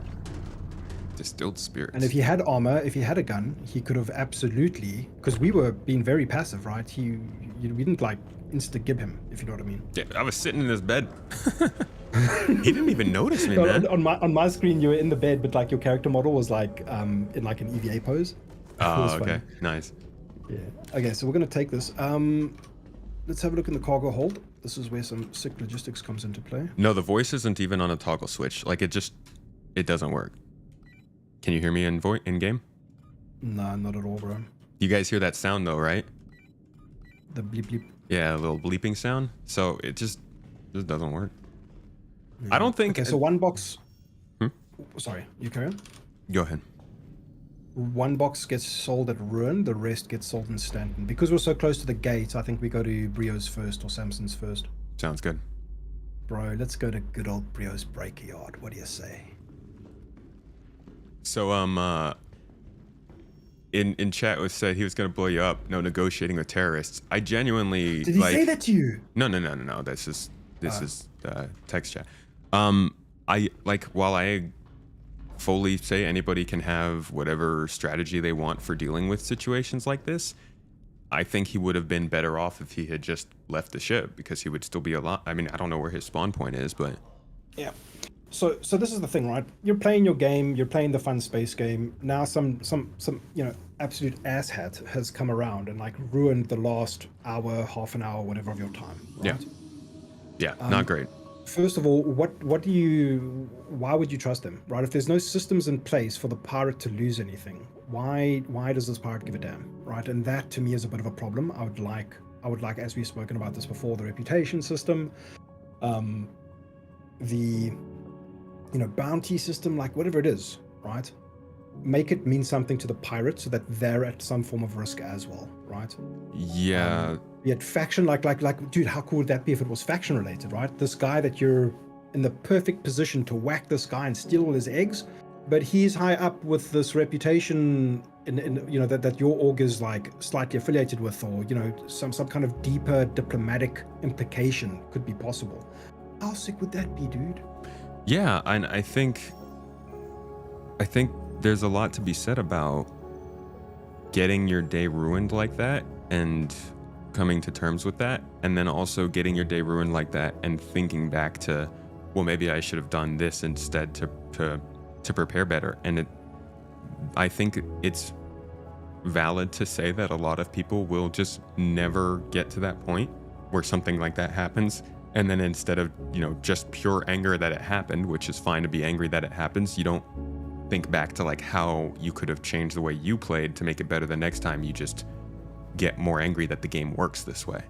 A: Distilled spirits.
B: And if he had armor, if he had a gun, he could have absolutely, because we were being very passive, right? We didn't like insta-gib him, if you know what I mean.
A: Yeah, I was sitting in his bed. He didn't even notice me, man.
B: On my screen, you were in the bed, but like your character model was like in like an EVA pose.
A: Oh, okay, nice.
B: Yeah. Okay, so we're gonna take this. Let's have a look in the cargo hold. This is where some sick logistics comes into play.
A: No, the voice isn't even on a toggle switch. Like it doesn't work. Can you hear me in game?
B: Nah, not at all, bro.
A: You guys hear that sound though, right?
B: The bleep bleep.
A: Yeah, a little bleeping sound. So it just doesn't work.
B: Yeah.
A: I don't think.
B: Okay, so one box. Sorry, you carry on.
A: Go ahead.
B: One box gets sold at Ruin, the rest gets sold in Stanton. Because we're so close to the gate, I think we go to Brio's first or Samson's first.
A: Sounds good.
B: Bro, let's go to good old Brio's breaker yard. What do you say?
A: So in chat it was said he was gonna blow you up. No negotiating with terrorists. I genuinely
B: did he say that to you?
A: No. This is text chat. I like while I fully say anybody can have whatever strategy they want for dealing with situations like this, I think he would have been better off if he had just left the ship because he would still be alive. I mean, I don't know where his spawn point is, but
B: yeah. So this is the thing, right? You're playing your game, you're playing the fun space game. Now some absolute asshat has come around and like ruined the last hour, half an hour, whatever of your time. Right?
A: Yeah, not great.
B: First of all, why would you trust him, right? If there's no systems in place for the pirate to lose anything, why does this pirate give a damn, right? And that to me is a bit of a problem. I would like, as we've spoken about this before, the reputation system, the bounty system, like whatever it is, right? Make it mean something to the pirate so that they're at some form of risk as well, right?
A: Yeah.
B: Be it faction, like, dude, how cool would that be if it was faction related, right? This guy that you're in the perfect position to whack this guy and steal all his eggs, but he's high up with this reputation that your org is like slightly affiliated with, or some kind of deeper diplomatic implication could be possible. How sick would that be, dude?
A: Yeah, and I think there's a lot to be said about getting your day ruined like that and coming to terms with that, and then also getting your day ruined like that and thinking back to, well, maybe I should have done this instead to prepare better. And I think it's valid to say that a lot of people will just never get to that point where something like that happens. And then instead of, just pure anger that it happened, which is fine to be angry that it happens, you don't think back to like how you could have changed the way you played to make it better the next time. You just get more angry that the game works this way.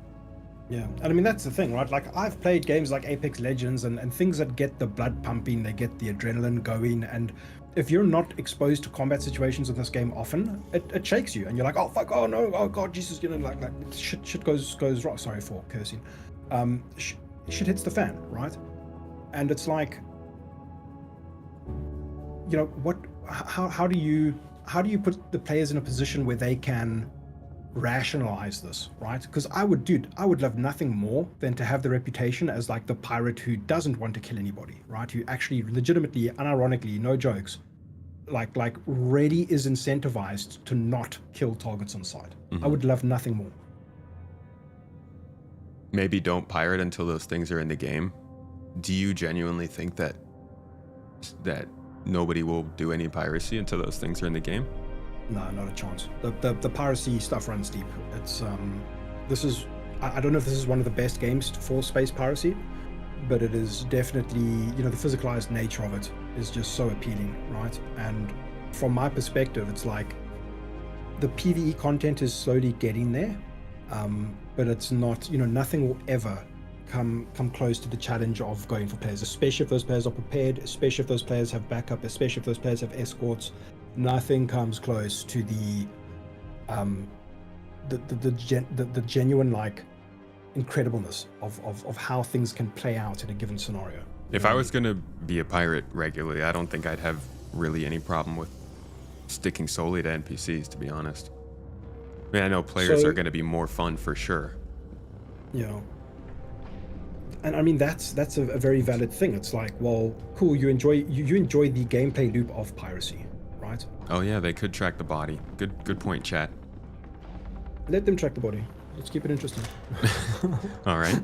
B: Yeah, and I mean, that's the thing, right? Like, I've played games like Apex Legends and things that get the blood pumping, they get the adrenaline going, and if you're not exposed to combat situations in this game often, it shakes you, and you're like, oh fuck, oh no, oh god, Jesus, like shit goes wrong. Sorry for cursing. Shit hits the fan, right? And it's like, how do you put the players in a position where they can rationalize this, right? Because I would love nothing more than to have the reputation as like the pirate who doesn't want to kill anybody, right? Who actually legitimately, unironically, no jokes, like really is incentivized to not kill targets on sight. I would love nothing more.
A: Maybe don't pirate until those things are in the game. Do you genuinely think that nobody will do any piracy until those things are in the game?
B: No, not a chance. The piracy stuff runs deep. It's this is I don't know if this is one of the best games for space piracy, but it is definitely, you know, the physicalized nature of it is just so appealing, right? And from my perspective, it's like the PvE content is slowly getting there, but it's not, you know, nothing will ever come close to the challenge of going for players, especially if those players are prepared, especially if those players have backup, especially if those players have escorts. Nothing comes close to the genuine, like, incredibleness of how things can play out in a given scenario.
A: If I was going to be a pirate regularly, I don't think I'd have really any problem with sticking solely to NPCs, to be honest. I mean, I know players are going to be more fun for sure.
B: You know, and I mean, that's a very valid thing. It's like, well, cool, you enjoy the gameplay loop of piracy, right?
A: Oh yeah, they could track the body. Good point, chat.
B: Let them track the body. Let's keep it interesting.
A: All right.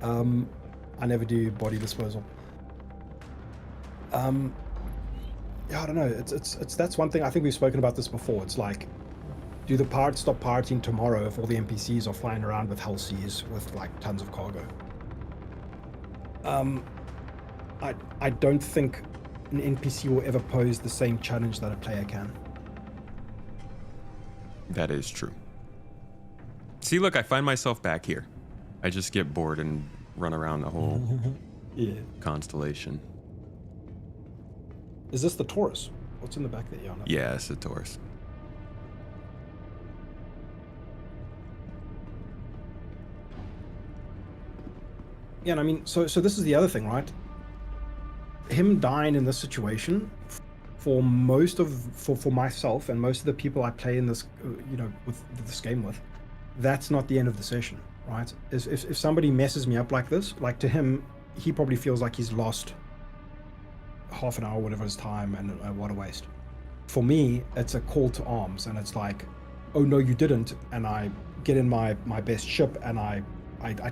B: I never do body disposal. Yeah, I don't know. It's that's one thing. I think we've spoken about this before. It's like, do the pirates stop pirating tomorrow if all the NPCs are flying around with hull seas with like tons of cargo? I don't think an NPC will ever pose the same challenge that a player can.
A: That is true. See, look, I find myself back here. I just get bored and run around the whole constellation.
B: Is this the Taurus? What's in the back there? Yeah, no.
A: Yeah, it's the Taurus.
B: Yeah, and I mean, so this is the other thing, right? Him dying in this situation, for myself and most of the people I play in this, you know, with this game with, that's not the end of the session, right? If somebody messes me up like this, like, to him, he probably feels like he's lost half an hour, whatever his time, and what a waste. For me, it's a call to arms, and it's like, oh no, you didn't, and I get in my best ship, and I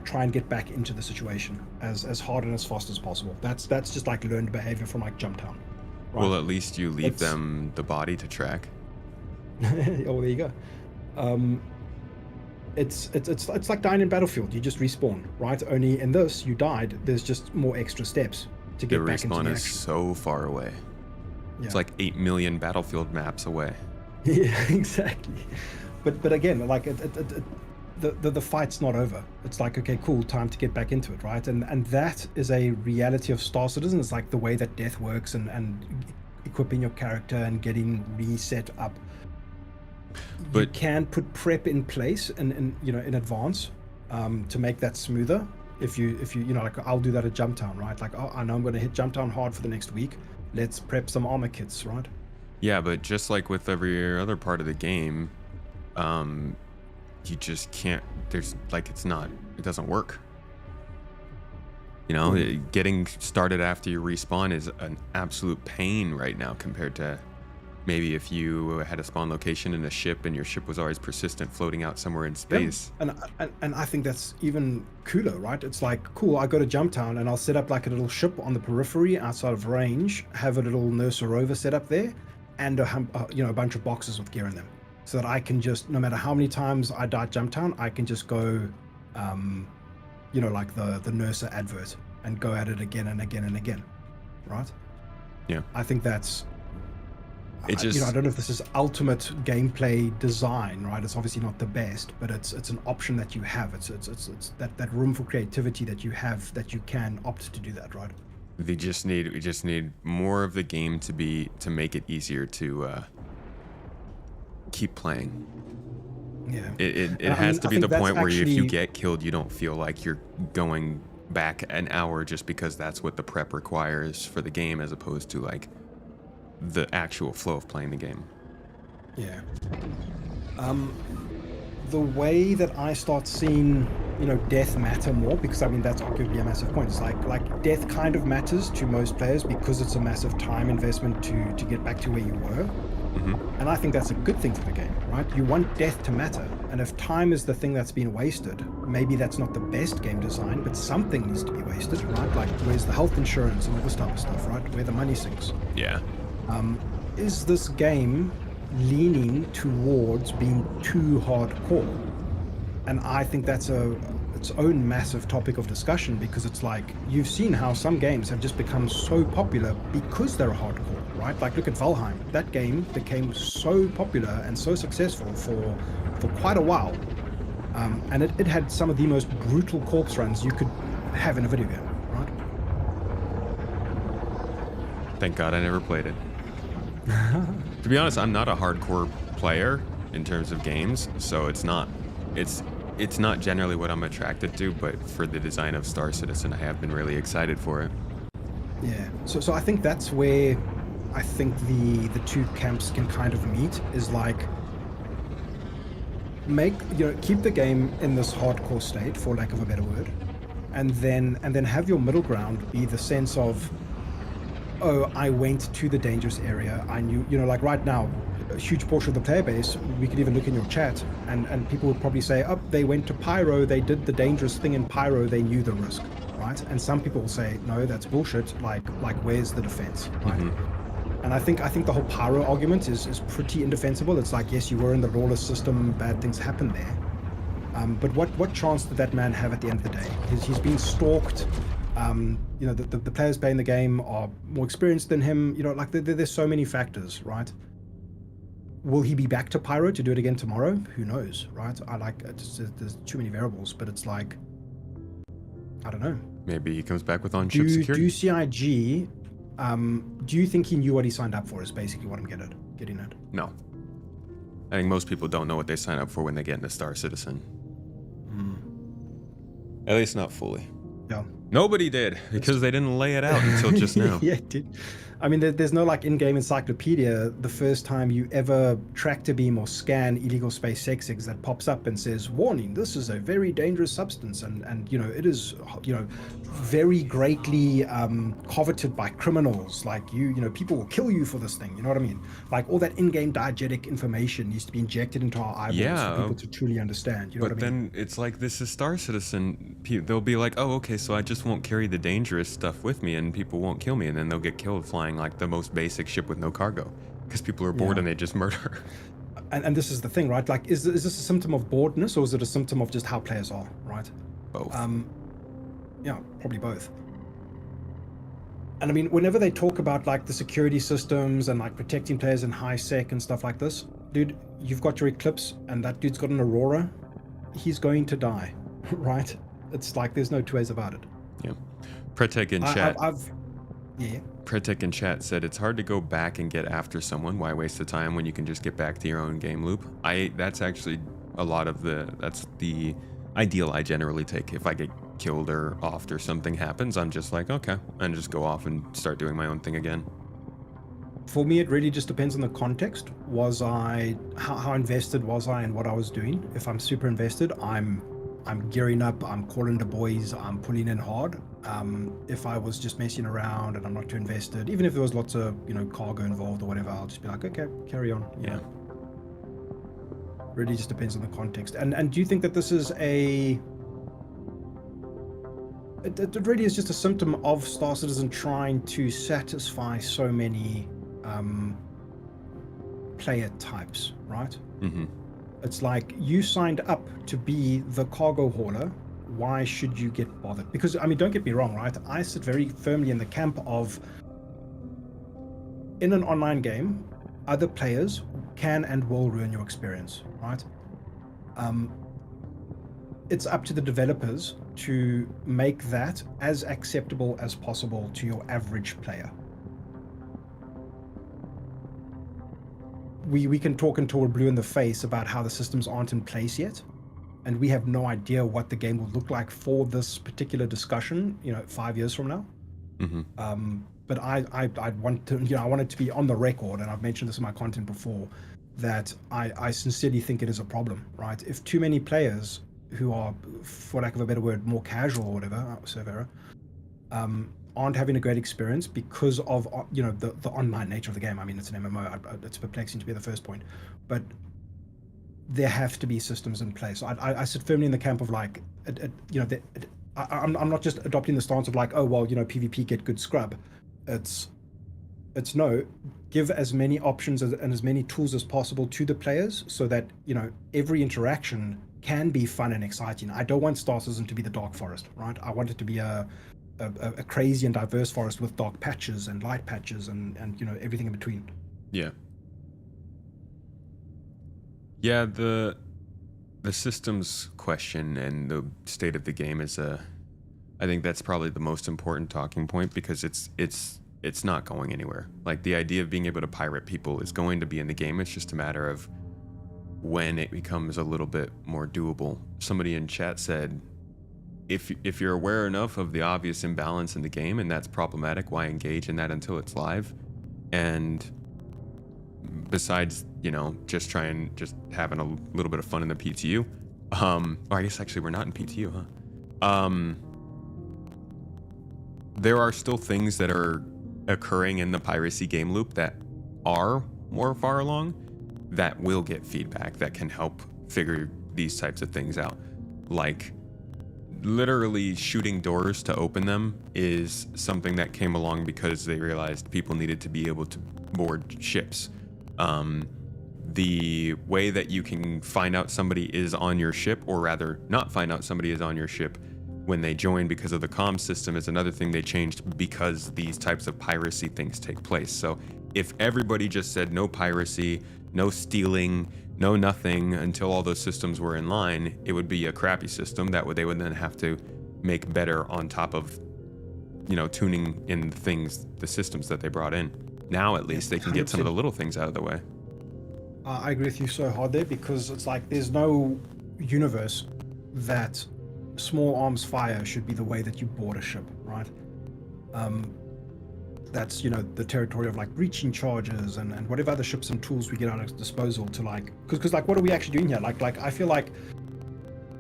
B: try and get back into the situation as hard and as fast as possible. That's just like learned behavior from like Jumptown. Right?
A: Well, at least you leave them the body to track.
B: Oh, there you go. It's like dying in Battlefield. You just respawn, right? Only in this, you died. There's just more extra steps to get back into the action.
A: The respawn is so far away.
B: Yeah.
A: It's like 8 million Battlefield maps away.
B: Yeah, exactly. But again, like the fight's not over. It's like, okay, cool, time to get back into it, right? And that is a reality of Star Citizen. It's like the way that death works, and equipping your character and getting reset up. But you can put prep in place and you know, in advance, to make that smoother. If you know, like, I'll do that at Jumptown, right? Like, oh, I know I'm going to hit Jumptown hard for the next week. Let's prep some armor kits, right?
A: Yeah, but just like with every other part of the game, you just can't, it doesn't work. You know, getting started after you respawn is an absolute pain right now compared to maybe if you had a spawn location in a ship and your ship was always persistent floating out somewhere in space.
B: Yeah. And I think that's even cooler, right? It's like, cool, I go to Jumptown and I'll set up like a little ship on the periphery outside of range, have a little nurser rover set up there, and a bunch of boxes with gear in them, so that I can just, no matter how many times I die at Jumptown, I can just go, you know, like the nurser advert, and go at it again and again and again, right?
A: Yeah.
B: I think that's,
A: it just,
B: you know, I don't know if this is ultimate gameplay design, right? It's obviously not the best, but it's an option that you have. It's that room for creativity that you have, that you can opt to do that, right?
A: we just need more of the game to make it easier to keep playing.
B: Yeah.
A: It has to be the point where if you get killed, you don't feel like you're going back an hour just because that's what the prep requires for the game, as opposed to like the actual flow of playing the game.
B: Yeah. The way that I start seeing death matter more, because I mean that's arguably a massive point. It's like death kind of matters to most players because it's a massive time investment to get back to where you were. And I think that's a good thing for the game, right? You want death to matter, and if time is the thing that's been wasted, maybe that's not the best game design, but something needs to be wasted, right? Like, where's the health insurance and all this type of stuff, right? Where the money sinks.
A: Yeah.
B: Is this game leaning towards being too hardcore? And I think that's its own massive topic of discussion, because it's like, you've seen how some games have just become so popular because they're hardcore, right? Like, look at Valheim. That game became so popular and so successful for quite a while. And it had some of the most brutal corpse runs you could have in a video game, right?
A: Thank God I never played it. To be honest, I'm not a hardcore player in terms of games, so it's not generally what I'm attracted to, but for the design of Star Citizen, I have been really excited for it.
B: Yeah, so I think that's where I think the two camps can kind of meet, is like, keep the game in this hardcore state, for lack of a better word, and then have your middle ground be the sense of, oh, I went to the dangerous area. I knew, like right now, a huge portion of the player base, we could even look in your chat, and people would probably say, oh, they went to Pyro, they did the dangerous thing in Pyro, they knew the risk, right? And some people will say, no, that's bullshit, like where's the defense, right? And I think the whole Pyro argument is pretty indefensible. It's like, yes, you were in the lawless system, bad things happened there. But what chance did that man have at the end of the day? He's been stalked. The players playing the game are more experienced than him. Like there's so many factors, right? Will he be back to Pyro to do it again tomorrow? Who knows, right? There's too many variables, but it's like, I don't know.
A: Maybe he comes back with on-chip security.
B: Do CIG, do you think he knew what he signed up for, is basically what I'm getting at?
A: No. I think most people don't know what they sign up for when they get into Star Citizen. At least not fully.
B: Yeah.
A: Nobody did, because they didn't lay it out until just now.
B: Yeah, dude. I mean, there's no like in-game encyclopedia the first time you ever tractor beam or scan illegal space SexEx that pops up and says, warning, this is a very dangerous substance, and it is very greatly coveted by criminals. Like people will kill you for this thing. You know what I mean? Like all that in-game diegetic information needs to be injected into our eyeballs for people to truly understand. You know what I mean?
A: But then it's like, this is Star Citizen. They'll be like, oh, okay, so I just won't carry the dangerous stuff with me and people won't kill me, and then they'll get killed flying like the most basic ship with no cargo because people are bored and they just murder.
B: And this is the thing, right? Like, is this a symptom of boredness, or is it a symptom of just how players are, right?
A: Both.
B: Yeah, probably both. And I mean, whenever they talk about like the security systems and like protecting players in high sec and stuff like this, dude, you've got your Eclipse and that dude's got an Aurora, he's going to die, right? It's like, there's no two ways about it.
A: Yeah. Pretek in chat.
B: Yeah.
A: Pretek in chat said it's hard to go back and get after someone. Why waste the time when you can just get back to your own game loop? That's actually that's the ideal I generally take. If I get killed or offed or something happens, I'm just like, okay, and just go off and start doing my own thing again.
B: For me, it really just depends on the context. How invested was I in what I was doing? If I'm super invested, I'm gearing up, I'm calling the boys, I'm pulling in hard. If I was just messing around and I'm not too invested, even if there was lots of cargo involved or whatever, I'll just be like, okay, carry on.
A: Yeah.
B: Really just depends on the context. And do you think that this is it really is just a symptom of Star Citizen trying to satisfy so many player types, right? Mm-hmm. It's like, you signed up to be the cargo hauler. Why should you get bothered? Because, I mean, don't get me wrong, right? I sit very firmly in the camp of, in an online game, other players can and will ruin your experience, right? It's up to the developers to make that as acceptable as possible to your average player. We can talk until we're blue in the face about how the systems aren't in place yet, and we have no idea what the game will look like for this particular discussion, 5 years from now. Mm-hmm. But I want to, I want it to be on the record, and I've mentioned this in my content before, that I sincerely think it is a problem, right? If too many players who are, for lack of a better word, more casual or whatever, Severa, aren't having a great experience because of the online nature of the game. I mean, it's an MMO. It's perplexing to be the first point, but there have to be systems in place. I sit firmly in the camp of like, I'm not just adopting the stance of like, oh well, PvP get good scrub. It's no, give as many options and as many tools as possible to the players so that every interaction can be fun and exciting. I don't want Star Citizen to be the dark forest, right? I want it to be a crazy and diverse forest with dark patches and light patches and everything in between.
A: Yeah. Yeah, the systems question and the state of the game is I think that's probably the most important talking point, because it's not going anywhere. Like, the idea of being able to pirate people is going to be in the game. It's just a matter of when it becomes a little bit more doable. Somebody in chat said, if you're aware enough of the obvious imbalance in the game and that's problematic, why engage in that until it's live? And besides, just having a little bit of fun in the PTU, or I guess actually we're not in PTU, huh? There are still things that are occurring in the piracy game loop that are more far along that will get feedback that can help figure these types of things out. Like, literally shooting doors to open them is something that came along because they realized people needed to be able to board ships. The way that you can find out somebody is on your ship, or rather not find out somebody is on your ship when they join because of the comm system, is another thing they changed because these types of piracy things take place. So if everybody just said no piracy, no stealing, no nothing until all those systems were in line, it would be a crappy system that they would then have to make better on top of tuning in the systems that they brought in. Now at least they can get some of the little things out of the way.
B: I agree with you so hard there, because it's like there's no universe that small arms fire should be the way that you board a ship, right? That's the territory of like breaching charges and whatever other ships and tools we get at our disposal to like, because like, what are we actually doing here? Like I feel like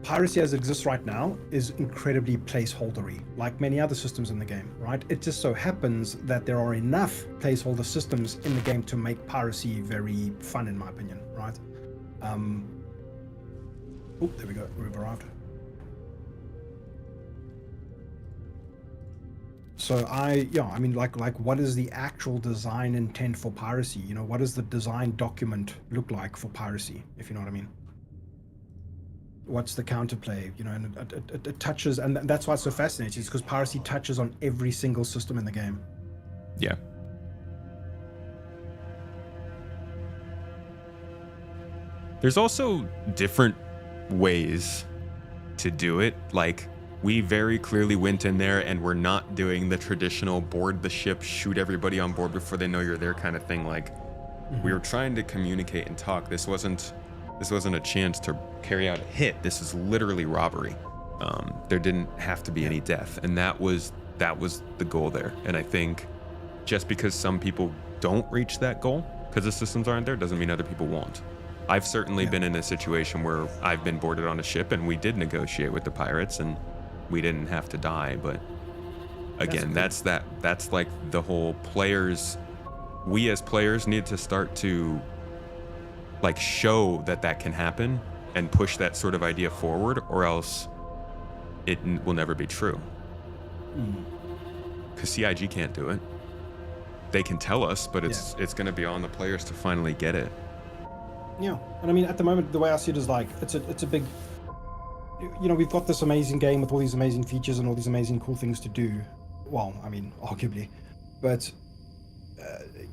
B: piracy as it exists right now is incredibly placeholdery, like many other systems in the game, right? It just so happens that there are enough placeholder systems in the game to make piracy very fun, in my opinion, right? Oh, there we go, we've arrived. So I mean, like what is the actual design intent for piracy? What does the design document look like for piracy, if you know what I mean? What's the counterplay? And it touches, and that's why it's so fascinating, is because piracy touches on every single system in the game.
A: Yeah. There's also different ways to do it. Like, we very clearly went in there and we're not doing the traditional board the ship, shoot everybody on board before they know you're there kind of thing. Like, we were trying to communicate and talk. This wasn't a chance to carry out a hit. This is literally robbery. There didn't have to be any death, and that was the goal there. And I think just because some people don't reach that goal because the systems aren't there doesn't mean other people won't. I've certainly been in a situation where I've been boarded on a ship and we did negotiate with the pirates and we didn't have to die. But again, that's like the whole players. We as players need to start to like show that can happen and push that sort of idea forward, or else it will never be true. Because CIG can't do it. They can tell us, but it's going to be on the players to finally get it.
B: Yeah, and I mean, at the moment, the way I see it is like it's a big. We've got this amazing game with all these amazing features and all these amazing cool things to do. Well, I mean, arguably, but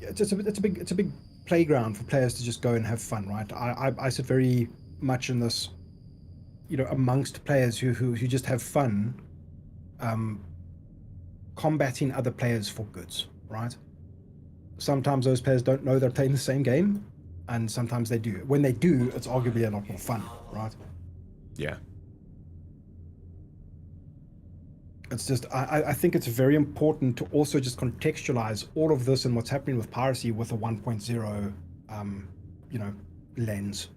B: it's a big playground for players to just go and have fun, right? I sit very much in this, amongst players who just have fun, combating other players for goods, right? Sometimes those players don't know they're playing the same game, and sometimes they do. When they do, it's arguably a lot more fun, right?
A: Yeah.
B: It's just, I think it's very important to also just contextualize all of this and what's happening with piracy with a 1.0, lens,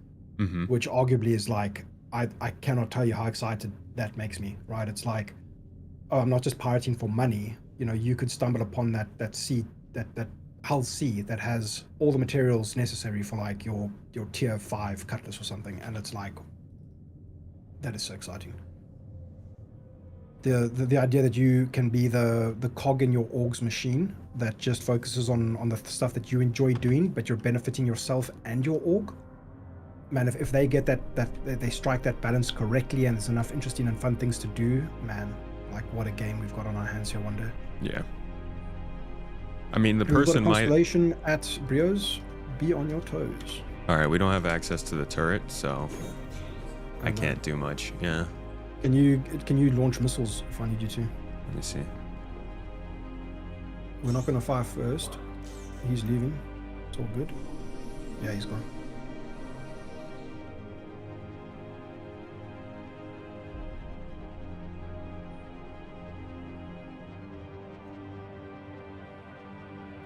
B: which arguably is like, I cannot tell you how excited that makes me, right? It's like, oh, I'm not just pirating for money. You know, you could stumble upon that sea, that hull sea that has all the materials necessary for like your tier 5 cutlass or something, and it's like, that is so exciting. The idea that you can be the cog in your org's machine that just focuses on the stuff that you enjoy doing, but you're benefiting yourself and your org. Man, if they get that they strike that balance correctly, and there's enough interesting and fun things to do, man, like what a game we've got on our hands here one day.
A: Yeah. I mean, the
B: We've got a
A: person might.
B: constellation at Brios. Be on your toes.
A: All right, we don't have access to the turret, so I can't do much. Yeah.
B: Can you launch missiles if I need you to?
A: Let me see.
B: We're not going to fire first. He's leaving. It's all good. Yeah, he's gone.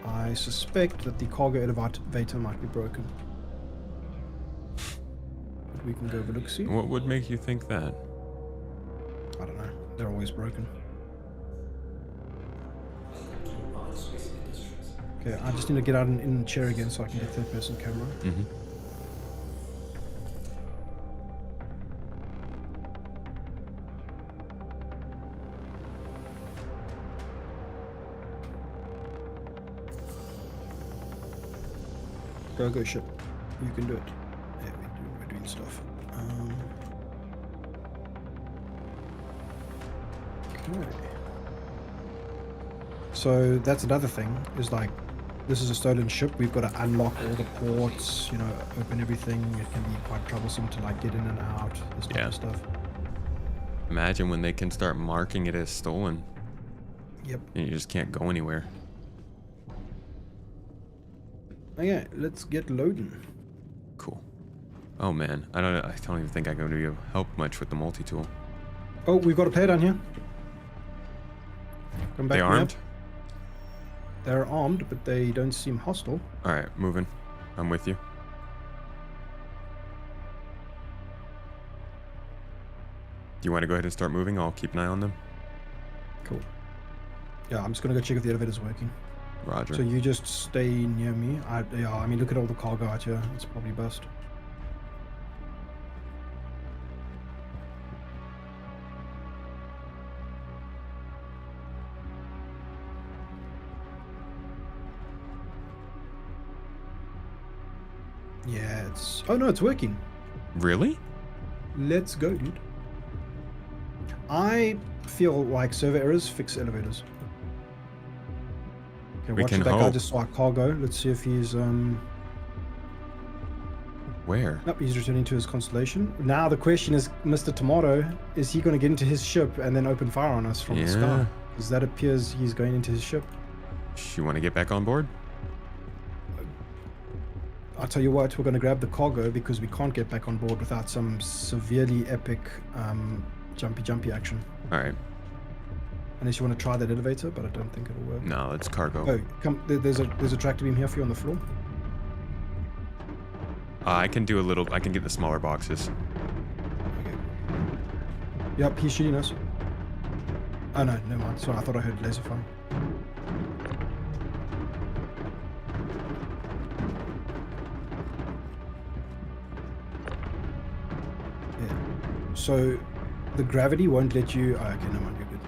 B: I suspect that the cargo elevator might be broken. But we can go have a look-see.
A: What would make you think that?
B: I don't know. They're always broken. Okay, I just need to get out in the chair again so I can get third-person camera.
A: Mm-hmm.
B: Go ship. You can do it. Yeah, we're doing stuff. Okay. So that's another thing, is like, this is a stolen ship. We've got to unlock all the ports, you know, open everything. It can be quite troublesome to like get in and out, this type of stuff.
A: Imagine when they can start marking it as stolen.
B: Yep.
A: And you just can't go anywhere.
B: Okay, let's get loading.
A: Cool. Oh man, I don't even think I'm going to help much with the multi-tool.
B: Oh, we've got a player down here. Come back.
A: They armed?
B: They're armed, but they don't seem hostile.
A: All right, moving. I'm with you. Do you want to go ahead and start moving? I'll keep an eye on them.
B: Cool. Yeah, I'm just gonna go check if the elevator's working.
A: Roger.
B: So you just stay near me. I mean, look at all the cargo out here. It's probably bust. Yeah, it's... Oh no, it's working.
A: Really?
B: Let's go, dude. I feel like server errors fix elevators. Okay,
A: We
B: watch
A: can
B: that guy
A: hope.
B: just saw our cargo. Let's see if he's
A: Where?
B: Nope, he's returning to his constellation. Now the question is, Mr. Tomato, is he going to get into his ship and then open fire on us from the sky? Because that appears he's going into his ship.
A: You want to get back on board?
B: I'll tell you what, we're going to grab the cargo because we can't get back on board without some severely epic jumpy action.
A: All right.
B: Unless you want to try that elevator, but I don't think it'll work.
A: No, it's cargo.
B: Oh, come! There's a tractor beam here for you on the floor.
A: I can do a little. I can get the smaller boxes.
B: Okay. Yep, he's shooting us. Oh no, never mind. Sorry, I thought I heard laser fire. Yeah. So the gravity won't let you. Oh, okay, never mind. You're good.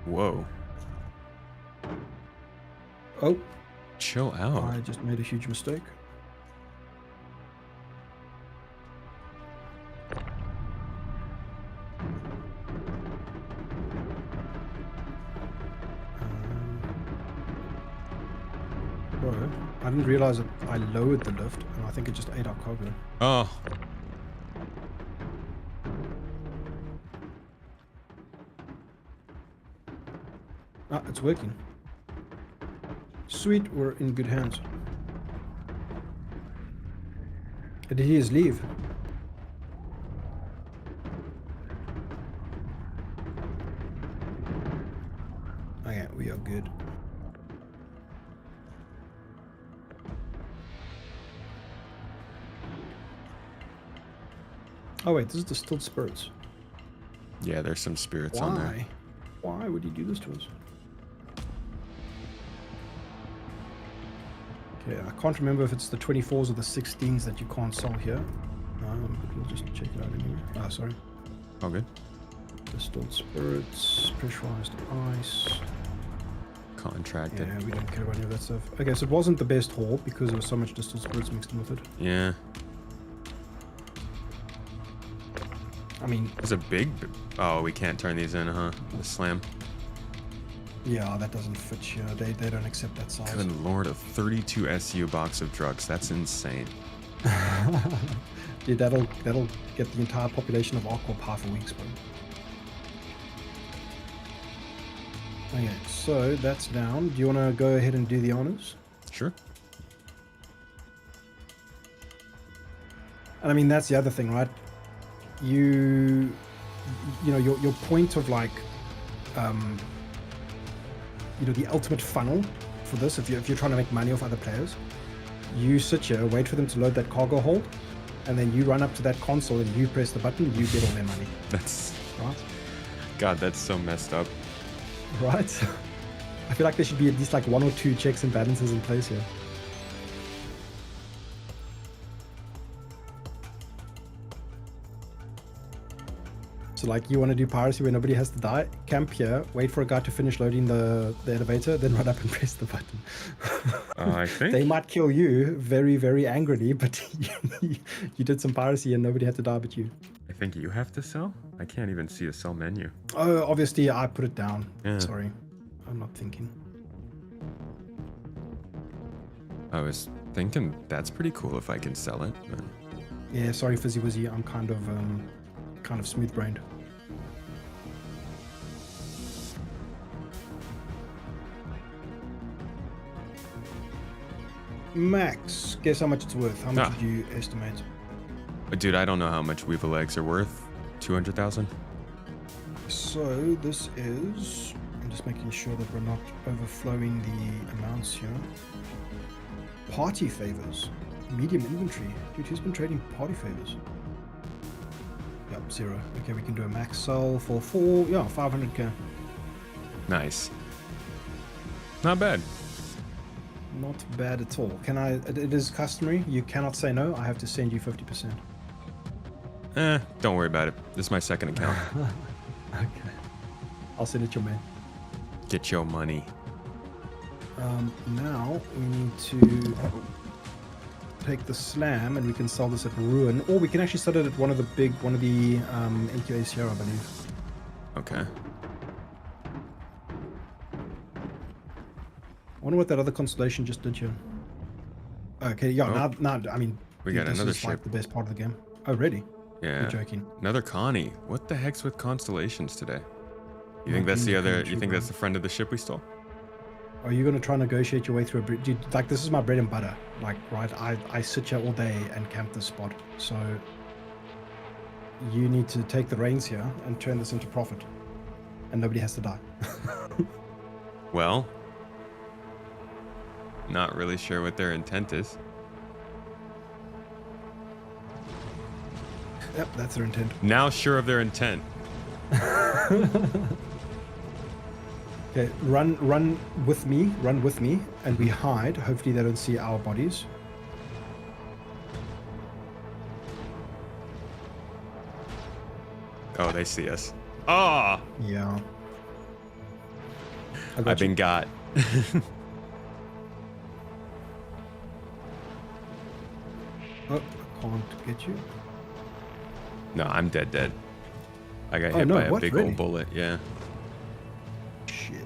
A: Whoa.
B: Oh,
A: Chill out.
B: I just made a huge mistake. Bro, I didn't realize that I lowered the lift, and I think it just ate our cargo.
A: Oh.
B: Ah, it's working. Sweet, we're in good hands. Did he just leave? Okay, we are good. Oh wait, this is distilled spirits.
A: Yeah, there's some spirits on there.
B: Why would he do this to us? Okay, I can't remember if it's the 24s or the 16s that you can't sell here. But we'll just check it out anyway. Oh, sorry.
A: All good.
B: Distilled spirits, pressurized ice.
A: Contracted.
B: Yeah, we don't care about any of that stuff. Okay, so it wasn't the best haul because there was so much distilled spirits mixed in with it.
A: Yeah.
B: I mean...
A: There's a big... Oh, we can't turn these in, huh? The slam.
B: Yeah, that doesn't fit here. They don't accept that size.
A: Good lord, a 32 SU box of drugs. That's insane.
B: Dude, that'll get the entire population of Aqua Power for weeks, bro. Okay, so that's down. Do you want to go ahead and do the honors?
A: Sure.
B: And I mean, that's the other thing, right? You know, your point of like, you know, the ultimate funnel for this, if you're trying to make money off other players, you sit here, wait for them to load that cargo hold, and then you run up to that console and you press the button, you get all their money.
A: That's...
B: Right?
A: God, that's so messed up.
B: Right? I feel like there should be at least like 1 or 2 checks and balances in place here. So like you want to do piracy where nobody has to die, camp here, wait for a guy to finish loading the elevator, then run up and press the button.
A: I think...
B: They might kill you very, very angrily, but you did some piracy and nobody had to die but you.
A: I think you have to sell? I can't even see a sell menu.
B: Oh, obviously I put it down.
A: Yeah.
B: Sorry. I'm not thinking.
A: I was thinking that's pretty cool if I can sell it. But...
B: Yeah, sorry Fizzy Wizzy, I'm kind of smooth brained. Max, guess how much it's worth? How much would you estimate?
A: Dude, I don't know how much Weevil eggs are worth. 200,000?
B: So this is... I'm just making sure that we're not overflowing the amounts here. Party favors. Medium inventory. Dude, who's been trading party favors? Yep, 0. Okay, we can do a max sell for 500k.
A: Nice. Not bad.
B: Not bad at all. Can I... It is customary. You cannot say no. I have to send you 50%.
A: Don't worry about it. This is my second account.
B: Okay. I'll send it your man.
A: Get your money.
B: Now we need to take the slam and we can sell this at Ruin, or we can actually sell it at one of the AQAs here, I believe.
A: Okay.
B: I wonder what that other constellation just did here. Okay, yeah, now, I mean,
A: we got another
B: ship. Like
A: ship.
B: the best part of the game. Oh, really?
A: Yeah.
B: You're joking.
A: Another Connie. What the heck's with constellations today? You think that's the other? You think that's the friend of the ship we stole?
B: Are you gonna try and negotiate your way through a bridge? Dude, like this is my bread and butter. Like, right? I sit here all day and camp this spot. So you need to take the reins here and turn this into profit, and nobody has to die.
A: Well, not really sure what their intent is.
B: Yep, that's their intent.
A: Now sure of their intent.
B: Okay, run with me, and we hide. Hopefully they don't see our bodies.
A: Oh, they see us. Ah! Oh!
B: Yeah.
A: I've been got.
B: Oh, I can't get you.
A: No, I'm dead. I got hit by a big old bullet, yeah.
B: Shit.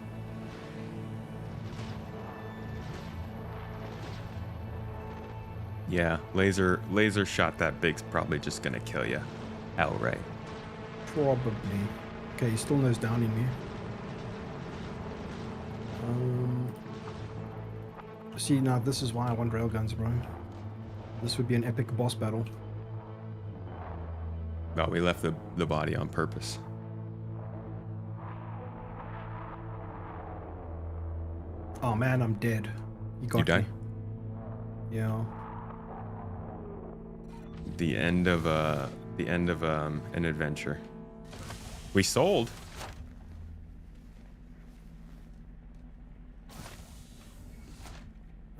A: Yeah, laser shot that big's probably just gonna kill you outright.
B: Probably. Okay, he still knows down in me. See, now this is why I want railguns, bro. This would be an epic boss battle.
A: No, we left the body on purpose.
B: Oh man, I'm dead. You got
A: You died?
B: me. Yeah.
A: The end of the end of an adventure. We sold.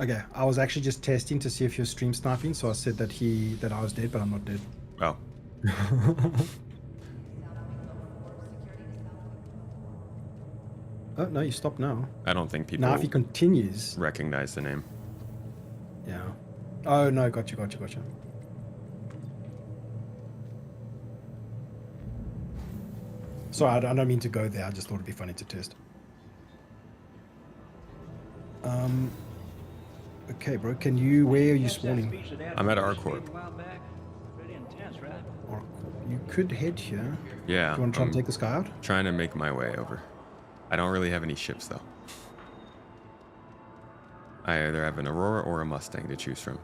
B: Okay, I was actually just testing to see if you're stream sniping, so I said that I was dead, but I'm not dead.
A: Oh.
B: Oh no, you stopped now.
A: I don't think people
B: Now if he continues,
A: recognize the name.
B: yeah. Oh no, gotcha. Sorry, I don't mean to go there. I just thought it'd be funny to test. Okay, bro. Where are you spawning?
A: I'm at R-Corp.
B: You could head here.
A: Yeah.
B: Do you want to try and take this guy out?
A: Trying to make my way over. I don't really have any ships though. I either have an Aurora or a Mustang to choose from.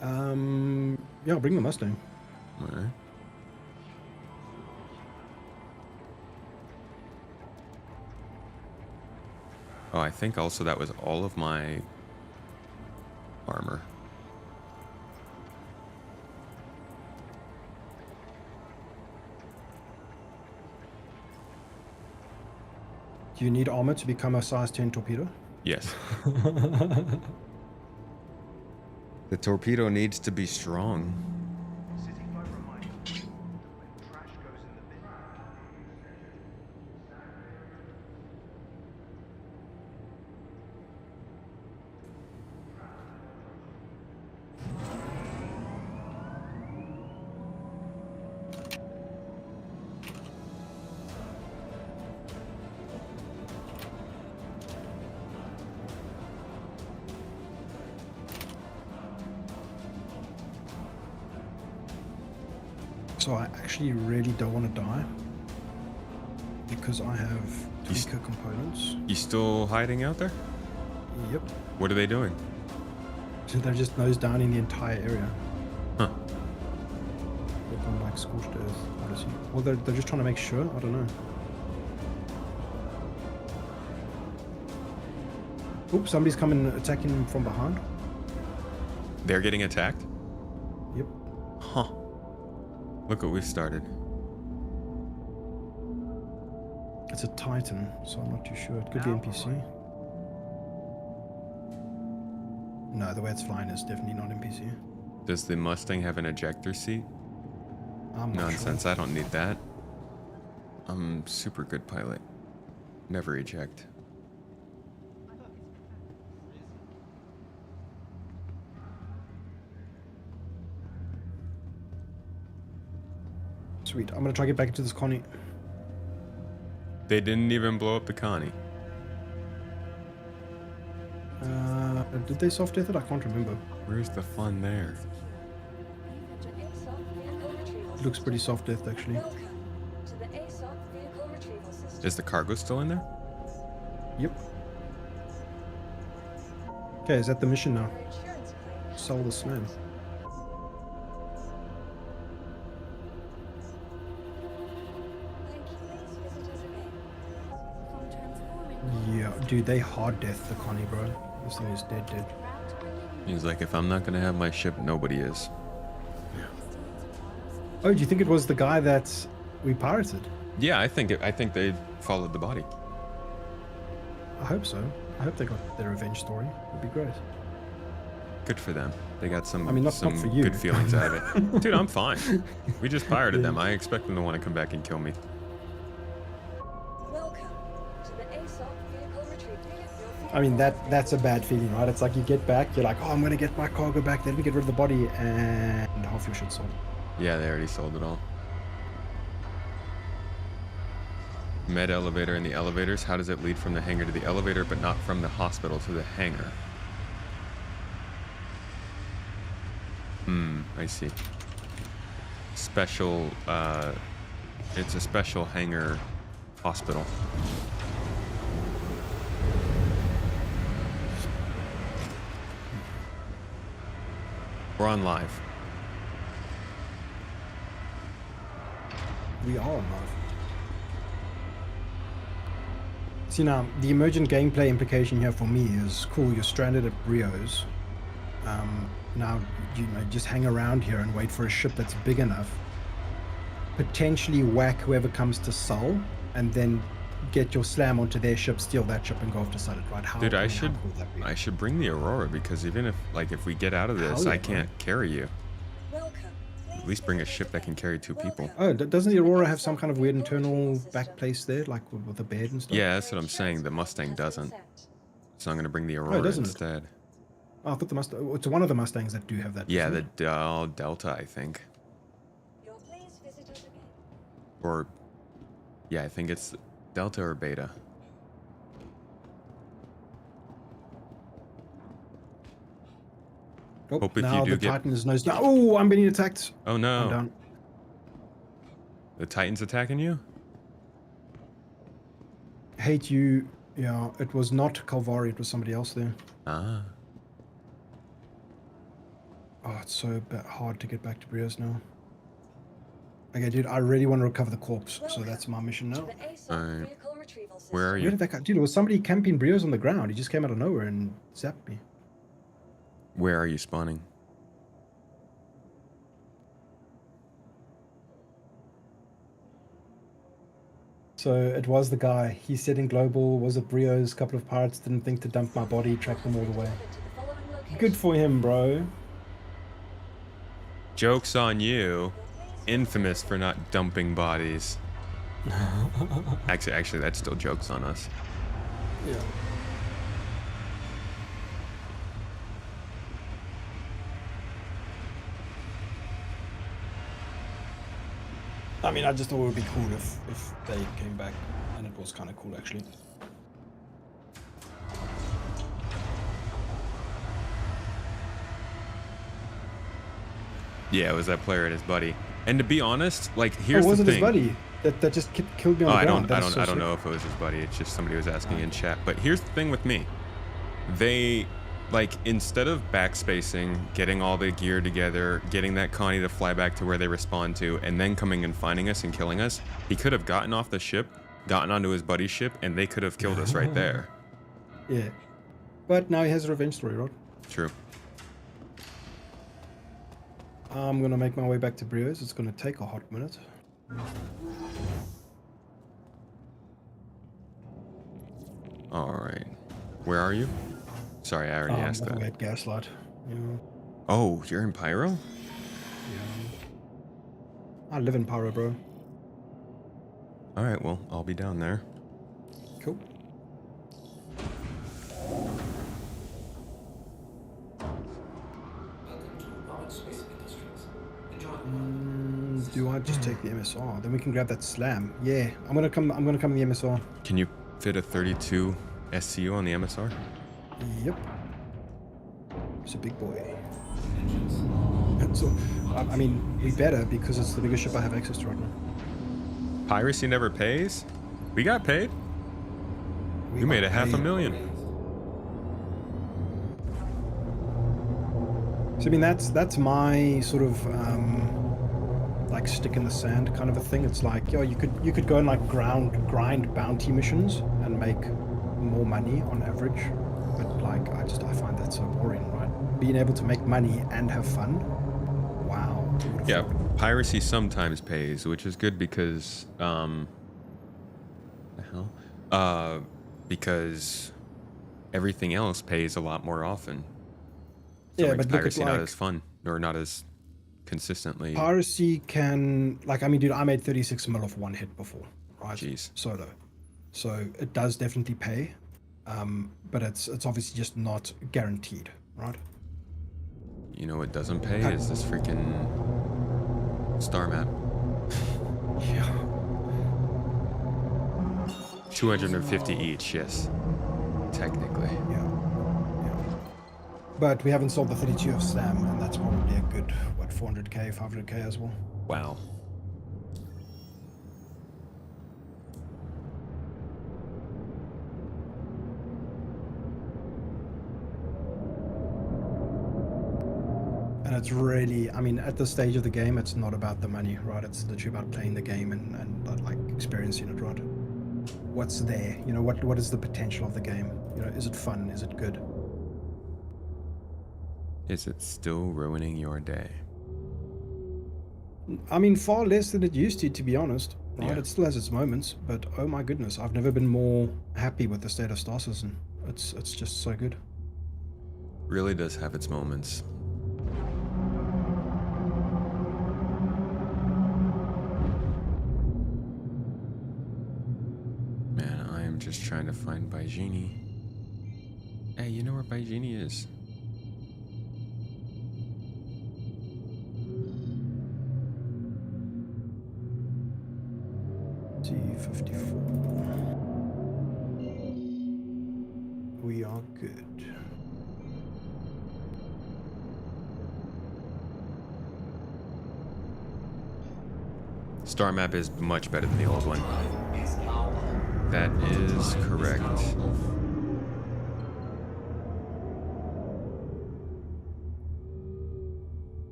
B: Yeah, I'll bring the Mustang.
A: All right. Oh, I think also that was all of my armor.
B: Do you need armor to become a size 10 torpedo?
A: Yes. The torpedo needs to be strong.
B: So I actually really don't want to die because I have tweaker components.
A: You still hiding out there?
B: Yep.
A: What are they doing?
B: So they're just nose down in the entire area.
A: Huh.
B: They've gone like scorched earth, Odyssey. Well, they're just trying to make sure. I don't know. Oops, somebody's coming attacking them from behind.
A: They're getting attacked?
B: Yep.
A: Huh. Look what we've started.
B: It's a Titan, so I'm not too sure. It could be NPC. No, the way it's flying is definitely not NPC.
A: Does the Mustang have an ejector seat?
B: I'm not
A: Nonsense,
B: sure.
A: I don't need that. I'm super good pilot. Never eject.
B: Sweet. I'm gonna try to get back into this Connie.
A: They didn't even blow up the Connie.
B: Did they soft death it? I can't remember.
A: Where's the fun there?
B: It looks pretty soft death actually.
A: Is the cargo still in there?
B: Yep. Okay, is that the mission now? Sell the slam. Yeah, dude, they hard death the Connie, bro. This thing is dead.
A: He's like, if I'm not gonna have my ship, nobody is.
B: Oh, do you think it was the guy that we pirated?
A: Yeah, I think they followed the body.
B: I hope so. I hope they got their revenge story. It'd be great.
A: Good for them. They got some,
B: I mean, not
A: some
B: for you.
A: good feelings out of it. Dude, I'm fine. We just pirated them. I expect them to want to come back and kill me.
B: I mean, that's a bad feeling, right? It's like you get back, you're like, oh, I'm gonna get my cargo back, then we get rid of the body, and half your shit's sold.
A: Yeah, they already sold it all. Med elevator and the elevators. How does it lead from the hangar to the elevator, but not from the hospital to the hangar? I see. Special, it's a special hangar hospital. We're on live.
B: We are on live. See now, the emergent gameplay implication here for me is cool. You're stranded at Rio's. Now, just hang around here and wait for a ship that's big enough. Potentially whack whoever comes to Sol, and then get your slam onto their ship, steal that ship, and go off to sell it. Right?
A: Dude, I should bring the Aurora, because even if we get out of this, I can't carry you. At least bring a ship that can carry 2 people.
B: Oh, doesn't the Aurora have some kind of weird internal back place there, like with a bed and stuff?
A: Yeah, that's what I'm saying. The Mustang doesn't. So I'm gonna bring the Aurora instead.
B: Oh, I thought the Mustang. It's one of the Mustangs that do have that.
A: Yeah, the Delta, I think. Or, yeah, I think it's Delta or Beta.
B: Oh,
A: hope if
B: now
A: you do
B: the Titan is nose down. Oh, I'm being attacked.
A: Oh no.
B: I'm down.
A: The Titan's attacking you?
B: Hate you. Yeah, it was not Calvari, it was somebody else there.
A: Ah.
B: Oh, it's so hard to get back to Brios now. Okay, dude, I really want to recover the corpse, so that's my mission now.
A: Alright. Where are you?
B: Where did that guy? Dude, it was somebody camping Brios on the ground. He just came out of nowhere and zapped me.
A: Where are you spawning?
B: So it was the guy. He said in global, was it Brios? A couple of pirates didn't think to dump my body, track them all the way. Good for him, bro.
A: Joke's on you. Infamous for not dumping bodies. Actually, that's still jokes on us.
B: Yeah. I mean, I just thought it would be cool if they came back, and it was kind of cool, actually.
A: Yeah, it was that player and his buddy. And to be honest, like, here's
B: the thing.
A: His
B: buddy that just killed me on the ground.
A: I don't know if it was his buddy. It's just somebody was asking in chat. But here's the thing with me. They, like, instead of backspacing, getting all the gear together, getting that Connie to fly back to where they respawn to, and then coming and finding us and killing us, he could have gotten off the ship, gotten onto his buddy's ship, and they could have killed us right there.
B: Yeah. But now he has a revenge story, right?
A: True.
B: I'm gonna make my way back to Brios. It's gonna take a hot minute.
A: Alright. Where are you? Sorry, I already asked that.
B: At Gaslight. Yeah.
A: Oh, you're in Pyro?
B: Yeah. I live in Pyro, bro.
A: Alright, well, I'll be down there.
B: Cool. Do I just take the MSR? Then we can grab that slam. Yeah, I'm gonna come in the MSR.
A: Can you fit a 32 SCU on the MSR?
B: Yep. It's a big boy. So, I mean, we better, because it's the biggest ship I have access to right now.
A: Piracy never pays? We got paid. You made a $500,000.
B: So I mean, that's my sort of like stick in the sand kind of a thing. It's like, yo, you could go and like grind bounty missions and make more money on average, but like I find that so boring, right? Being able to make money and have fun. Wow.
A: Yeah, piracy sometimes pays, which is good because because everything else pays a lot more often. So
B: yeah,
A: it makes
B: but
A: piracy
B: look at,
A: not
B: like,
A: as fun or not as consistently.
B: Piracy can, like, I mean, dude, I made 36 mil off one hit before, right?
A: Jeez.
B: Solo. So it does definitely pay, but it's obviously just not guaranteed, right?
A: You know what doesn't pay is this freaking star map.
B: Yeah.
A: 250 each, yes. Technically.
B: Yeah. But we haven't sold the 32 of Slam, and that's probably a good, what, 400k, 500k as well.
A: Wow.
B: And it's really, I mean, at this stage of the game, it's not about the money, right? It's literally about playing the game and like experiencing it, right? What's there? You know, what is the potential of the game? You know, is it fun? Is it good?
A: Is it still ruining your day?
B: I mean, far less than it used to be honest. Right?
A: Yeah.
B: It still has its moments, but oh my goodness, I've never been more happy with the state of Star Citizen. It's just so good.
A: Really does have its moments. Man, I am just trying to find Baijini. Hey, you know where Baijini is?
B: T-54. We are good.
A: Star map is much better than the old one. That is correct.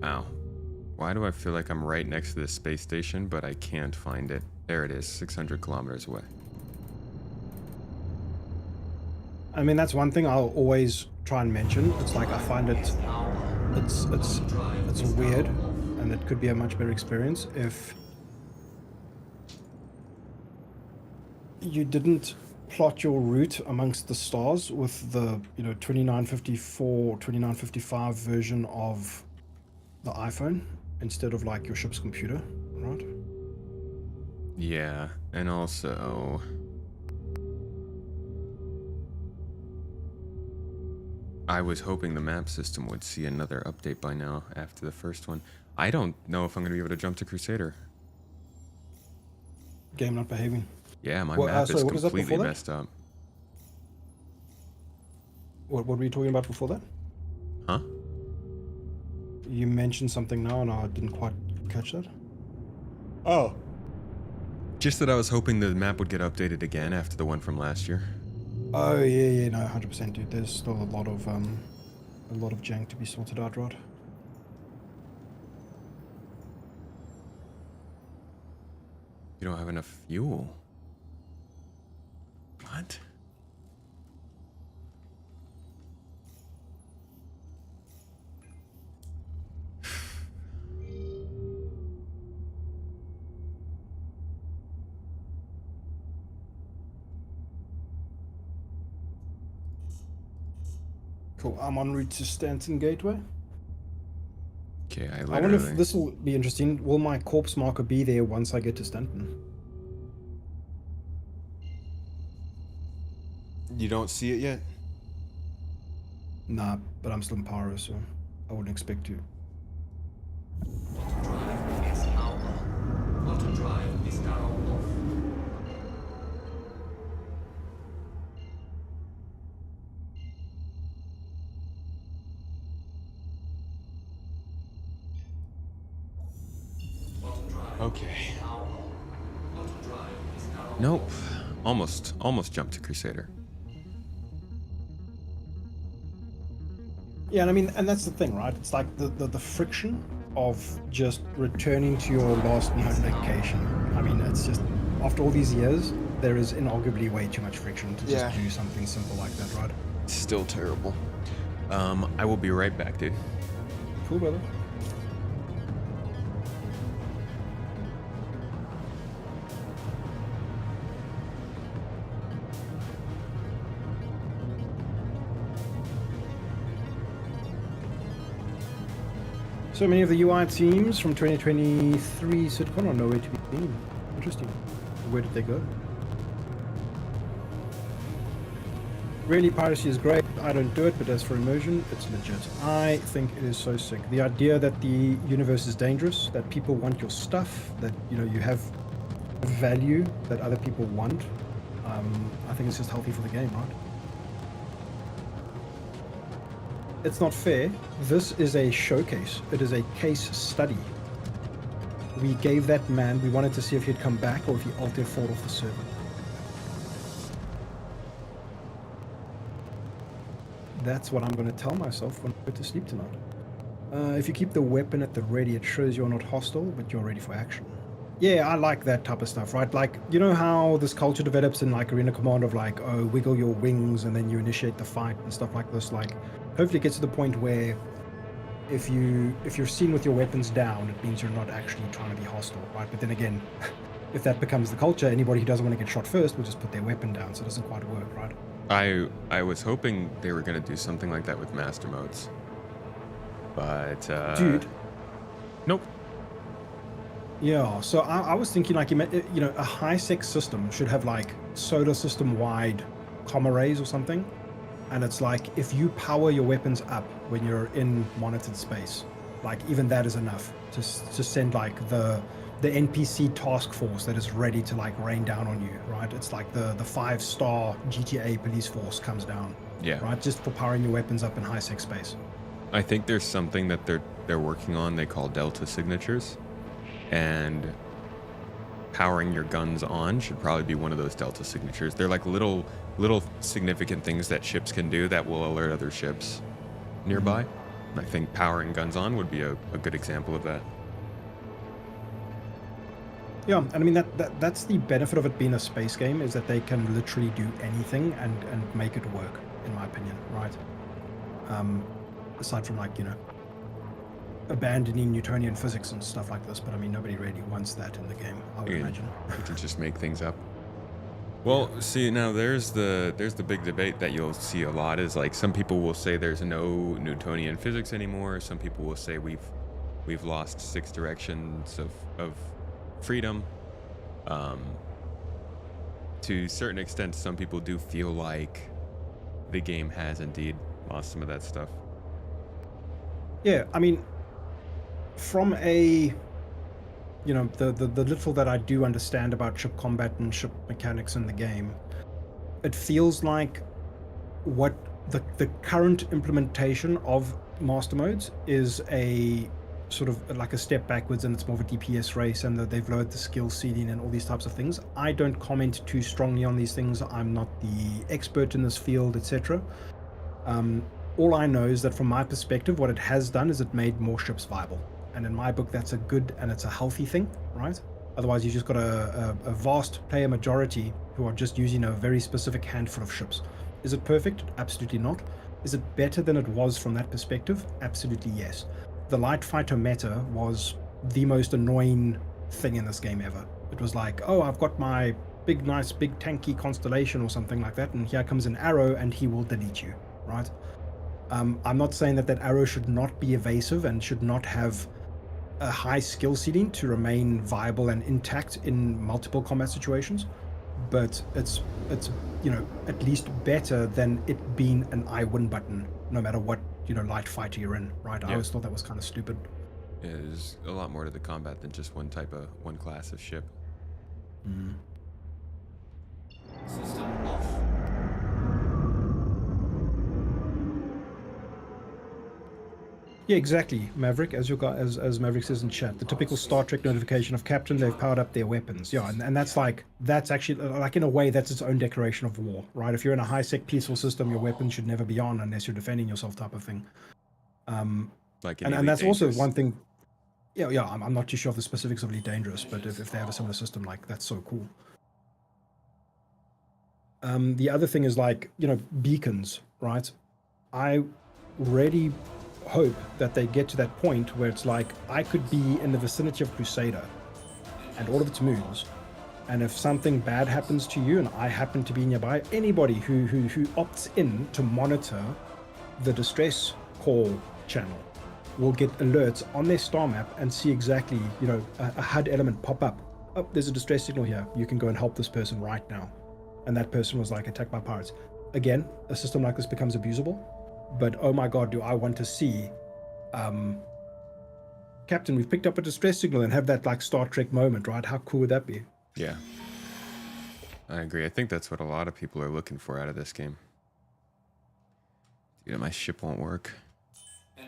A: Wow. Why do I feel like I'm right next to this space station, but I can't find it? There it is, 600 kilometers away.
B: I mean, that's one thing I'll always try and mention. It's like I find it's weird, and it could be a much better experience if you didn't plot your route amongst the stars with the 2954, 2955 version of the iPhone instead of like your ship's computer, right?
A: Yeah, and also I was hoping the map system would see another update by now after the first one. I don't know if I'm going to be able to jump to Crusader.
B: Game not behaving.
A: Yeah, my
B: Well,
A: map
B: sorry,
A: is
B: what was that
A: completely
B: before that?
A: messed up.
B: What were you talking about before that?
A: Huh?
B: You mentioned something now and I didn't quite catch that.
A: Oh. Just that I was hoping the map would get updated again after the one from last year.
B: Oh yeah, no, 100%, dude. There's still a lot of jank to be sorted out, right?
A: You don't have enough fuel. What?
B: Cool. I'm en route to Stanton Gateway.
A: Okay, I
B: wonder if
A: literally...
B: this will be interesting. Will my corpse marker be there once I get to Stanton?
A: You don't see it yet?
B: Nah, but I'm still in Pyro, so I wouldn't expect to.
A: Okay. Nope. Almost jumped to Crusader.
B: Yeah, and I mean, and that's the thing, right? It's like the friction of just returning to your last known location. I mean, it's just, after all these years, there is inarguably way too much friction to just do something simple like that, right?
A: Still terrible. I will be right back, dude.
B: Cool, brother. So many of the UI teams from 2023 SitCon are nowhere to be seen. Interesting. Where did they go? Really, piracy is great. I don't do it, but as for immersion, it's legit. I think it is so sick. The idea that the universe is dangerous, that people want your stuff, that you have value that other people want. I think it's just healthy for the game, right? It's not fair. This is a showcase. It is a case study. We gave that man, we wanted to see if he'd come back or if he ultimately fall off the server. That's what I'm going to tell myself when I go to sleep tonight. If you keep the weapon at the ready, it shows you're not hostile, but you're ready for action. Yeah, I like that type of stuff, right? Like, you know how this culture develops in like Arena Command of like, oh, wiggle your wings and then you initiate the fight and stuff like this. Like, hopefully it gets to the point where if you're seen with your weapons down, it means you're not actually trying to be hostile, right? But then again, if that becomes the culture, anybody who doesn't want to get shot first will just put their weapon down, so it doesn't quite work, right?
A: I was hoping they were gonna do something like that with master modes, but
B: Dude,
A: nope.
B: yeah. So I was thinking like a high sec system should have like solar system wide comm arrays or something, and it's like if you power your weapons up when you're in monitored space, like even that is enough to send like the NPC task force that is ready to like rain down on you, right? It's like the 5-star GTA police force comes down,
A: Yeah.
B: right? Just for powering your weapons up in high sec space.
A: I think there's something that they're working on. They call Delta signatures, and powering your guns on should probably be one of those Delta signatures. They're like little significant things that ships can do that will alert other ships nearby.
B: Mm-hmm.
A: I think powering guns on would be a good example of that.
B: Yeah, and I mean that's the benefit of it being a space game, is that they can literally do anything and make it work, in my opinion, right? Aside from like, abandoning Newtonian physics and stuff like this, but I mean nobody really wants that in the game, I would imagine.
A: You can just make things up. Well, see, now there's the big debate that you'll see a lot, is like some people will say there's no Newtonian physics anymore. Some people will say we've lost 6 directions of freedom. To a certain extent, some people do feel like the game has indeed lost some of that stuff.
B: Yeah, I mean, from a the little that I do understand about ship combat and ship mechanics in the game, it feels like what the current implementation of master modes is a sort of like a step backwards, and it's more of a DPS race, and that they've lowered the skill ceiling and all these types of things. I don't comment too strongly on these things. I'm not the expert in this field, etc. All I know is that from my perspective, what it has done is it made more ships viable. And in my book, that's a good and it's a healthy thing, right? Otherwise, you just got a vast player majority who are just using a very specific handful of ships. Is it perfect? Absolutely not. Is it better than it was from that perspective? Absolutely yes. The light fighter meta was the most annoying thing in this game ever. It was like, oh, I've got my big, nice, big tanky constellation or something like that, and here comes an arrow and he will delete you, right? I'm not saying that arrow should not be evasive and should not have a high skill ceiling to remain viable and intact in multiple combat situations, but it's at least better than it being an I win button no matter what light fighter you're in, right? I always thought that was kind of stupid.
A: Yeah, there's a lot more to the combat than just one class of ship.
C: System off.
B: Yeah, exactly, Maverick. As as Maverick says in chat, the typical Star Trek notification of Captain, they've powered up their weapons. Yeah, and that's actually like in a way that's its own declaration of war, right? If you're in a high sec peaceful system, your weapons should never be on unless you're defending yourself, type of thing.
A: Like
B: and that's also
A: Dangerous.
B: one thing. Yeah. I'm not too sure of the specifics of Elite Dangerous, but if they have a similar system, like that's so cool. The other thing is like beacons, right? I really hope that they get to that point where it's like I could be in the vicinity of Crusader and all of its moons, and if something bad happens to you and I happen to be nearby, anybody who opts in to monitor the distress call channel will get alerts on their star map and see exactly a HUD element pop up. Oh, there's a distress signal here, you can go and help this person right now, and that person was like attacked by pirates. Again, a system like this becomes abusable, but oh my god, do I want to see Captain, we've picked up a distress signal, and have that like Star Trek moment, right? How cool would that be?
A: Yeah, I agree. I think that's what a lot of people are looking for out of this game. My ship won't work.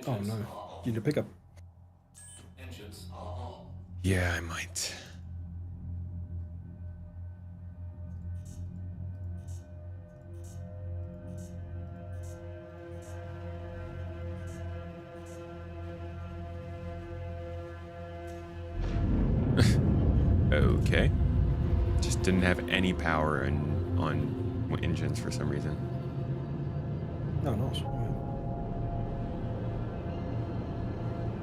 B: Oh no, you need to pick up.
C: Engines are on.
A: Yeah, I might. okay. Just didn't have any power on engines for some reason.
B: No, nice. Yeah.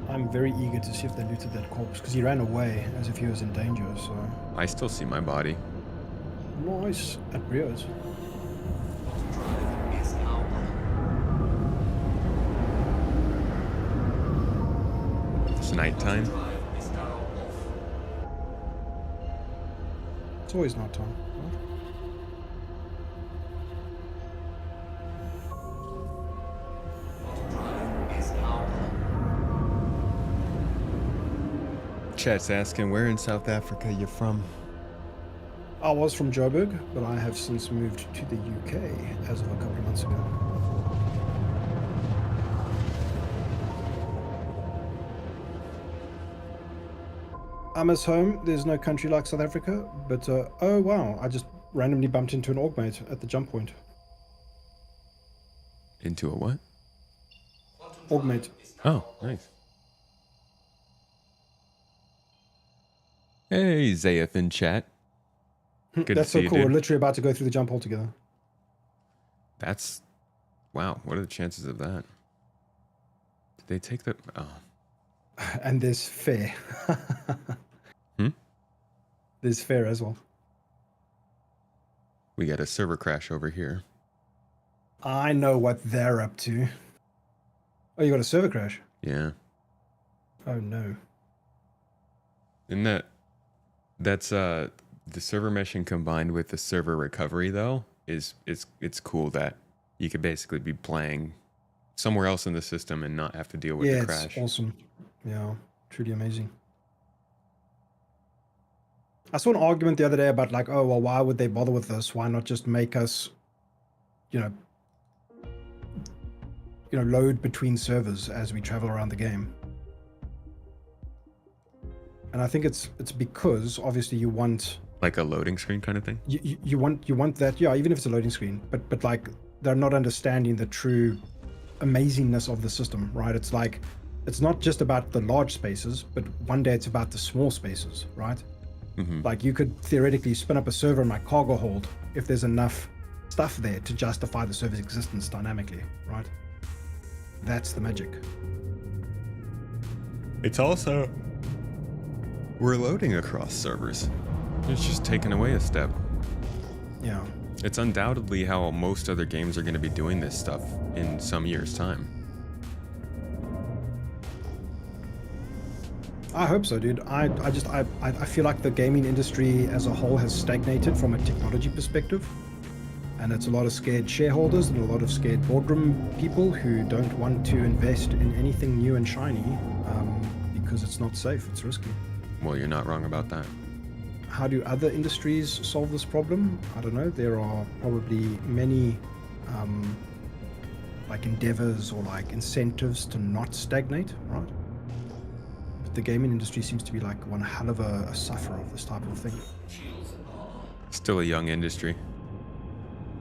B: I'm very eager to see if they looted that corpse because he ran away as if he was in danger. So
A: I still see my body.
B: nice at Brio's.
C: Drive is now on.
A: It's nighttime.
C: Drive is now off.
B: It's always night time. Right?
C: Drive is now on.
A: Chat's asking where in South Africa you're from.
B: I was from Joburg, but I have since moved to the UK as of a couple of months ago. I'm as home. There's no country like South Africa, but oh wow, I just randomly bumped into an augmate at the jump point.
A: Into a what?
B: Augmate.
A: Oh, nice. Hey, Zayeth in chat. Good to
B: That's
A: see
B: so
A: you,
B: cool.
A: dude.
B: We're literally about to go through the jump hole together.
A: That's... Wow, what are the chances of that? Did they take the... Oh.
B: And there's fair.
A: Hmm?
B: There's fair as well.
A: We got a server crash over here.
B: I know what they're up to. Oh, you got a server crash?
A: Yeah.
B: Oh no.
A: Isn't that's the server meshing combined with the server recovery though it's cool that you could basically be playing somewhere else in the system and not have to deal with the crash.
B: It's awesome. Yeah, truly amazing. I saw an argument the other day about like, oh well, why would they bother with this? Why not just make us, you know, load between servers as we travel around the game? And I think it's because obviously you want
A: Like a loading screen kind of thing?
B: you want that, yeah, even if it's a loading screen, but like they're not understanding the true amazingness of the system, right? It's like it's not just about the large spaces, but one day it's about the small spaces, right?
A: Mm-hmm.
B: Like you could theoretically spin up a server in my cargo hold if there's enough stuff there to justify the server's existence dynamically, right? That's the magic.
A: It's also we're loading across servers. It's just taken away a step.
B: Yeah.
A: It's undoubtedly how most other games are going to be doing this stuff in some years' time.
B: I hope so, dude. I feel like the gaming industry as a whole has stagnated from a technology perspective. And it's a lot of scared shareholders and a lot of scared boardroom people who don't want to invest in anything new and shiny because it's not safe, it's risky.
A: Well, you're not wrong about that.
B: How do other industries solve this problem? I don't know. There are probably many like endeavors or like incentives to not stagnate, right? But the gaming industry seems to be like one hell of a sufferer of this type of thing.
C: Shields are on.
A: Still a young industry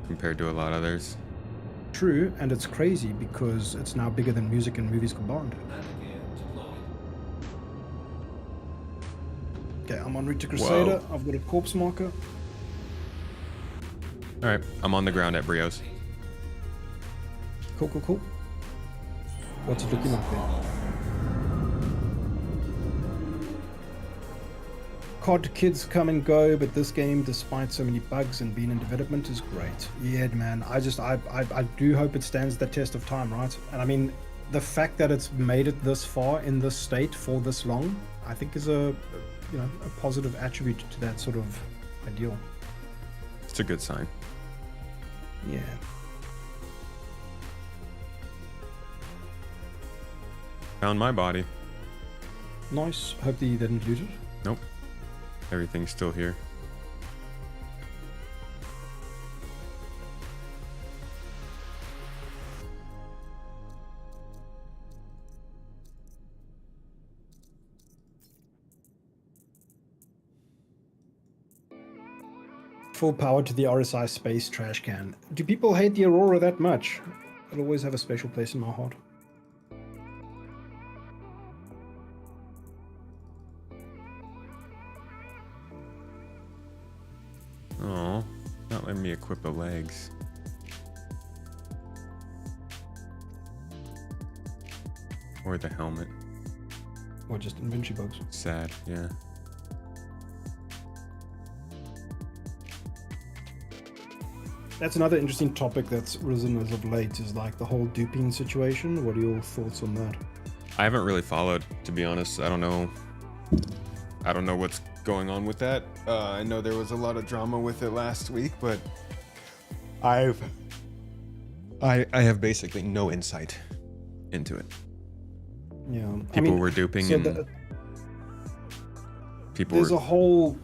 A: compared to a lot of others.
B: True, and it's crazy because it's now bigger than music and movies combined.
C: Navigator deployed.
B: Okay, I'm en route to Crusader.
A: Whoa.
B: I've got a corpse marker.
A: All right, I'm on the ground at Brios.
B: Cool, cool, cool. What's it looking like there? COD kids come and go, but this game, despite so many bugs and being in development, is great. Yeah, man. I do hope it stands the test of time, right? And I mean, the fact that it's made it this far in this state for this long, I think is a positive attribute to that sort of ideal.
A: It's a good sign.
B: Yeah.
A: Found my body.
B: Nice. Hope that you didn't loot it.
A: Nope. Everything's still here.
B: Full power to the RSI space trash can. Do people hate the Aurora that much? It'll always have a special place in my heart.
A: letting me equip the legs. Or the helmet.
B: Or just inventory bugs.
A: Sad, yeah.
B: That's another interesting topic that's risen as of late, is like the whole duping situation. What are your thoughts on that?
A: I haven't really followed, to be honest. I don't know what's going on with that. I know there was a lot of drama with it last week, but I have basically no insight into it.
B: Yeah,
A: People were duping,
B: so
A: and people
B: there's
A: were...
B: a whole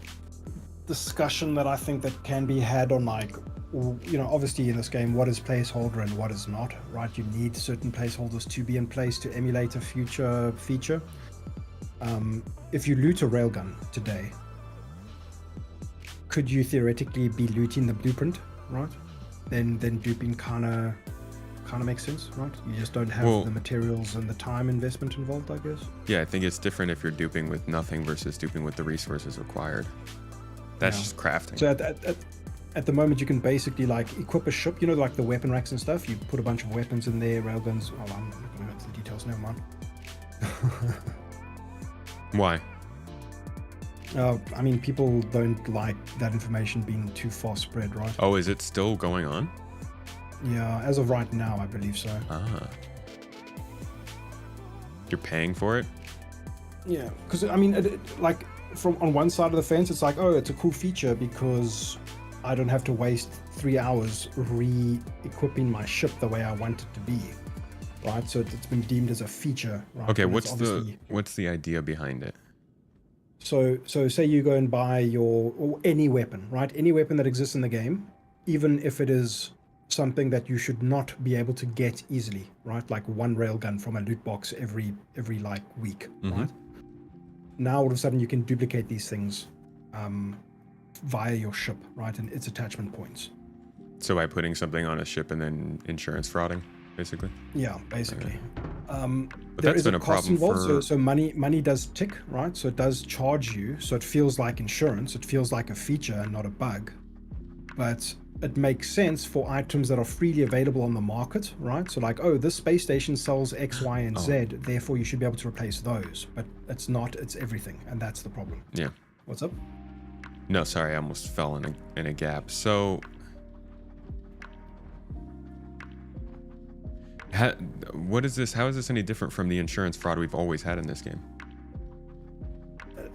B: discussion that I think that can be had on, like, you know, obviously in this game, what is placeholder and what is not, right? You need certain placeholders to be in place to emulate a future feature. If you loot a railgun today, could you theoretically be looting the blueprint, right? Then duping kind of makes sense, right? You just don't have the materials and the time investment involved, I guess.
A: Yeah, I think it's different if you're duping with nothing versus duping with the resources required. That's just crafting.
B: So at the moment, you can basically like equip a ship, you know, like the weapon racks and stuff. You put a bunch of weapons in there, railguns. Oh, I'm not going to go into the details, never mind.
A: Why?
B: I mean, people don't like that information being too far spread, right?
A: Oh, is it still going on?
B: Yeah, as of right now, I believe so.
A: Ah. You're paying for it?
B: Yeah, because I mean, like from on one side of the fence, it's like, oh, it's a cool feature because I don't have to waste 3 hours re-equipping my ship the way I want it to be, right? So it's been deemed as a feature, right?
A: Okay,
B: And
A: what's the idea behind it?
B: So say you go and buy or any weapon, right? Any weapon that exists in the game, even if it is something that you should not be able to get easily, right? Like one railgun from a loot box every like week, right? Now all of a sudden you can duplicate these things via your ship, right? And its attachment points.
A: So by putting something on a ship and then insurance frauding, basically?
B: Yeah, basically.
A: But
B: There
A: that's
B: is
A: been
B: a
A: a
B: cost
A: problem
B: involved,
A: for...
B: so money does tick, right? So it does charge you, so it feels like insurance, it feels like a feature and not a bug. But it makes sense for items that are freely available on the market, right? So like, oh, this space station sells X, Y, and Z, therefore you should be able to replace those. But it's not, it's everything, and that's the problem.
A: Yeah.
B: What's up?
A: No, sorry, I almost fell in a gap. So... what is this? How is this any different from the insurance fraud we've always had in this game?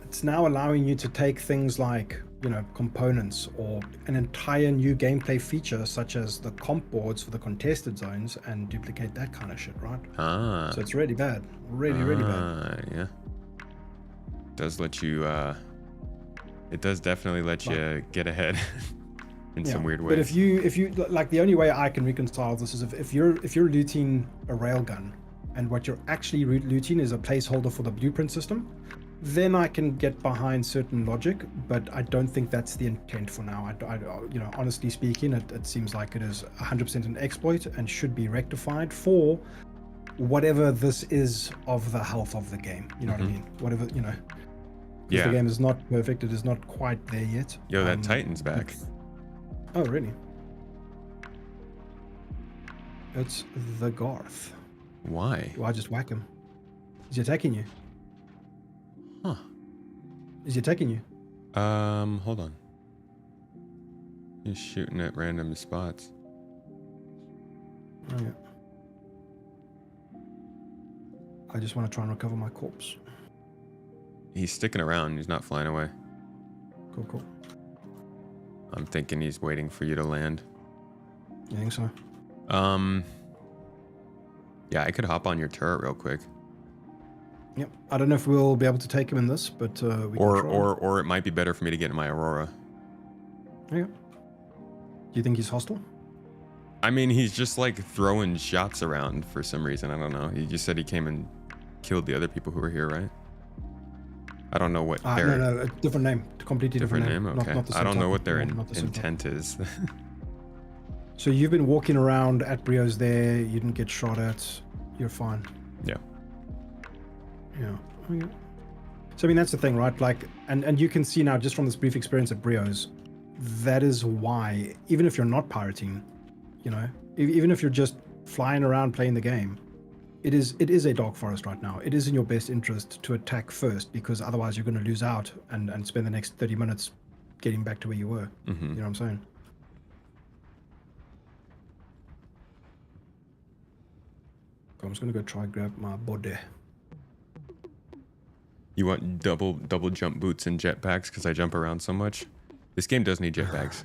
B: It's now allowing you to take things like, you know, components or an entire new gameplay feature such as the comp boards for the contested zones and duplicate that kind of shit, right?
A: Ah.
B: So it's really bad. Really bad.
A: Yeah. Does let you it does definitely let you get ahead in some weird ways.
B: But if you like, the only way I can reconcile this is if you're looting a railgun and what you're actually looting is a placeholder for the blueprint system, then I can get behind certain logic, but I don't think that's the intent for now. I you know, honestly speaking, it seems like it is 100% an exploit and should be rectified for whatever this is of the health of the game. You know what I mean? Whatever, you know.
A: Yeah.
B: The game is not perfect. It is not quite there yet.
A: Yo, that Titan's back.
B: Oh, really? It's the Garth.
A: Why?
B: Do I just whack him? Is he attacking you?
A: Huh.
B: Is he attacking you?
A: Hold on. He's shooting at random spots.
B: Oh, yeah. I just want to try and recover my corpse.
A: He's sticking around. He's not flying away.
B: Cool.
A: I'm thinking he's waiting for you to land.
B: You think so?
A: Yeah, I could hop on your turret real quick.
B: Yep. I don't know if we'll be able to take him in this, but we can try.
A: Or it might be better for me to get in my Aurora.
B: Yeah. Do you think he's hostile?
A: I mean, he's just like throwing shots around for some reason. I don't know. He just said he came and killed the other people who were here, right? I don't know what their...
B: No, a different name. Completely different name.
A: Okay.
B: Not the
A: I
B: same
A: don't know
B: type.
A: what their
B: Not the same type.
A: intent is.
B: So you've been walking around at Brio's there. You didn't get shot at. You're fine.
A: Yeah.
B: Yeah. Okay. So I mean, that's the thing, right? Like, and you can see now just from this brief experience at Brio's, that is why, even if you're not pirating, you know, even if you're just flying around playing the game, it is a dark forest right now. It is in your best interest to attack first, because otherwise you're going to lose out and spend the next 30 minutes getting back to where you were. You know what I'm saying? I'm just going to go try grab my body.
A: You want double jump boots and jetpacks because I jump around so much? This game does need jetpacks.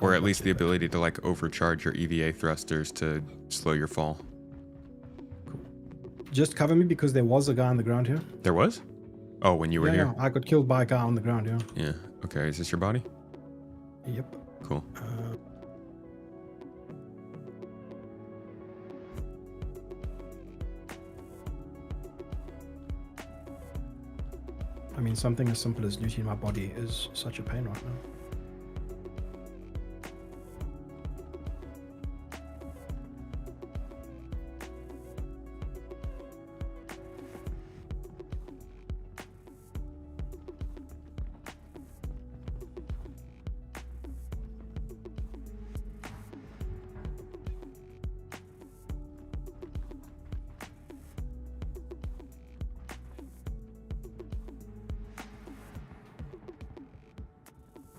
A: Or at least the ability to like overcharge your EVA thrusters to slow your fall.
B: Just cover me, because there was a guy on the ground here.
A: There was? Oh, when you were here?
B: Yeah, I got killed by a guy on the ground, yeah.
A: Yeah. Okay, is this your body?
B: Yep.
A: Cool.
B: I mean, something as simple as looting my body is such a pain right now.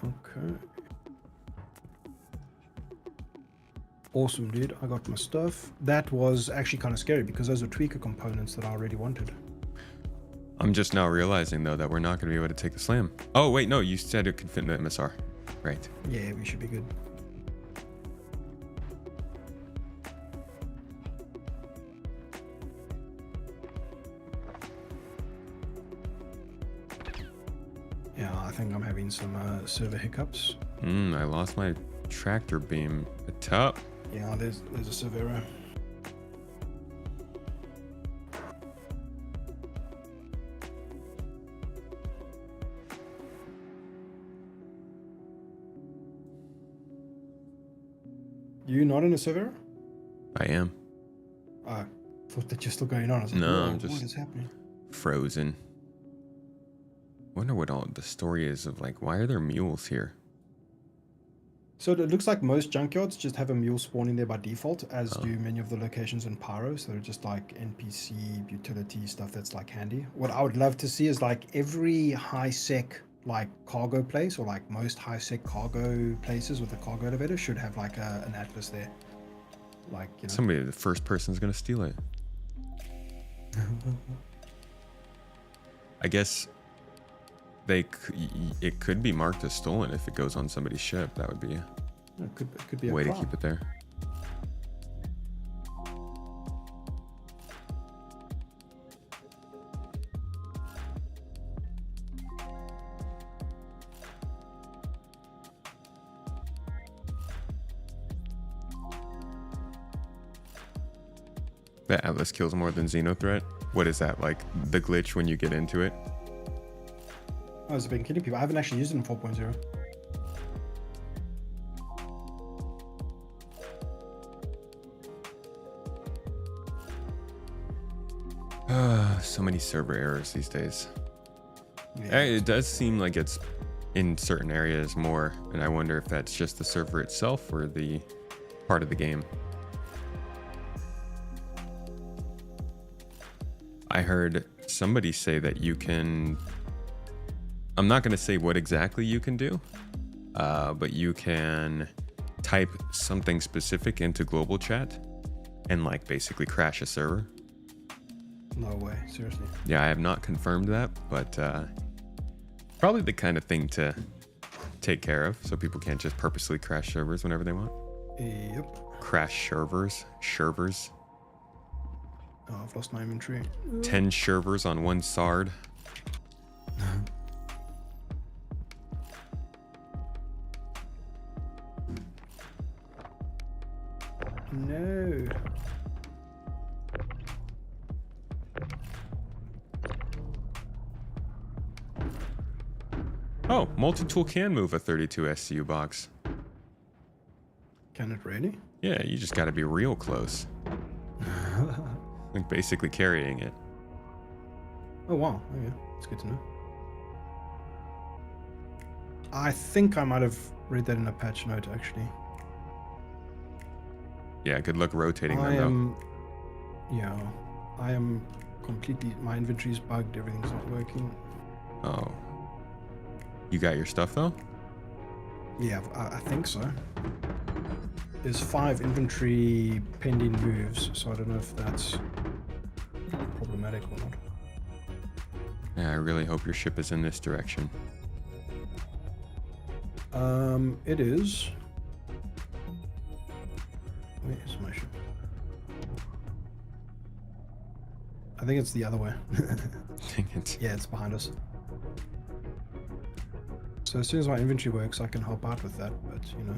B: Okay. Awesome, dude. I got my stuff. That was actually kind of scary, because those are tweaker components that I already wanted.
A: I'm just now realizing though that we're not going to be able to take the slam. Oh wait, no, you said it could fit in the MSR. Right.
B: Yeah, we should be good. Yeah, I think I'm having some server hiccups.
A: I lost my tractor beam. A top.
B: Yeah, there's a server error. You not in a server error?
A: I am.
B: I thought that you're still going on. I was like,
A: No,
B: "Whoa,
A: I'm just
B: what is happening?"
A: frozen. Wonder what all the story is of like, why are there mules here?
B: So it looks like most junkyards just have a mule spawning there by default, as do many of the locations in Pyro. So they're just like NPC, utility stuff that's like handy. What I would love to see is like every high sec like cargo place, or like most high sec cargo places with a cargo elevator, should have like an atlas there. Like, you know.
A: Somebody, the first person's gonna steal it. I guess it could be marked as stolen if it goes on somebody's ship. That would be
B: It could be
A: a
B: a
A: way to
B: crime.
A: keep it there. The Atlas kills more than Xenothreat. What is that, like the glitch when you get into it?
B: Oh, it's been killing people. I haven't actually used it in 4.0.
A: So many server errors these days.
B: Yeah.
A: It does seem like it's in certain areas more, and I wonder if that's just the server itself or the part of the game. I heard somebody say that you can, I'm not going to say what exactly you can do, but you can type something specific into global chat and like basically crash a server.
B: No way, seriously.
A: Yeah, I have not confirmed that, but probably the kind of thing to take care of so people can't just purposely crash servers whenever they want.
B: Yep.
A: Crash servers.
B: Oh, I've lost my inventory.
A: 10 servers on one SARD.
B: No.
A: Oh, multi-tool can move a 32 SCU box.
B: Can it really?
A: Yeah, you just got to be real close. Like basically carrying it.
B: Oh wow, okay, that's good to know. I think I might have read that in a patch note, actually.
A: Yeah, good luck rotating
B: I
A: them
B: am, yeah, I am completely, my inventory's bugged, everything's not working.
A: though. Oh. You got your stuff though?
B: Yeah, I think so. There's 5 inventory pending moves, so I don't know if that's problematic or not.
A: Yeah, I really hope your ship is in this direction.
B: It is. Where is my ship? I think it's the other way.
A: Dang it.
B: Yeah, it's behind us. So as soon as my inventory works, I can help out with that, but you know.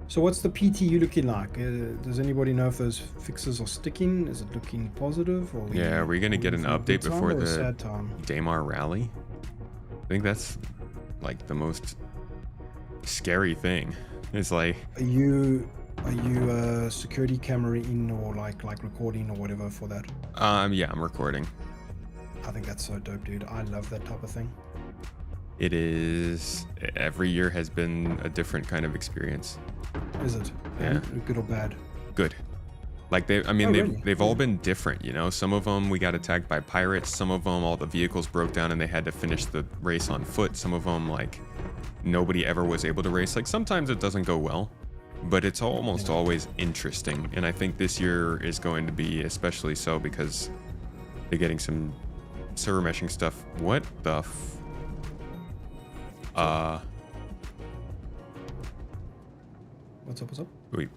B: So what's the PTU looking like? Does anybody know if those fixes are sticking? Is it looking positive? Or
A: Yeah, are we gonna get an
B: for a
A: update
B: good time
A: before
B: or a
A: the
B: sad time?
A: Daymar rally? I think that's like the most scary thing. It's like,
B: Are you security camera in or like recording or whatever for that?
A: yeah, I'm recording.
B: I think that's so dope, dude. I love that type of thing.
A: It is, every year has been a different kind of experience.
B: Is it?
A: Yeah.
B: And good or bad?
A: Good. Like I mean,
B: Oh,
A: they've
B: really?
A: they've all been different, you know. Some of them we got attacked by pirates. Some of them all the vehicles broke down and they had to finish the race on foot. Some of them like nobody ever was able to race. Like sometimes it doesn't go well, but it's almost always interesting. And I think this year is going to be especially so because they're getting some server meshing stuff. What the
B: What's up? What's up?
A: wait,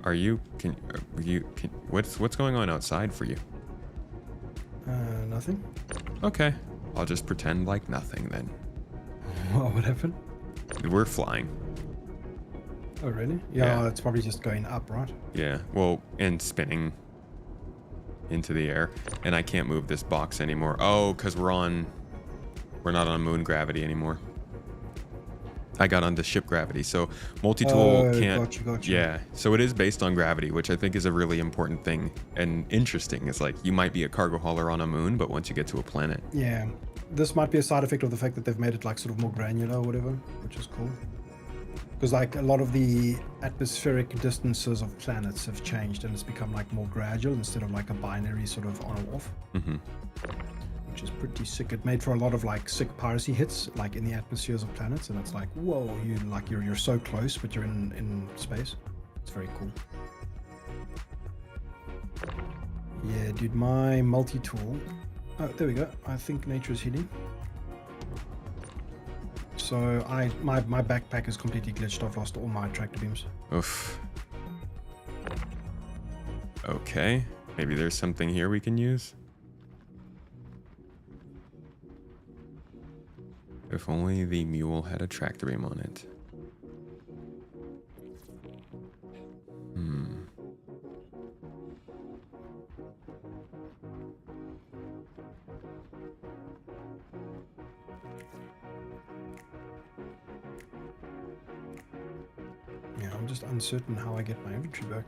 A: are you what's going on outside for you?
B: Nothing.
A: Okay, I'll just pretend like nothing then.
B: What happened?
A: We're flying.
B: Oh, really? Yeah,
A: Yeah.
B: it's probably just going up, right?
A: Yeah, well, and spinning into the air. And I can't move this box anymore. Oh, because we're not on moon gravity anymore. I got onto ship gravity, so multi-tool can't.
B: Gotcha.
A: Yeah, so it is based on gravity, which I think is a really important thing and interesting. It's like you might be a cargo hauler on a moon, but once you get to a planet,
B: Yeah. This might be a side effect of the fact that they've made it like sort of more granular or whatever, which is cool. Because like a lot of the atmospheric distances of planets have changed and it's become like more gradual instead of like a binary sort of on or off. Which is pretty sick. It made for a lot of like sick piracy hits, like in the atmospheres of planets, and it's like, whoa, you're so close, but you're in space. It's very cool. Yeah, dude, my multi-tool. Oh, there we go. I think nature is healing. So my backpack is completely glitched. I've lost all my tractor beams.
A: oof. Okay, maybe there's something here we can use. If only the mule had a tractor beam on it.
B: Yeah, I'm just uncertain how I get my inventory back.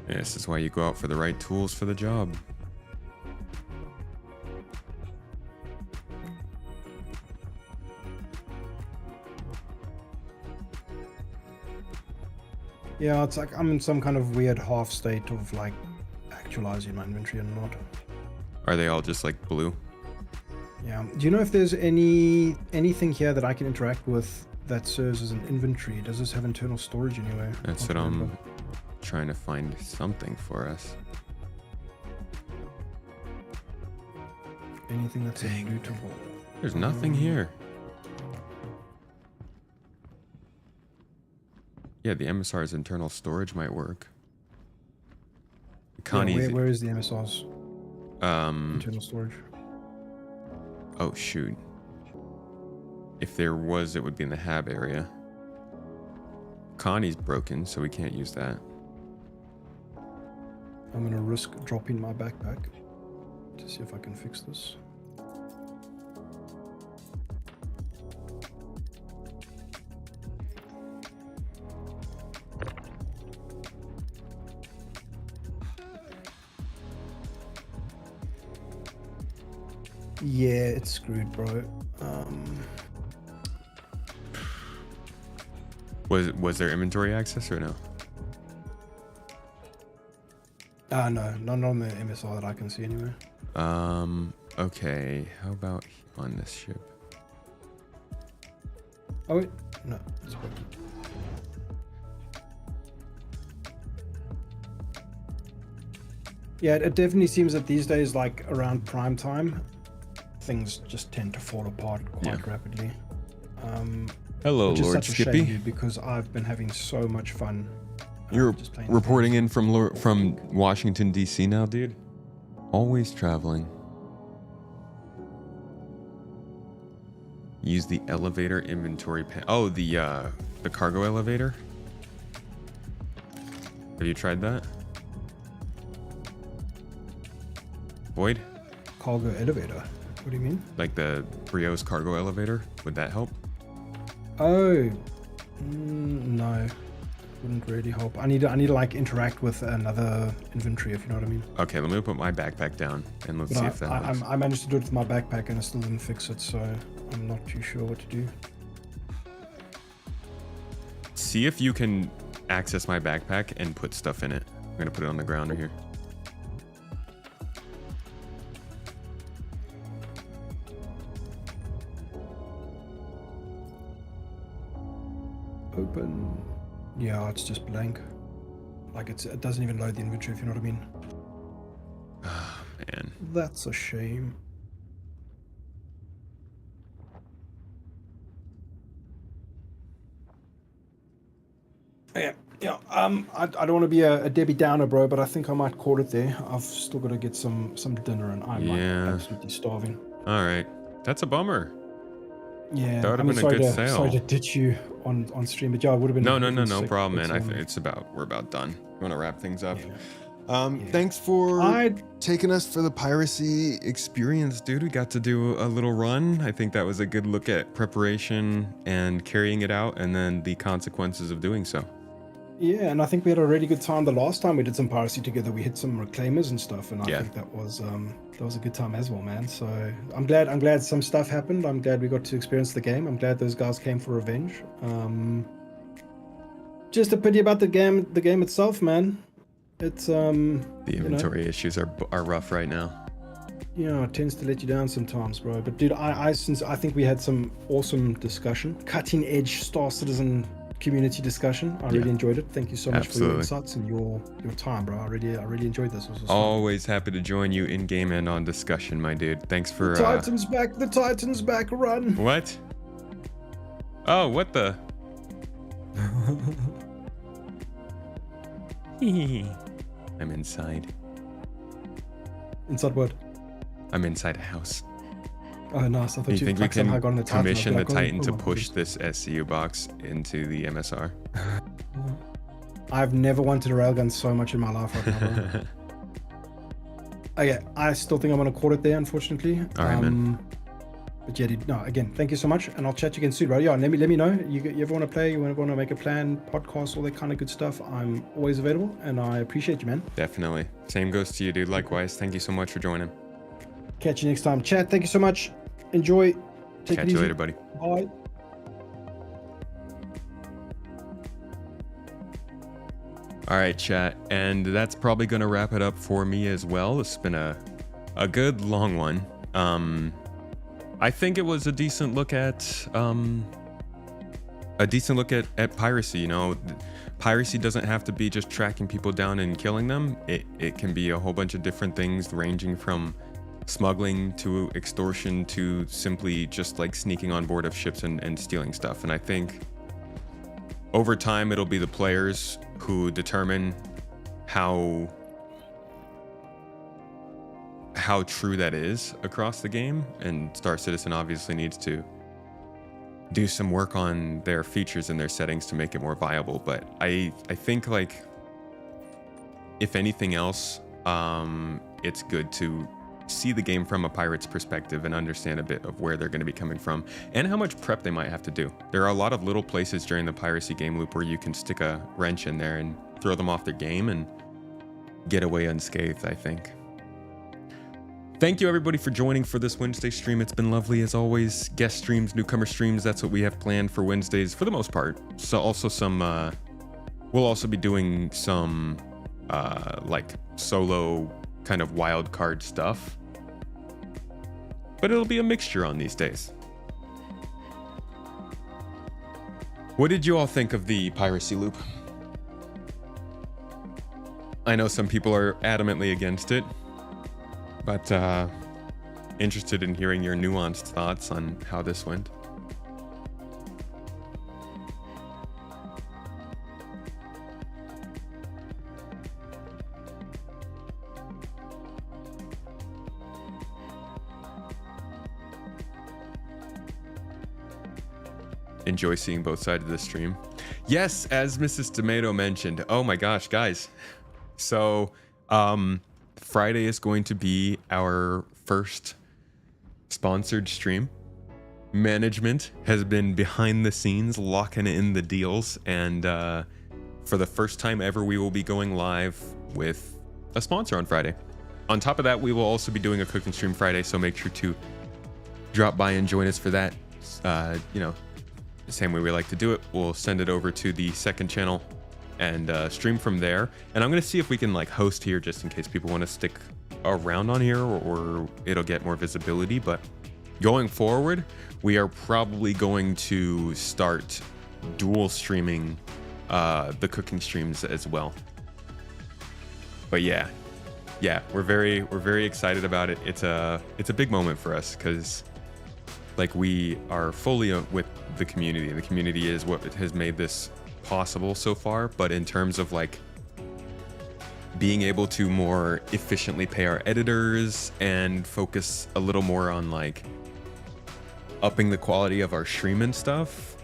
A: Yeah, this is why you go out for the right tools for the job.
B: Yeah, it's like I'm in some kind of weird half state of like actualizing my inventory and not.
A: Are they all just like blue?
B: Yeah. Do you know if there's anything here that I can interact with that serves as an inventory? Does this have internal storage anywhere?
A: That's what I'm trying to find something for us.
B: Anything that's lootable.
A: There's nothing here. Yeah, the MSR's internal storage might work. Connie's.
B: Where is the MSR's internal storage?
A: Oh shoot. If there was, it would be in the hab area. Connie's broken, so we can't use that.
B: I'm gonna risk dropping my backpack. to see if I can fix this. Yeah, it's screwed, bro.
A: Was there inventory access or no?
B: No, not on the MSR that I can see anyway.
A: Okay. How about on this ship?
B: Oh wait, no, it's broken. Yeah, it definitely seems that these days, like around prime time, things just tend to fall apart quite rapidly.
A: Hello,
B: which is
A: Lord
B: such a
A: Skippy.
B: shame, dude, because I've been having so much fun.
A: You're
B: just playing the
A: reporting
B: games.
A: in from Washington D.C. now, dude. Always traveling. Use the elevator inventory pan. Oh, the cargo elevator. Have you tried that? Void?
B: Cargo elevator. What do you mean?
A: Like the Brio's cargo elevator? Would that help?
B: Oh, no, wouldn't really help. I need to like interact with another inventory, if you know what I mean.
A: Okay, let me put my backpack down and let's
B: But
A: see if that helps.
B: I managed to do it with my backpack and I still didn't fix it, so I'm not too sure what to do.
A: See if you can access my backpack and put stuff in it. I'm gonna put it on the ground right here.
B: Open. Yeah, it's just blank. Like it doesn't even load the inventory, if you know what I mean.
A: Oh, man.
B: That's a shame. Yeah. I don't want to be a Debbie Downer, bro, but I think I might call it there. I've still got to get some dinner, and I'm like, absolutely starving.
A: All right. That's a bummer.
B: Yeah,
A: That would have been a
B: sorry
A: good sale.
B: Sorry to ditch you on stream, but yeah, it would have been.
A: No
B: sick,
A: problem,
B: but,
A: man. We're about done. You want to wrap things up?
B: Yeah.
A: Thanks for taking us for the piracy experience, dude. We got to do a little run. I think that was a good look at preparation and carrying it out, and then the consequences of doing so.
B: Yeah, and I think we had a really good time the last time we did some piracy together. We hit some reclaimers and stuff, and I think that was a good time as well, man. So I'm glad some stuff happened. I'm glad we got to experience the game. I'm glad those guys came for revenge. Just a pity about the game itself, man. It's
A: the inventory issues are rough right now.
B: Yeah, it tends to let you down sometimes, bro. But dude, I think we had some awesome discussion, cutting edge Star Citizen community discussion. I really enjoyed it. Thank you so much for your insights and your time, bro. I really enjoyed this. This was
A: always happy to join you in game and on discussion, my dude. Thanks for
B: the Titans back run.
A: What? Oh, what the? I'm inside.
B: Inside what?
A: I'm inside a house.
B: Oh, nice. I thought
A: you think we can
B: got on the
A: commission the
B: like,
A: Titan to push this SCU box into the MSR?
B: I've never wanted a railgun so much in my life right now, bro. Okay, I still think I'm going to call it there, unfortunately.
A: All right, man.
B: But yeah, dude, no, again, thank you so much, and I'll chat to you again soon, bro. Yeah, let me know. You ever want to play, you want to make a plan, podcast, all that kind of good stuff, I'm always available, and I appreciate you, man.
A: Definitely. Same goes to you, dude. Likewise. Thank you so much for joining.
B: Catch you next time. Chat, thank you so much. Enjoy. Take
A: Catch
B: it
A: you
B: easy.
A: later, buddy.
B: Bye.
A: All right, chat. And that's probably going to wrap it up for me as well. It's been a good long one. I think it was a decent look at piracy. You know, piracy doesn't have to be just tracking people down and killing them. It can be a whole bunch of different things, ranging from smuggling to extortion to simply just like sneaking on board of ships and stealing stuff. And I think over time it'll be the players who determine how true that is across the game, and Star Citizen obviously needs to do some work on their features and their settings to make it more viable. But I think, like, if anything else, it's good to see the game from a pirate's perspective and understand a bit of where they're going to be coming from and how much prep they might have to do. There are a lot of little places during the piracy game loop where you can stick a wrench in there and throw them off their game and get away unscathed, I think. Thank you everybody for joining for this Wednesday stream. It's been lovely as always. Guest streams, newcomer streams, that's what we have planned for Wednesdays for the most part. So also some, we'll also be doing some like solo kind of wild card stuff. But it'll be a mixture on these days. What did you all think of the piracy loop? I know some people are adamantly against it, but interested in hearing your nuanced thoughts on how this went. Enjoy seeing both sides of the stream. Yes, as Mrs. Tomato mentioned. Oh my gosh, guys. So, Friday is going to be our first sponsored stream. Management has been behind the scenes locking in the deals, and for the first time ever, we will be going live with a sponsor on Friday. On top of that, we will also be doing a cooking stream Friday, so make sure to drop by and join us for that. You know, the same way we like to do it, we'll send it over to the second channel and stream from there. And I'm gonna see if we can like host here just in case people want to stick around on here, or it'll get more visibility. But going forward, we are probably going to start dual streaming the cooking streams as well. But yeah, we're very excited about it. It's a big moment for us because like we are fully with the community. The community is what has made this possible so far, but in terms of like being able to more efficiently pay our editors and focus a little more on like upping the quality of our stream and stuff,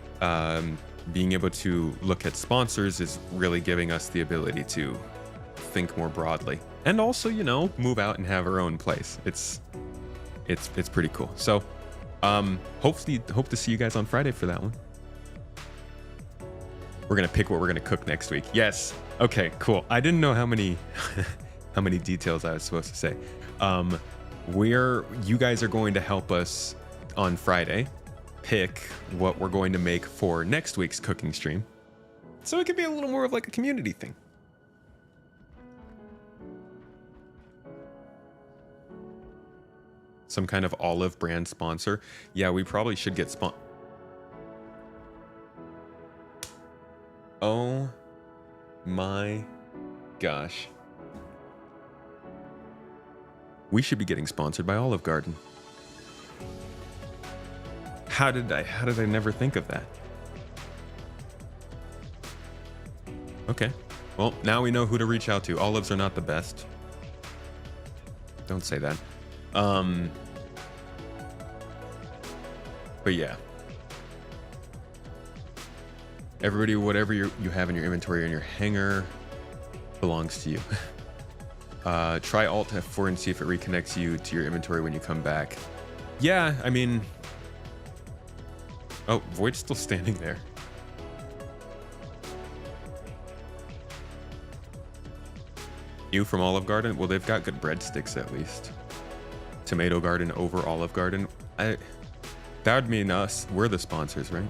A: being able to look at sponsors is really giving us the ability to think more broadly and also, you know, move out and have our own place. It's pretty cool. So hope to see you guys on Friday for that one. We're gonna pick what we're gonna cook next week. Yes. Okay, cool. I didn't know how many how many details I was supposed to say. You guys are going to help us on Friday pick what we're going to make for next week's cooking stream. So it could be a little more of like a community thing. Some kind of olive brand sponsor. Yeah, we probably should get Oh my gosh. We should be getting sponsored by Olive Garden. How did I never think of that? Okay. Well, now we know who to reach out to. Olives are not the best. Don't say that. But yeah. Everybody, whatever you have in your inventory or in your hanger belongs to you. Try Alt F4 and see if it reconnects you to your inventory when you come back. Yeah, I mean... Oh, Void's still standing there. You from Olive Garden? Well, they've got good breadsticks at least. Tomato Garden over Olive Garden. That would mean us. We're the sponsors, right?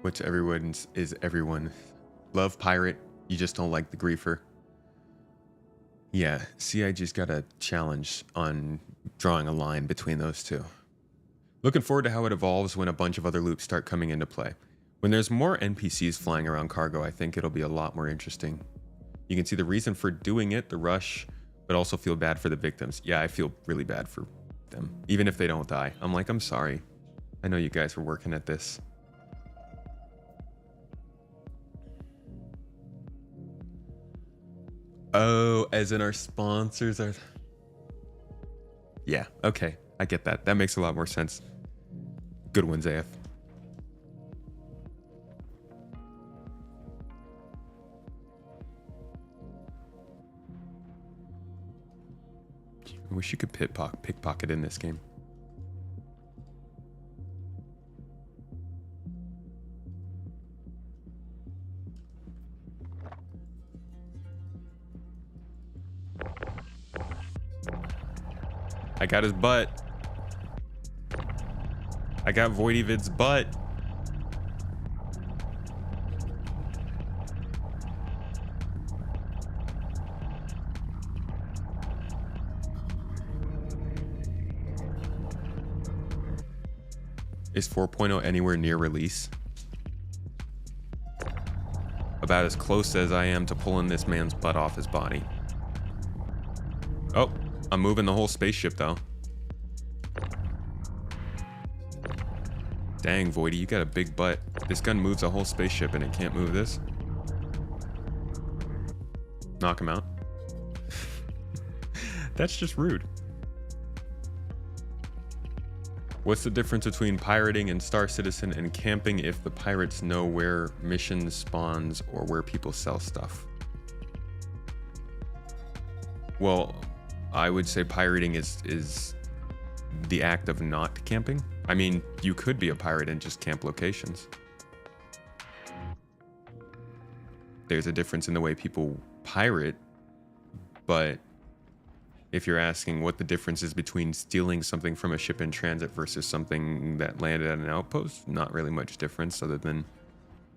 A: Which everyone's is everyone. Love pirate, you just don't like the griefer. Yeah, CIG's got a challenge on drawing a line between those two. Looking forward to how it evolves when a bunch of other loops start coming into play. When there's more NPCs flying around cargo, I think it'll be a lot more interesting. You can see the reason for doing it, the rush, but also feel bad for the victims. Yeah, I feel really bad for them, even if they don't die. I'm like, I'm sorry. I know you guys were working at this. Oh, as in our sponsors are... Yeah, okay. I get that. That makes a lot more sense. Good ones, AF. I wish you could pickpocket in this game. I got his butt. I got Voidyvid's butt. Is 4.0 anywhere near release? About as close as I am to pulling this man's butt off his body. Oh, I'm moving the whole spaceship though. Dang, Voidy, you got a big butt. This gun moves a whole spaceship and it can't move this. Knock him out. That's just rude. What's the difference between pirating and Star Citizen and camping if the pirates know where missions spawns or where people sell stuff? Well, I would say pirating is the act of not camping. I mean, you could be a pirate and just camp locations. There's a difference in the way people pirate, but if you're asking what the difference is between stealing something from a ship in transit versus something that landed at an outpost, not really much difference other than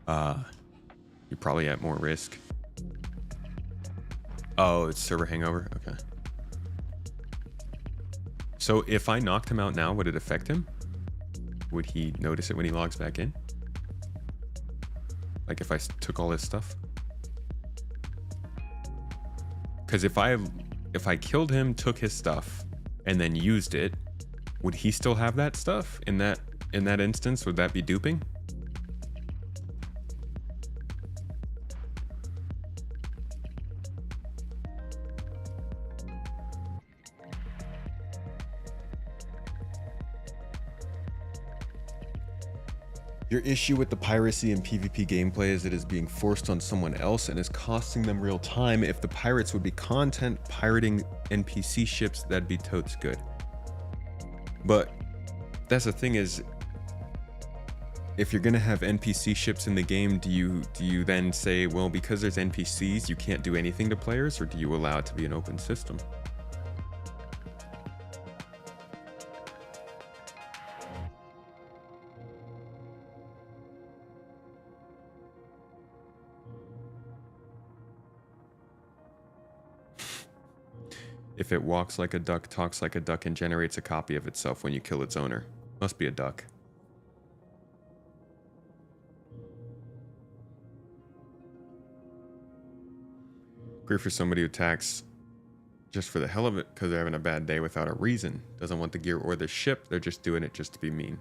A: you're probably at more risk. Oh, it's server hangover? Okay. So if I knocked him out now, would it affect him? Would he notice it when he logs back in? Like if I took all his stuff? Because if I killed him, took his stuff, and then used it, would he still have that stuff in that instance? Would that be duping? Your issue with the piracy and PvP gameplay is it is being forced on someone else and is costing them real time. If the pirates would be content pirating NPC ships, that'd be totes good. But that's the thing is, if you're gonna have NPC ships in the game, do you then say, well, because there's NPCs, you can't do anything to players, or do you allow it to be an open system? If it walks like a duck, talks like a duck, and generates a copy of itself when you kill its owner. Must be a duck. Agree for somebody who attacks just for the hell of it because they're having a bad day without a reason. Doesn't want the gear or the ship. They're just doing it just to be mean.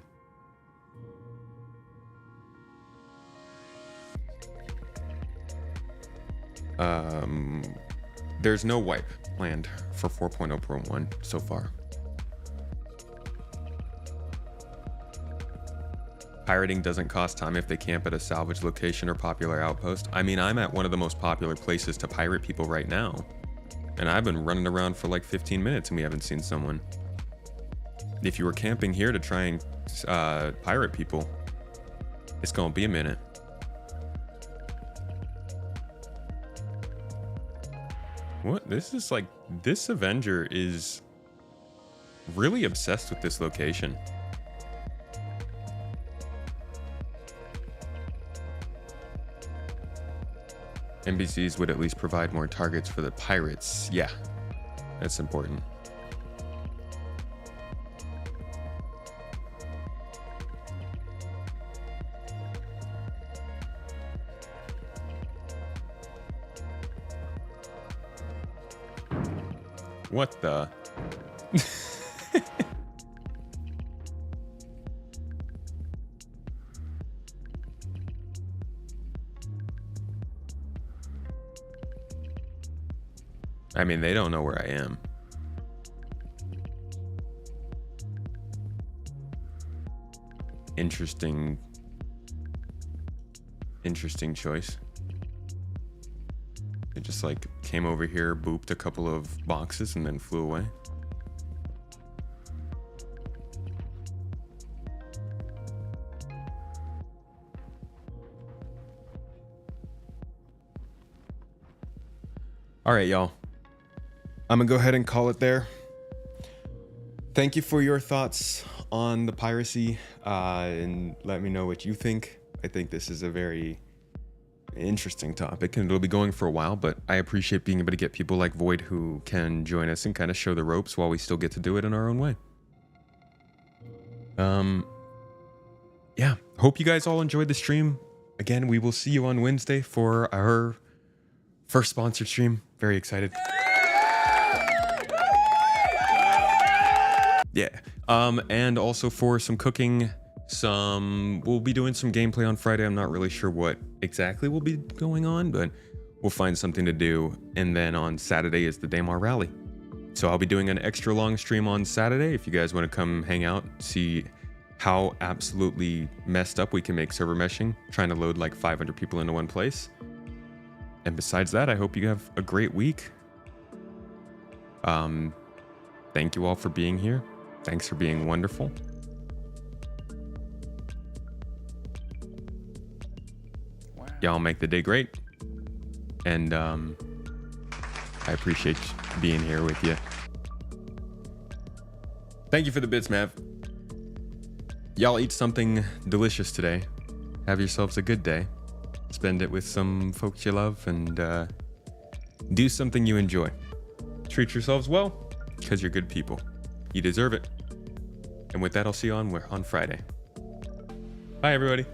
A: There's no wipe planned for 4.0 Pro 1 so far. Pirating doesn't cost time if they camp at a salvage location or popular outpost. I mean, I'm at one of the most popular places to pirate people right now, and I've been running around for like 15 minutes and we haven't seen someone. If you were camping here to try and pirate people, it's gonna be a minute. What? This is like, this Avenger is really obsessed with this location. NPCs would at least provide more targets for the pirates. Yeah, that's important. What the? I mean, they don't know where I am. Interesting choice. It just like came over here, booped a couple of boxes, and then flew away. All right, y'all. I'm gonna go ahead and call it there. Thank you for your thoughts on the piracy, and let me know what you think. I think this is a very interesting topic, and it'll be going for a while, but I appreciate being able to get people like Void who can join us and kind of show the ropes while we still get to do it in our own way. Yeah, hope you guys all enjoyed the stream. Again, we will see you on Wednesday for our first sponsored stream. Very excited. Yeah. And also for some cooking, we'll be doing some gameplay on Friday. I'm not really sure what exactly will be going on, but we'll find something to do. And then on Saturday is the Daymar rally. So I'll be doing an extra long stream on Saturday. If you guys want to come hang out, see how absolutely messed up we can make server meshing, trying to load like 500 people into one place. And besides that, I hope you have a great week. Thank you all for being here. Thanks for being wonderful.
D: Wow.
A: Y'all make the day great. And I appreciate being here with you. Thank you for the bits, Mav. Y'all eat something delicious today. Have yourselves a good day. Spend it with some folks you love, and do something you enjoy. Treat yourselves well, because you're good people. You deserve it. And with that, I'll see you on Friday. Bye, everybody.